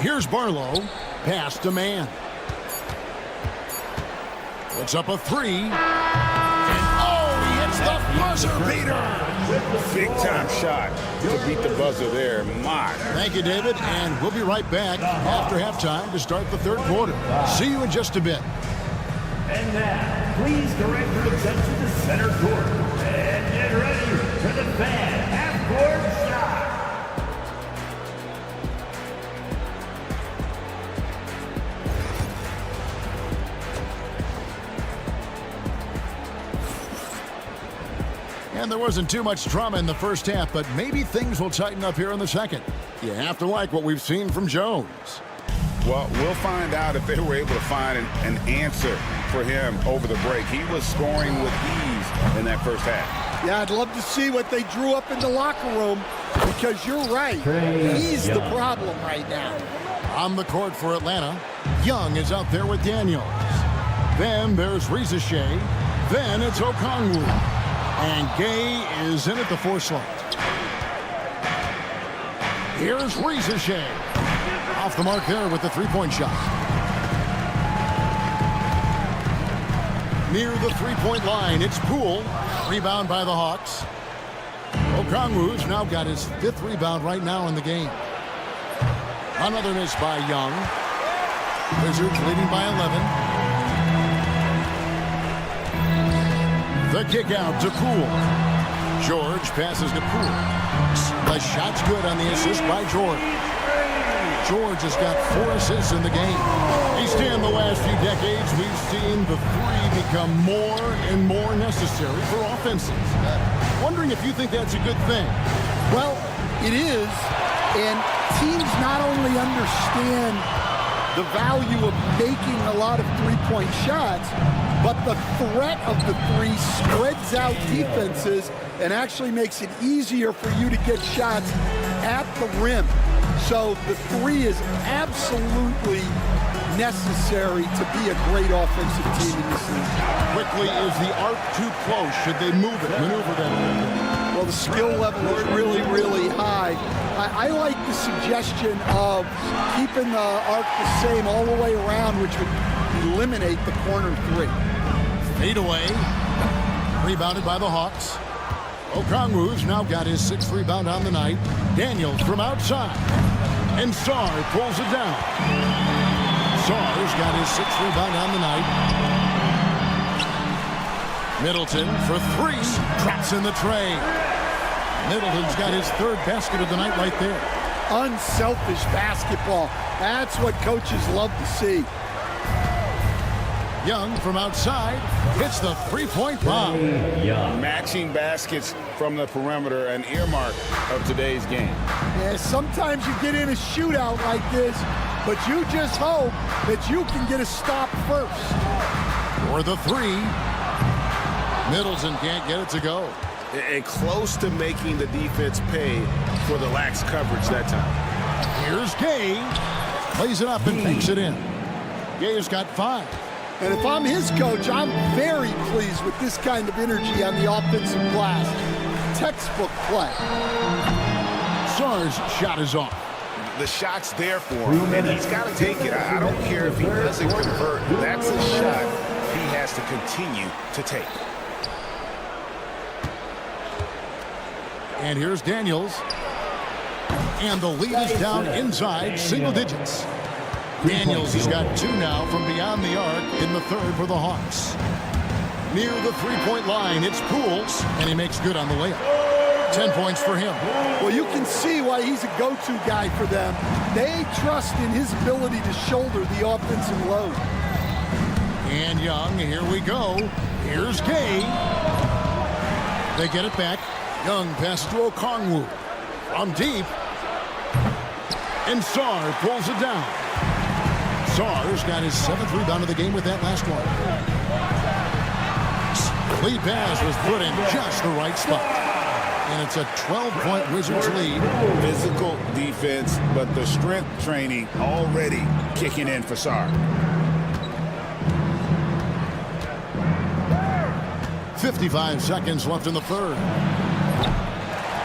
Here's Barlow. Pass to man. Puts up a 3. And oh, he hits the buzzer beater. Big time shot to beat the buzzer there. My. Thank you, David. And we'll be right back after halftime to start the third quarter. See you in just a bit. And now, please direct your attention to center court. And get ready for the fan half-court shot. And there wasn't too much drama in the first half, but maybe things will tighten up here in the second. You have to like what we've seen from Jones. Well, we'll find out if they were able to find an answer for him over the break. He was scoring with ease in that first half. Yeah, I'd love to see what they drew up in the locker room because you're right. He's the problem right now. On the court for Atlanta, Young is out there with Daniels. Then there's Rizachet. Then it's Okongwu. And Gay is in at the 4 slot. Here's Rizachet. Off the mark there with the 3-point shot. Near the 3-point line, it's Poole. Rebound by the Hawks. Okongwu's now got his 5th rebound right now in the game. Another miss by Young. Wizards leading by 11. The kick out to Poole. George passes to Poole. The shot's good on the assist by George. George has got 4 assists in the game. He's in the last few decades, we've seen the 3 become more and more necessary for offenses. Wondering if you think that's a good thing. Well, it is, and teams not only understand the value of making a lot of 3-point shots, but the threat of the 3 spreads out defenses and actually makes it easier for you to get shots at the rim. So the 3 is absolutely necessary to be a great offensive team in this league. Quickly, is the arc too close? Should they move it, maneuver that? Well, the skill level is really, really high. I like the suggestion of keeping the arc the same all the way around, which would eliminate the corner 3. Fade away. Rebounded by the Hawks. Okongwu's now got his 6th rebound on the night. Daniels from outside. And Sarr pulls it down. Sarr's got his 6th rebound on the night. Middleton for 3. Drops in the tray. Middleton's got his 3rd basket of the night right there. Unselfish basketball. That's what coaches love to see. Young from outside hits the 3-point bomb. Matching baskets from the perimeter, an earmark of today's game. Yeah, sometimes you get in a shootout like this, but you just hope that you can get a stop first. For the 3. Middleton can't get it to go. And close to making the defense pay for the lax coverage that time. Here's Gay. Plays it up and banks it in. Gay's got 5. And if I'm his coach, I'm very pleased with this kind of energy on the offensive glass. Textbook play. Sarr's shot is off. The shot's there for him, and he's got to take it. I don't care if he doesn't convert. That's a shot he has to continue to take. And here's Daniels. And the lead is down inside single digits. Daniels has got 2 now from beyond the arc in the 3rd for the Hawks. Near the three-point line, it's Pools, and he makes good on the layup. 10 points for him. Well, you can see why he's a go-to guy for them. They trust in his ability to shoulder the offensive load. And Young, here we go. Here's Gay. They get it back. Young passes to Okongwu. From deep. And Sarr pulls it down. Sarr's got his 7th rebound of the game with that last one. Lead pass was put in just the right spot. And it's a 12-point Wizards lead. Physical defense, but the strength training already kicking in for Sarr. 55 seconds left in the third.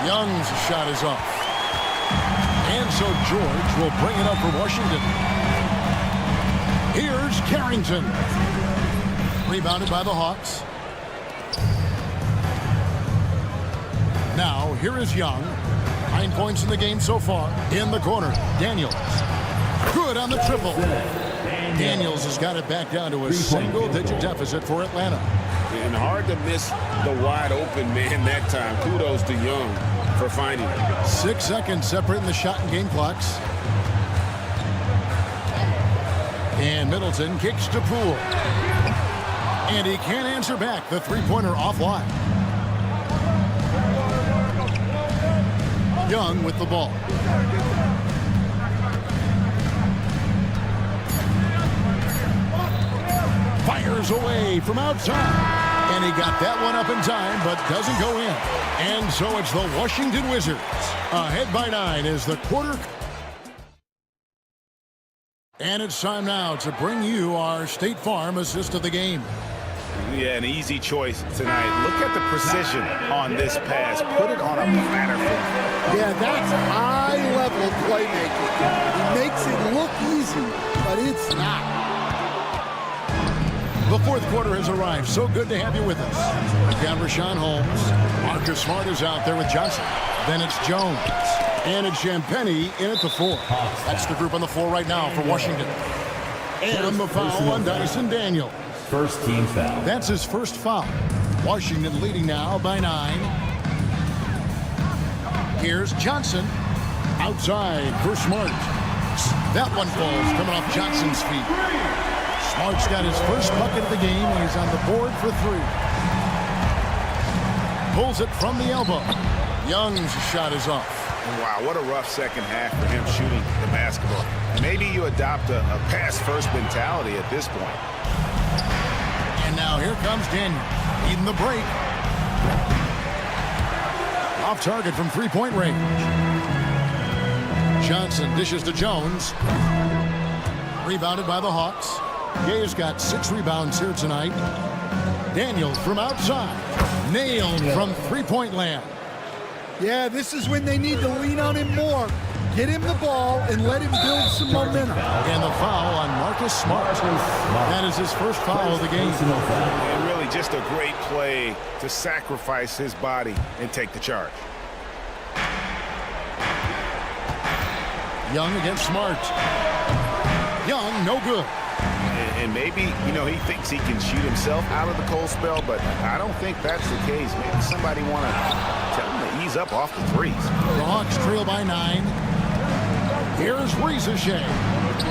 Young's shot is off. And so George will bring it up for Washington. Here's Carrington. Rebounded by the Hawks. Now, here is Young. 9 points in the game so far. In the corner, Daniels. Good on the triple. Daniels has got it back down to a single-digit deficit for Atlanta. And hard to miss the wide open man that time. Kudos to Young for finding it. 6 seconds separating the shot and game clocks. And Middleton kicks to Poole. And he can't answer back. The three-pointer offline. Young with the ball. Fires away from outside. And he got that one up in time, but doesn't go in. And so it's the Washington Wizards ahead by 9 as the quarter. And it's time now to bring you our State Farm assist of the game. Yeah, an easy choice tonight. Look at the precision on this pass. Put it on a platter. Yeah, that's high-level playmaking. He makes it look easy, but it's not. The fourth quarter has arrived. So good to have you with us. We've got Rashawn Holmes. Marcus Smart is out there with Johnson. Then it's Jones. And it's Champagnie in at the 4. That's the group on the floor right now for Washington. And the foul on Dyson Daniels. First team foul. That's his first foul. Washington leading now by 9. Here's Johnson. Outside for Smart. That one falls coming off Johnson's feet. Smart's got his first bucket of the game, and he's on the board for 3. Pulls it from the elbow. Young's shot is off. Wow, what a rough second half for him shooting the basketball. Maybe you adopt a pass-first mentality at this point. And now here comes Daniel, needing the break. Off target from three-point range. Johnson dishes to Jones. Rebounded by the Hawks. Gay's got 6 rebounds here tonight. Daniels from outside. Nailed from three-point land. Yeah, this is when they need to lean on him more. Get him the ball and let him build some momentum. And the foul on Marcus Smart. That is his first foul of the game. And really just a great play to sacrifice his body and take the charge. Young against Smart. Young, no good. And maybe, he thinks he can shoot himself out of the cold spell, but I don't think that's the case. Maybe somebody want to tell him to ease up off the threes. The Hawks trail by 9. Here's Rieseshay.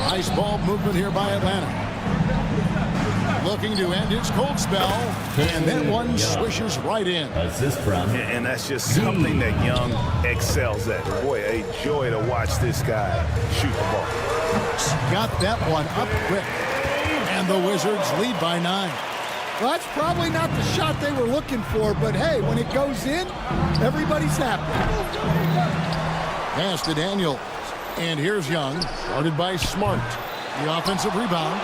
Nice ball movement here by Atlanta. Looking to end his cold spell, and that one swishes right in. Assist from. And that's just something that Young excels at. Boy, a joy to watch this guy shoot the ball. Got that one up quick. And the Wizards lead by 9. Well, that's probably not the shot they were looking for, but hey, when it goes in, everybody's happy. Pass to Daniels. And here's Young, guarded by Smart. The offensive rebound.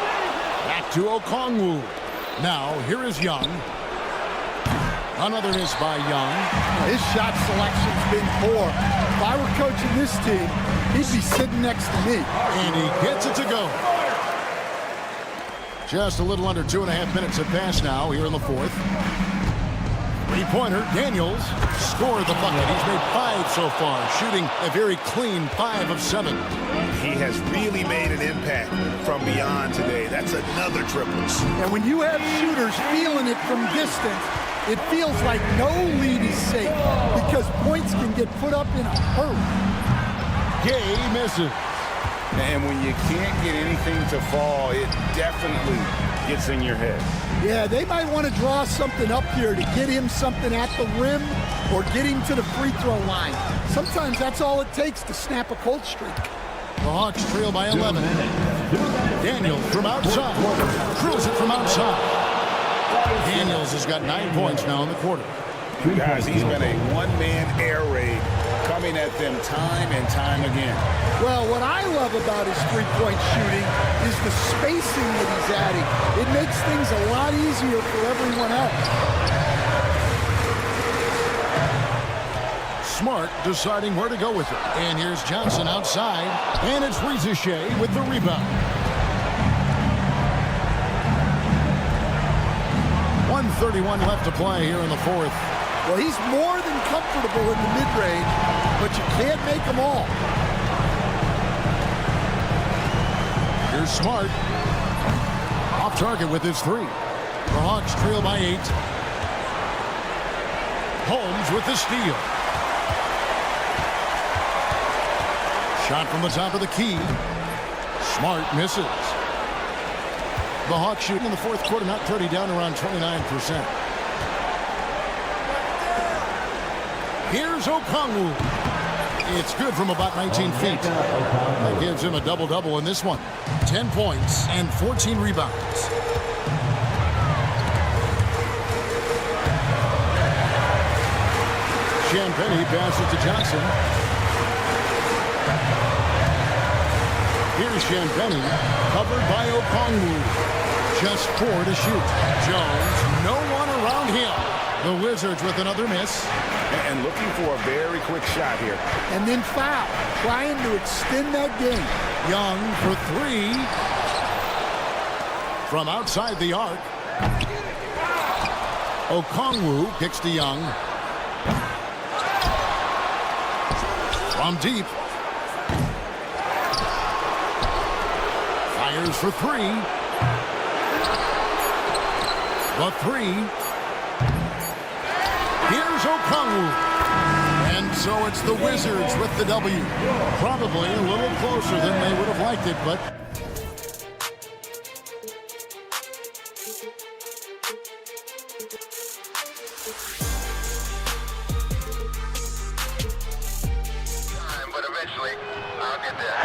Back to Okongwu. Now, here is Young. Another miss by Young. His shot selection's been poor. If I were coaching this team, he'd be sitting next to me. And he gets it to go. Just a little under 2.5 minutes have passed now here in the fourth. Three-pointer, Daniels scored the bucket. He's made 5 so far, shooting a very clean 5 of 7. He has really made an impact from beyond today. That's another triple. And when you have shooters feeling it from distance, it feels like no lead is safe because points can get put up in a hurry. Gay misses. And when you can't get anything to fall, it definitely gets in your head. Yeah, they might want to draw something up here to get him something at the rim or get him to the free throw line. Sometimes that's all it takes to snap a cold streak. The Hawks trail by 11. Daniels from outside. Drills it from outside. Daniels has got 9 points now in the quarter. Guys, he's been a one-man air raid coming at them time and time again. Well, what I love about his three-point shooting is the spacing that he's adding. It makes things a lot easier for everyone else. Smart deciding where to go with it. And here's Johnson outside. And it's Rizichet with the rebound. 1:31 left to play here in the fourth. Well, he's more than comfortable in the mid-range, but you can't make them all. Here's Smart. Off target with his 3. The Hawks trail by 8. Holmes with the steal. Shot from the top of the key. Smart misses. The Hawks shooting in the fourth quarter, not 30, down around 29%. Here's Okongwu. It's good from about 19 feet. That gives him a double-double in this one. 10 points and 14 rebounds. Champagnie passes to Johnson. Here's Champagnie, covered by Okongwu. Just 4 to shoot. Jones, no one around him. The Wizards with another miss. And looking for a very quick shot here. And then foul, trying to extend that game. Young for 3. From outside the arc. Okongwu kicks to Young. From deep. Fires for 3. The 3. Here's Okongwu. And so it's the Wizards with the W. Probably a little closer than they would have liked it, but But eventually, I'll get there.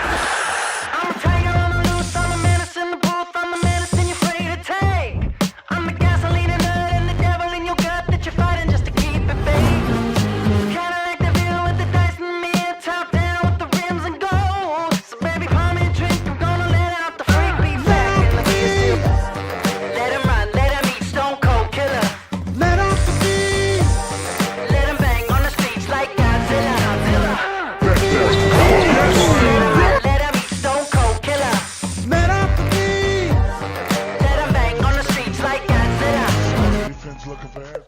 I'm a tiger on the loose, I'm a menace in the booth, I'm the medicine you're afraid to take. I'm the gasoline and nut and the devil in your gut that you're fighting just to keep it baked. Kinda like the view with the dice and me, top down with the rims and gold. So baby, pour me a drink, I'm gonna let out the freak beat back. Let him run, let him eat, stone cold killer. Let off the beat. Let him bang on the streets like Godzilla. Let him eat, stone cold killer. Let off the beat. Let him bang on the streets like Godzilla. Defense looking for help.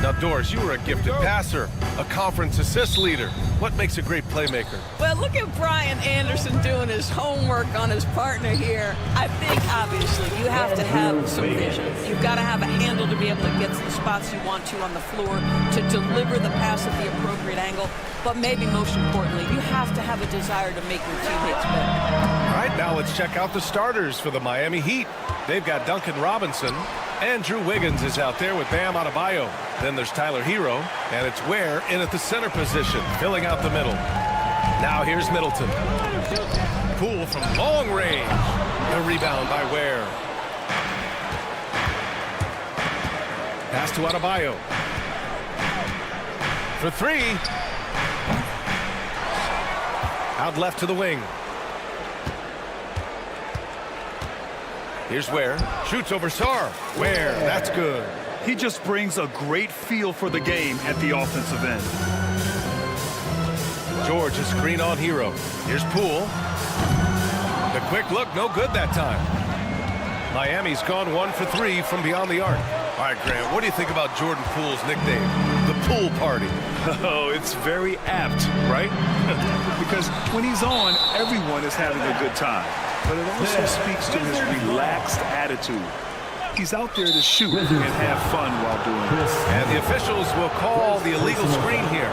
Now, Doris, you were a gifted passer, a conference assist leader. What makes a great playmaker? Well, look at Brian Anderson doing his homework on his partner here. I think, obviously, you have to have some vision. You've got to have a handle to be able to get to the spots you want to on the floor, to deliver the pass at the appropriate angle. But maybe most importantly, you have to have a desire to make your teammates better. All right, now let's check out the starters for the Miami Heat. They've got Duncan Robinson. Andrew Wiggins is out there with Bam Adebayo. Then there's Tyler Hero, and it's Ware in at the center position, filling out the middle. Now here's Middleton. Poole from long range. The rebound by Ware. Pass to Adebayo. For three. Out left to the wing. Here's Ware. Shoots over Sarr. Ware, that's good. He just brings a great feel for the game at the offensive end. George, a screen on Hero. Here's Poole. The quick look, no good that time. Miami's gone 1 for 3 from beyond the arc. All right, Grant, what do you think about Jordan Poole's nickname, the Poole Party? Oh, it's very apt, right? Because when he's on, everyone is having a good time. But it also speaks to his relaxed attitude. He's out there to shoot and have fun while doing it. And the officials will call the illegal screen here.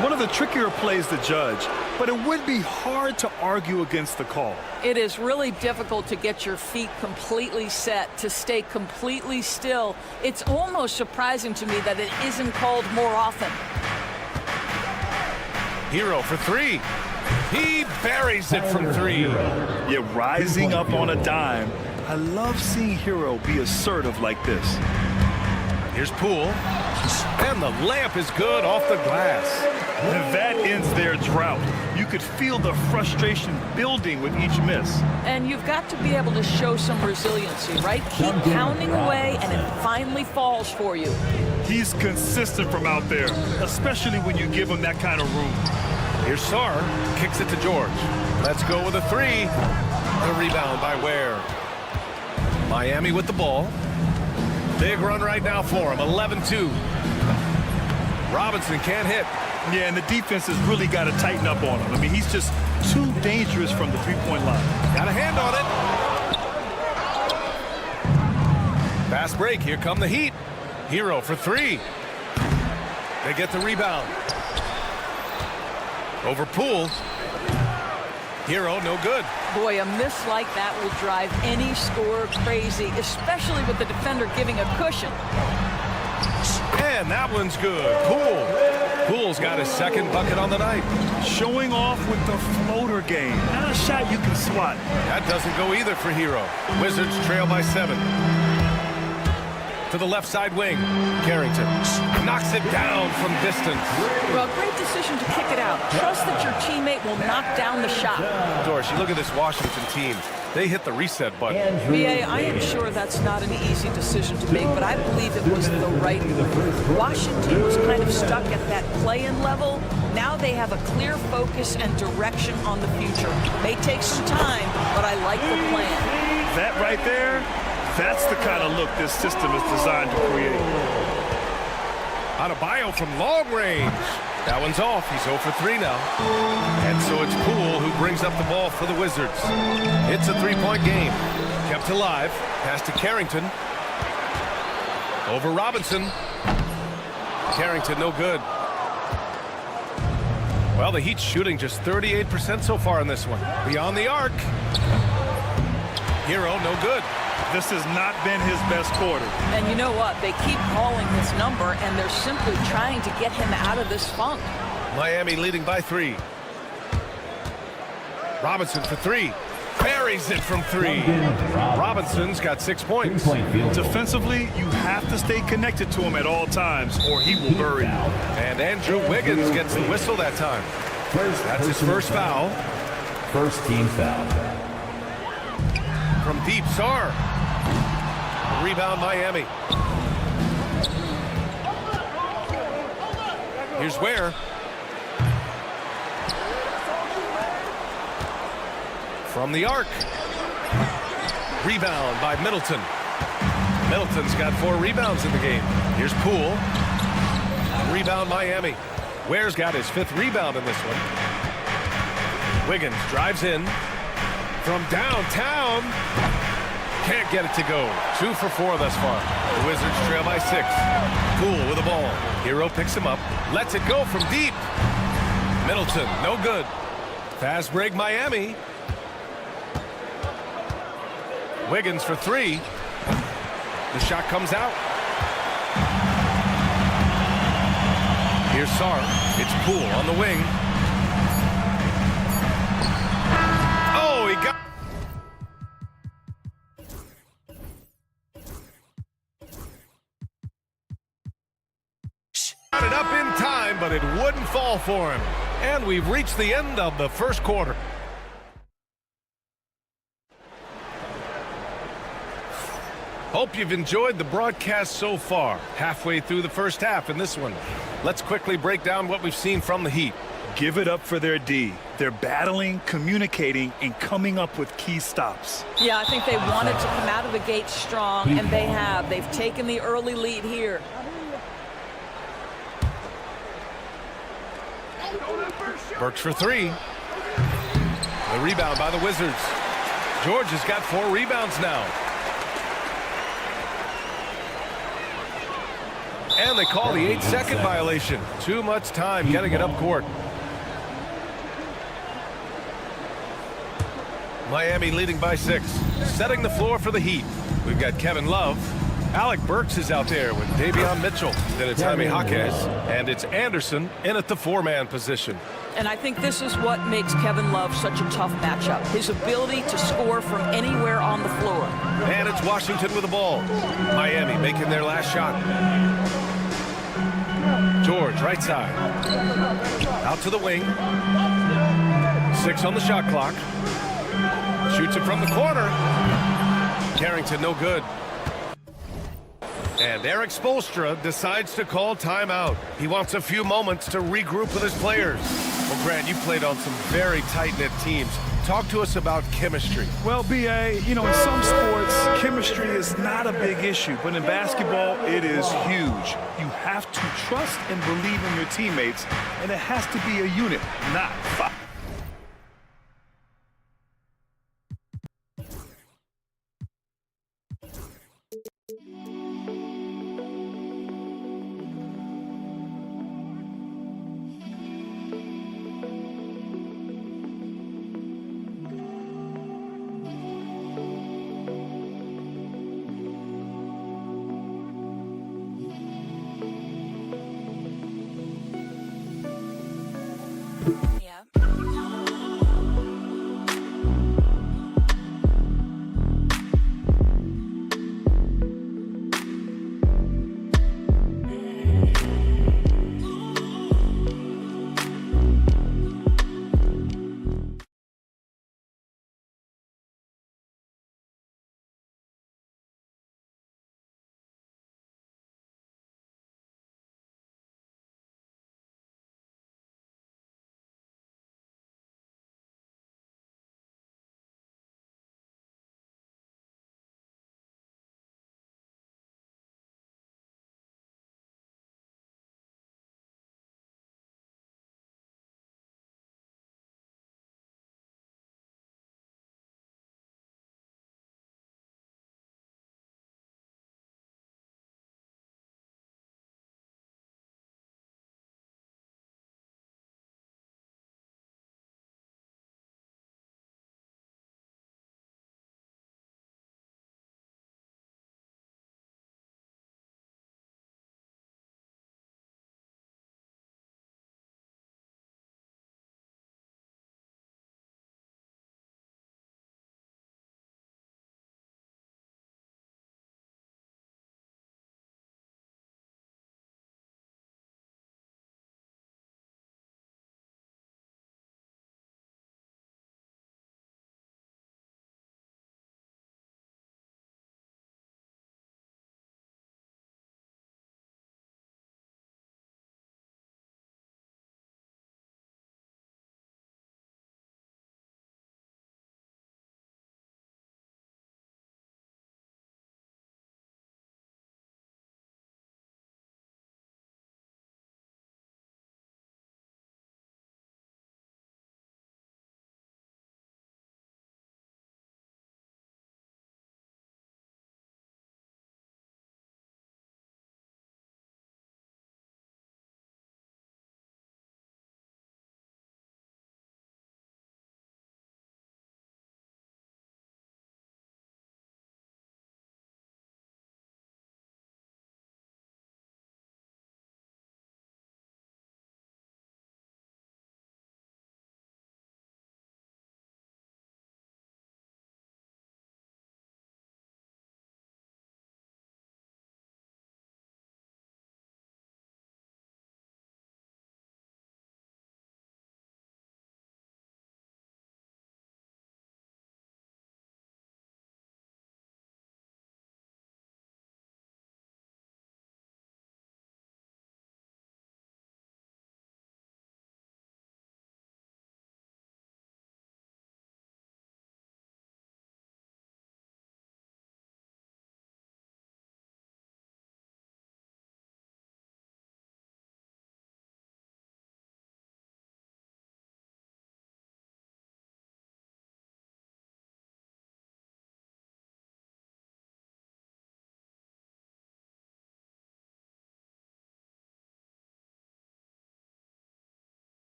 One of the trickier plays to judge, but it would be hard to argue against the call. It is really difficult to get your feet completely set, to stay completely still. It's almost surprising to me that it isn't called more often. Hero for three. He buries it from three. Yeah, rising up on a dime. I love seeing Hero be assertive like this. Here's Poole. And the layup is good off the glass. And that ends their drought. You could feel the frustration building with each miss. And you've got to be able to show some resiliency, right? Keep pounding away, and it finally falls for you. He's consistent from out there, especially when you give him that kind of room. Here's Sarr, kicks it to George. Let's go with a three. The rebound by Ware. Miami with the ball. Big run right now for him, 11-2. Robinson can't hit. Yeah, and the defense has really got to tighten up on him. I mean, he's just too dangerous from the three-point line. Got a hand on it. Fast break, here come the Heat. Hero for three. They get the rebound. Over Poole. Hero, no good. Boy, a miss like that will drive any scorer crazy, especially with the defender giving a cushion. And that one's good. Poole. Poole's got his second bucket on the night. Showing off with the floater game. Not a shot you can swat. That doesn't go either for Hero. Wizards trail by 7. To the left side wing. Carrington knocks it down from distance. Well, great decision to kick it out. Trust that your teammate will knock down the shot. Doris, you look at this Washington team. They hit the reset button. B.A., I am sure that's not an easy decision to make, but I believe it was the right move. Washington was kind of stuck at that play-in level. Now they have a clear focus and direction on the future. May take some time, but I like the plan. That right there, that's the kind of look this system is designed to create. Adebayo from long range. That one's off. He's 0 for 3 now. And so it's Poole who brings up the ball for the Wizards. It's a three-point game. Kept alive. Pass to Carrington. Over Robinson. Carrington, no good. Well, the Heat's shooting just 38% so far in this one. Beyond the arc. Hero, no good. This has not been his best quarter. And you know what? They keep calling this number, and they're simply trying to get him out of this funk. Miami leading by 3. Robinson for 3. Buries it from 3. Robinson's got 6 points. Defensively, you have to stay connected to him at all times, or he will bury you. And Andrew Wiggins gets the whistle that time. That's his first foul. First team foul. From deep, Sarr. Rebound, Miami. Here's Ware. From the arc. Rebound by Middleton. Middleton's got 4 rebounds in the game. Here's Poole. Rebound Miami. Ware's got his 5th rebound in this one. Wiggins drives in from downtown. Can't get it to go. 2 for 4 thus far. The Wizards trail by 6. Poole with the ball. Hero picks him up. Lets it go from deep. Middleton, no good. Fast break Miami. Wiggins for 3. The shot comes out. Here's Sarr. It's Poole on the wing. Oh, he got... Got it up in time, but it wouldn't fall for him. And we've reached the end of the first quarter. Hope you've enjoyed the broadcast so far. Halfway through the first half in this one. Let's quickly break down what we've seen from the Heat. Give it up for their D. They're battling, communicating, and coming up with key stops. Yeah, I think they wanted to come out of the gate strong, and they have. They've taken the early lead here. Burks for 3. The rebound by the Wizards. George has got 4 rebounds now. And they call the 8-second violation. Too much time getting it up court. Miami leading by 6. Setting the floor for the Heat. We've got Kevin Love. Alec Burks is out there with Davion Mitchell. Then it's Jaime Jaquez. And it's Anderson in at the 4-man position. And I think this is what makes Kevin Love such a tough matchup. His ability to score from anywhere on the floor. And it's Washington with the ball. Miami making their last shot. George, right side. Out to the wing. 6 on the shot clock. Shoots it from the corner. Carrington, no good. And Eric Spoelstra decides to call timeout. He wants a few moments to regroup with his players. Well, Grant, you played on some very tight-knit teams. Talk to us about chemistry. Well, B.A., you know, in some sports, chemistry is not a big issue, but in basketball, it is huge. You have to trust and believe in your teammates, and it has to be a unit, not 5.